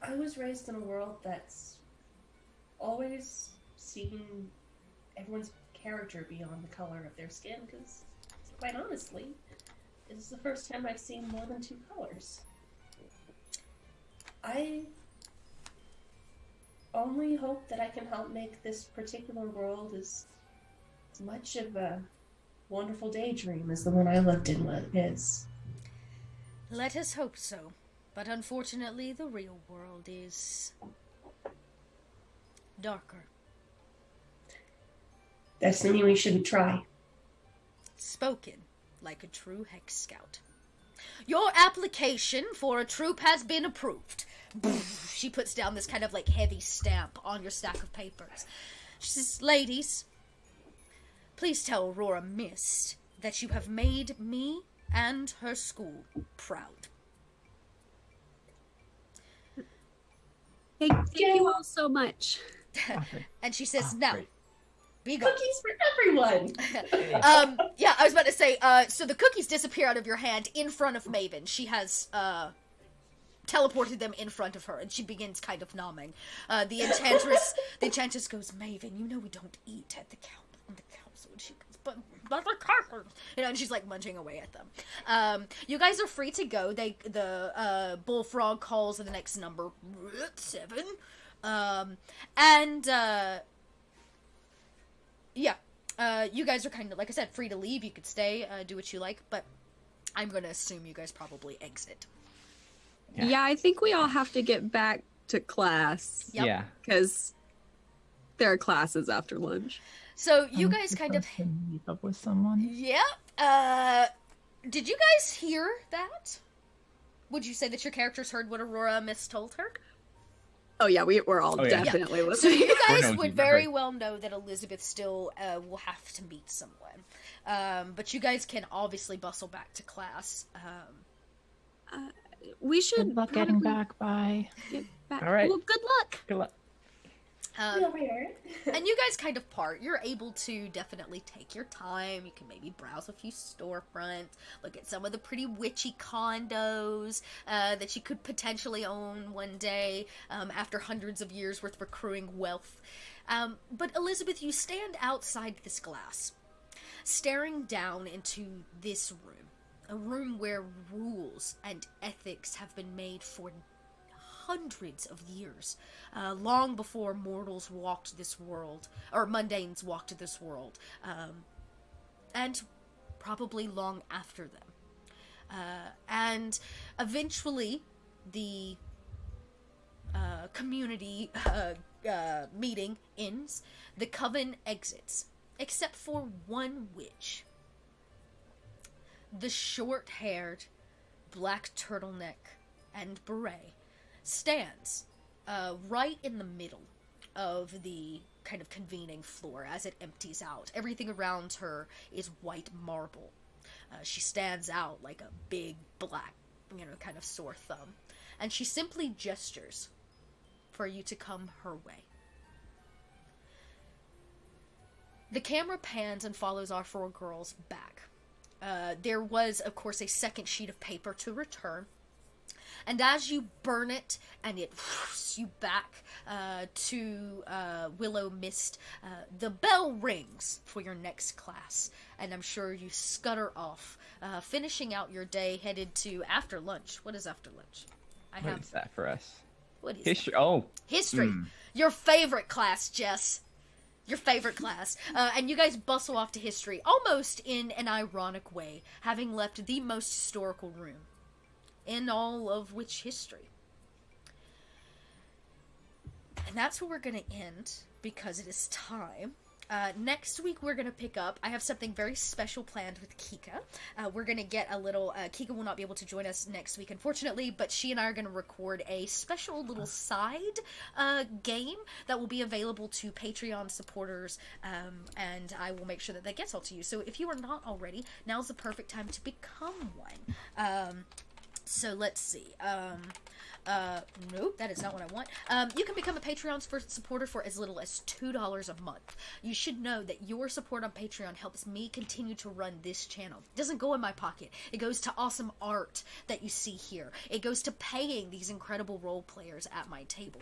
Speaker 7: I was raised in a world that's always seen everyone's character beyond the color of their skin, because, quite honestly, this is the first time I've seen more than 2 colors. I only hope that I can help make this particular world as much of a wonderful daydream as the one I lived in is.
Speaker 1: Let us hope so. But unfortunately, the real world is darker.
Speaker 7: Doesn't mean we shouldn't try.
Speaker 1: Spoken like a true Hex Scout. Your application for a troop has been approved. She puts down this kind of like heavy stamp on your stack of papers. She says, ladies, please tell Willow Mistt that you have made me and her school proud.
Speaker 3: Thank you all so much.
Speaker 1: And she says, now, be gone.
Speaker 7: Cookies for everyone!
Speaker 1: Yeah, I was about to say, so the cookies disappear out of your hand in front of Maven. She has, teleported them in front of her, and she begins kind of nomming. The enchantress goes, Maven, you know we don't eat at the council. And she goes, but the carpet, and she's like munching away at them. You guys are free to go. The bullfrog calls the next number 7, you guys are kind of, like I said, free to leave. You could stay, do what you like, but I'm gonna assume you guys probably exit.
Speaker 3: Yeah, I think we all have to get back to class.
Speaker 1: Yep.
Speaker 2: Yeah.
Speaker 3: Because there are classes after lunch.
Speaker 1: So you guys kind of
Speaker 4: meet up with someone.
Speaker 1: Yeah. Did you guys hear that? Would you say that your characters heard what Willow Mistt told her?
Speaker 3: Oh yeah, we're all definitely
Speaker 1: So
Speaker 3: listening.
Speaker 1: you guys would very well know that Elizabeth still will have to meet someone. But you guys can obviously bustle back to class.
Speaker 3: We should
Speaker 4: Good luck getting back. Bye.
Speaker 3: get back.
Speaker 2: All right.
Speaker 3: Well, good luck.
Speaker 2: Good luck.
Speaker 1: And you guys kind of part. You're able to definitely take your time. You can maybe browse a few storefronts, look at some of the pretty witchy condos that you could potentially own one day after hundreds of years worth of accruing wealth. But Elizabeth, you stand outside this glass, staring down into this room. A room where rules and ethics have been made for hundreds of years, long before mortals walked this world, or mundanes walked this world, and probably long after them. And eventually, the community meeting ends, the coven exits, except for one witch. The short-haired, black turtleneck and beret stands right in the middle of the kind of convening floor as it empties out. Everything around her is white marble. She stands out like a big black, kind of sore thumb. And she simply gestures for you to come her way. The camera pans and follows our four girls back. There was, of course, a second sheet of paper to return. And as you burn it and it whoosh you back to Willow Mistt, the bell rings for your next class. And I'm sure you scutter off, finishing out your day, headed to after lunch. What is after lunch?
Speaker 2: What is that for us?
Speaker 1: What is
Speaker 2: history?
Speaker 1: That?
Speaker 2: Oh,
Speaker 1: history. Your favorite class, Jess. Your favorite class. And you guys bustle off to history, almost in an ironic way, having left the most historical room in all of witch history. And that's where we're going to end, because it is time. Next week, we're going to pick up. I have something very special planned with Kika. We're going to get a little... Kika will not be able to join us next week, unfortunately, but she and I are going to record a special little side game that will be available to Patreon supporters, and I will make sure that gets all to you. So if you are not already, now's the perfect time to become one. So let's see. Nope, that is not what I want. You can become a Patreon supporter for as little as $2 a month. You should know that your support on Patreon helps me continue to run this channel. It doesn't go in my pocket. It goes to awesome art that you see here. It goes to paying these incredible role players at my table.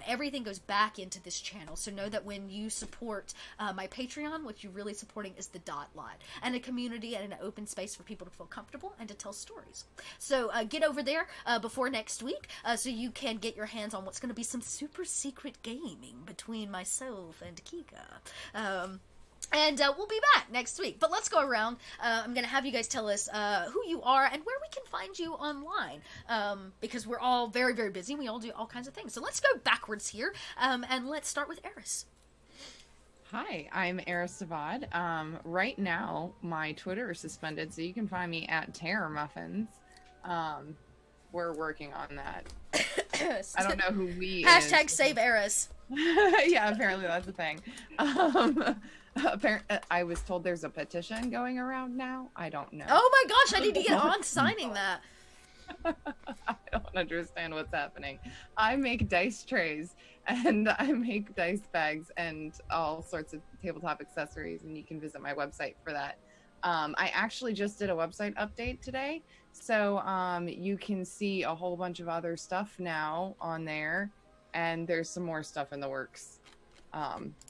Speaker 1: Everything goes back into this channel. So know that when you support my Patreon, what you're really supporting is the dot lot and a community and an open space for people to feel comfortable and to tell stories. So get over there before next week. So you can get your hands on what's going to be some super secret gaming between myself and Kika. And we'll be back next week. But let's go around. I'm going to have you guys tell us who you are and where we can find you online. Because we're all very, very busy. We all do all kinds of things. So let's go backwards here. And let's start with Eris.
Speaker 6: Hi, I'm Eris Savad. Right now, my Twitter is suspended, so you can find me at Terror Muffins. We're working on that. I don't know who we
Speaker 1: Hashtag save Eris.
Speaker 6: Yeah, apparently that's a thing. I was told there's a petition going around now. I don't know.
Speaker 1: Oh my gosh, I need to get on signing that.
Speaker 6: I don't understand what's happening. I make dice trays and I make dice bags and all sorts of tabletop accessories, and you can visit my website for that. I actually just did a website update today, so you can see a whole bunch of other stuff now on there, and there's some more stuff in the works.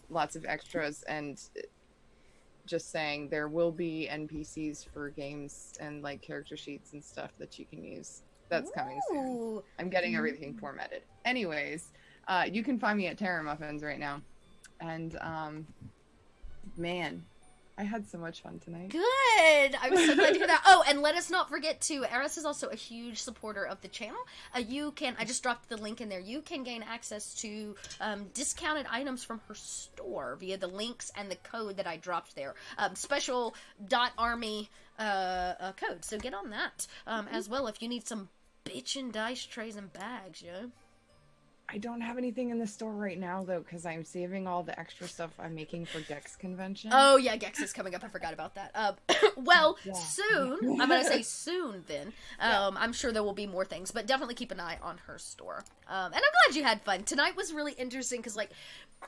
Speaker 6: Lots of extras, and just saying there will be NPCs for games and like character sheets and stuff that you can use. That's coming soon. I'm getting everything formatted. Anyways, you can find me at Terror Muffins right now, and man, I had so much fun tonight.
Speaker 1: Good! I'm so glad to hear that. Oh, and let us not forget too, Eris is also a huge supporter of the channel. You can, I just dropped the link in there, you can gain access to discounted items from her store via the links and the code that I dropped there. Special .army code, so get on that as well if you need some bitchin' dice trays and bags, yo.
Speaker 6: I don't have anything in the store right now, though, because I'm saving all the extra stuff I'm making for Gex Convention.
Speaker 1: Oh, yeah, Gex is coming up. I forgot about that. Well, yeah. Soon. I'm going to say soon, then. I'm sure there will be more things, but definitely keep an eye on her store. And I'm glad you had fun. Tonight was really interesting, because, like,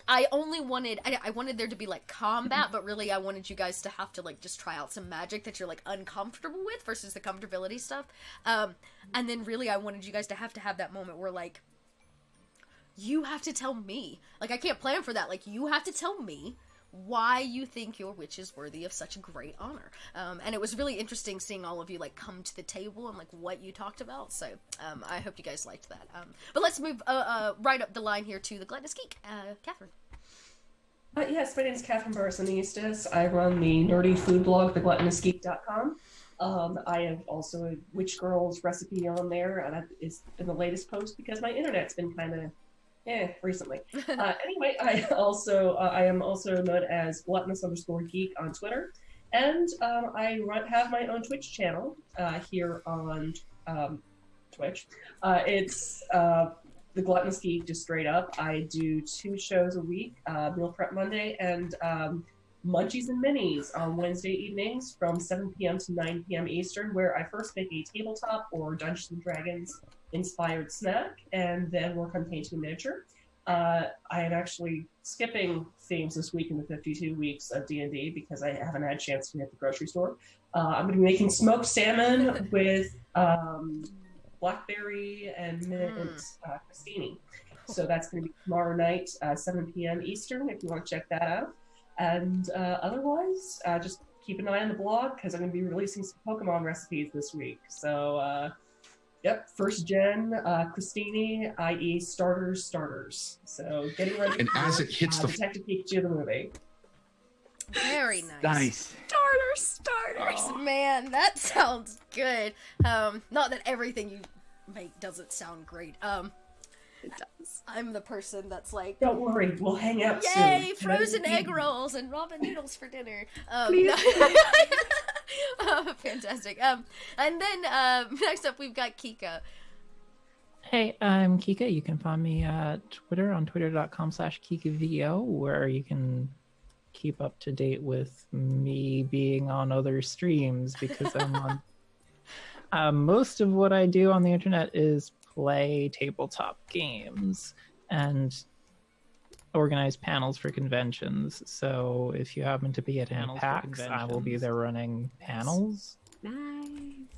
Speaker 1: I only wanted... I wanted there to be, like, combat, but really I wanted you guys to have to, like, just try out some magic that you're, like, uncomfortable with versus the comfortability stuff. And then, really, I wanted you guys to have that moment where, like, you have to tell me. Like, I can't plan for that. Like, you have to tell me why you think your witch is worthy of such a great honor. And it was really interesting seeing all of you, like, come to the table and, like, what you talked about. So, I hope you guys liked that. But let's move right up the line here to the Gluttonous Geek. Catherine.
Speaker 7: Yes, my name is Catherine Barasonistas. I run the nerdy food blog, thegluttinousgeek.com. I have also a Witch Girls recipe on there, and that is been the latest post because my internet's been kind of recently. Anyway, I am also known as gluttonous_geek on Twitter, and I have my own Twitch channel here on Twitch. It's the Gluttonous Geek, just straight up. I do 2 shows a week, Meal Prep Monday and Munchies and Minis on Wednesday evenings from 7 p.m. to 9 p.m. Eastern, where I first make a tabletop or Dungeons & Dragons inspired snack and then work on painting a miniature. I am actually skipping themes this week in the 52 weeks of D&D because I haven't had a chance to hit the grocery store. I'm going to be making smoked salmon with blackberry and mint crostini. So that's going to be tomorrow night, 7 p.m. Eastern, if you want to check that out. And otherwise, just keep an eye on the blog because I'm going to be releasing some Pokemon recipes this week. So, yep, first gen crostini, i.e. starters. So getting ready.
Speaker 9: And as it hits the
Speaker 7: Detective Pikachu the movie.
Speaker 1: Very nice.
Speaker 2: Nice.
Speaker 3: Starters.
Speaker 1: Oh. Man, that sounds good. Not that everything you make doesn't sound great.
Speaker 3: It does.
Speaker 1: I'm the person that's like,
Speaker 7: don't worry, we'll hang out soon.
Speaker 1: yay, frozen egg rolls and ramen noodles for dinner. Fantastic. And then next up we've got Kika.
Speaker 4: Hey, I'm Kika. You can find me at Twitter on twitter.com/KikaVO, where you can keep up to date with me being on other streams because I'm on. Most of what I do on the internet is play tabletop games and organize panels for conventions. So if you happen to be at any PAX, I will be there running panels.
Speaker 3: Nice.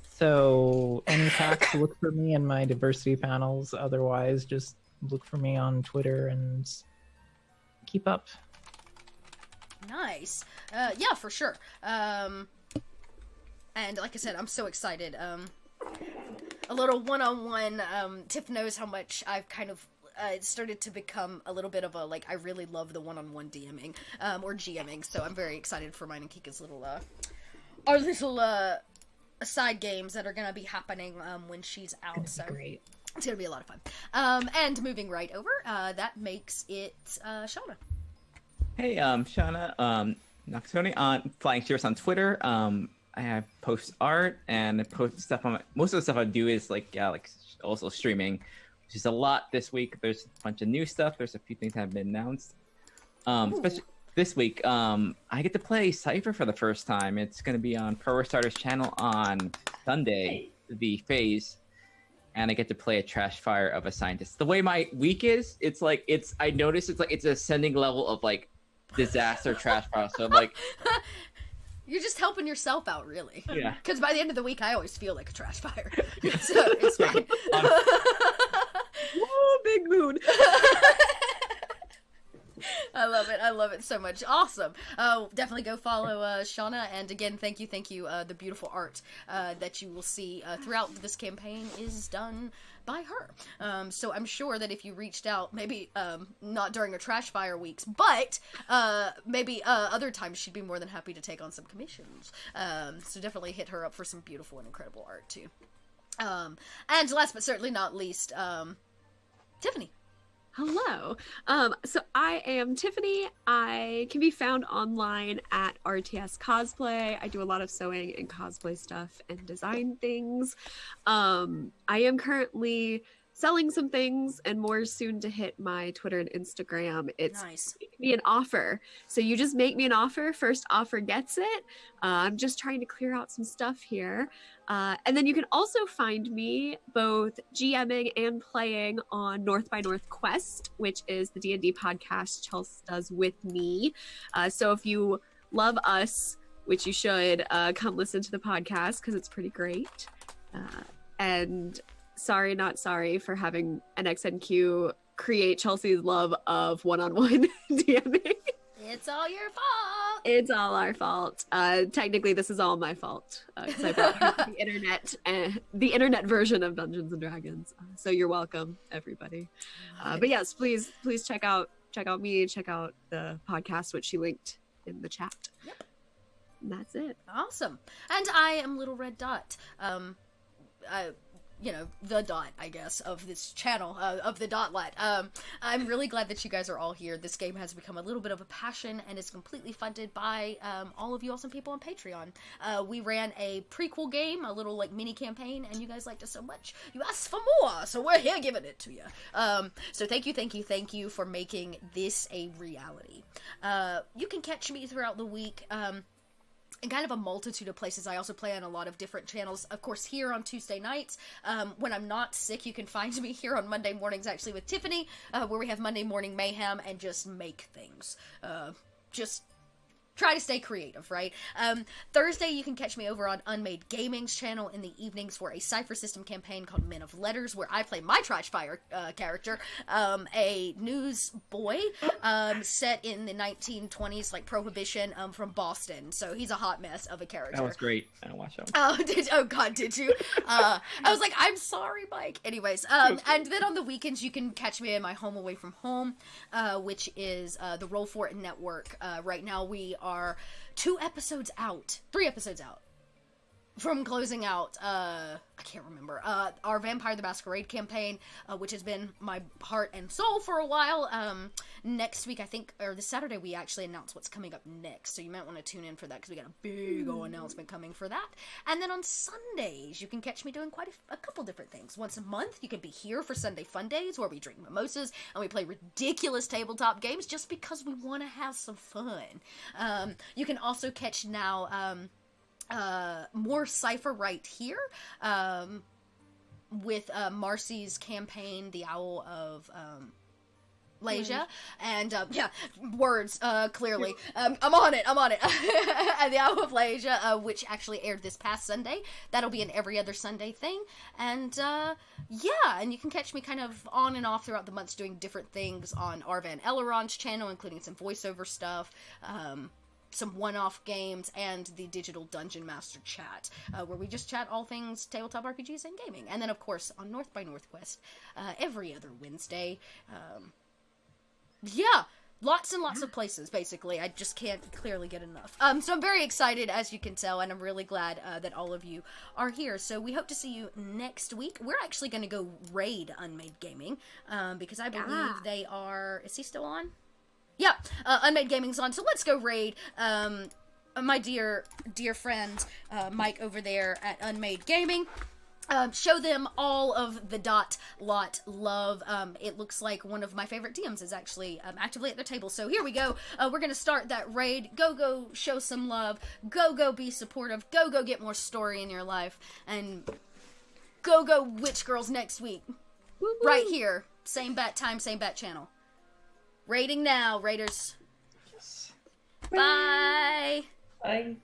Speaker 4: So any PAX, look for me in my diversity panels. Otherwise, just look for me on Twitter and keep up.
Speaker 1: Nice. Yeah, for sure. And like I said, I'm so excited. A little one-on-one. Tiff knows how much I've kind of started to become a little bit of a, like, I really love the one-on-one DMing, or GMing, so I'm very excited for mine and Kika's little, our little, side games that are gonna be happening, when she's out, so
Speaker 4: great.
Speaker 1: It's gonna be a lot of fun. And moving right over, that makes it, Shauna.
Speaker 2: Hey, Shauna, Noctoni on Flying Cheers on Twitter. I post art and I post stuff on most of the stuff I do is like also streaming, which is a lot this week. There's a bunch of new stuff. There's a few things that have been announced. Especially this week, I get to play Cypher for the first time. It's going to be on Pro Starter's channel on Sunday, the phase, and I get to play a trash fire of a scientist. The way my week is, I notice it's ascending level of like disaster trash fire. So I'm like.
Speaker 1: You're just helping yourself out, really.
Speaker 2: Yeah.
Speaker 1: Because by the end of the week, I always feel like a trash fire. So it's fine.
Speaker 3: Whoa, big mood.
Speaker 1: I love it so much. Awesome. Definitely go follow Shauna. And again, thank you. The beautiful art that you will see throughout this campaign is done by her. So I'm sure that if you reached out, maybe not during her trash fire weeks, but maybe other times, she'd be more than happy to take on some commissions. So definitely hit her up for some beautiful and incredible art too. And last but certainly not least, Tiffany.
Speaker 3: Hello. So I am Tiffany. I can be found online at RTS Cosplay. I do a lot of sewing and cosplay stuff and design things. I am currently selling some things and more soon to hit my Twitter and Instagram. It's
Speaker 1: nice.
Speaker 3: Make me an offer. So you just make me an offer. First offer gets it. I'm just trying to clear out some stuff here. And then you can also find me both GMing and playing on North by Northwest, which is the D&D podcast Chelsea does with me. So if you love us, which you should, come listen to the podcast because it's pretty great. And sorry, not sorry for having an XNQ create Chelsea's love of one-on-one DMing.
Speaker 1: It's all your fault.
Speaker 3: It's all our fault. Technically, this is all my fault because I brought her to the internet version of Dungeons and Dragons. So you're welcome, everybody. But yes, please check out me, check out the podcast, which she linked in the chat.
Speaker 1: Yep.
Speaker 3: And that's it.
Speaker 1: Awesome. And I am Little Red Dot. The dot, I guess, of this channel, of the Dotlet. I'm really glad that you guys are all here. This game has become a little bit of a passion and is completely funded by all of you awesome people on Patreon. We ran a prequel game, a little like mini campaign, and you guys liked it so much. You asked for more, so we're here giving it to you. So thank you for making this a reality. You can catch me throughout the week. in kind of a multitude of places. I also play on a lot of different channels. Of course, here on Tuesday nights, when I'm not sick, you can find me here on Monday mornings, actually, with Tiffany, where we have Monday Morning Mayhem and just make things. Just try to stay creative, right? Thursday, you can catch me over on Unmade Gaming's channel in the evenings for a Cypher System campaign called Men of Letters, where I play my Trash Fire character, a newsboy set in the 1920s, like Prohibition, from Boston. So he's a hot mess of a character.
Speaker 2: That was great. I don't watch that
Speaker 1: one. Oh God, did you? I was like, I'm sorry, Mike. Anyways, and then on the weekends, you can catch me in my home away from home, which is the Roll For It Network. Right now, we are 3 episodes out from closing out, I can't remember, our Vampire the Masquerade campaign, which has been my heart and soul for a while. Next week, I think, or this Saturday, we actually announce what's coming up next, so you might want to tune in for that, because we got a big old announcement coming for that. And then on Sundays, you can catch me doing quite a couple different things. Once a month, you can be here for Sunday Fun Days, where we drink mimosas, and we play ridiculous tabletop games, just because we want to have some fun. You can also catch now, more Cypher right here, with Marcy's campaign, The Owl of Lasia, and yeah, words, clearly. I'm on it. And The Owl of Lasia, which actually aired this past Sunday. That'll be an every other Sunday thing. And yeah, and you can catch me kind of on and off throughout the months doing different things on Arvan Eleron's channel, including some voiceover stuff, some one-off games, and the Digital Dungeon Master chat, where we just chat all things tabletop RPGs and gaming. And then, of course, on North by Northwest, every other Wednesday. Yeah, lots and lots of places, basically. I just can't clearly get enough. So I'm very excited, as you can tell, and I'm really glad that all of you are here. So we hope to see you next week. We're actually going to go raid Unmade Gaming, because I believe they are... Is he still on? Yeah, Unmade Gaming's on, so let's go raid my dear friend Mike over there at Unmade Gaming. Show them all of the lot love. It looks like one of my favorite DMs is actually actively at their table. So here we go. We're going to start that raid. Go show some love. Go be supportive. Go get more story in your life. And go Witch Girls next week. Woo-hoo. Right here. Same bat time, same bat channel. Raiding now, Raiders. Yes. Bye.
Speaker 7: Bye.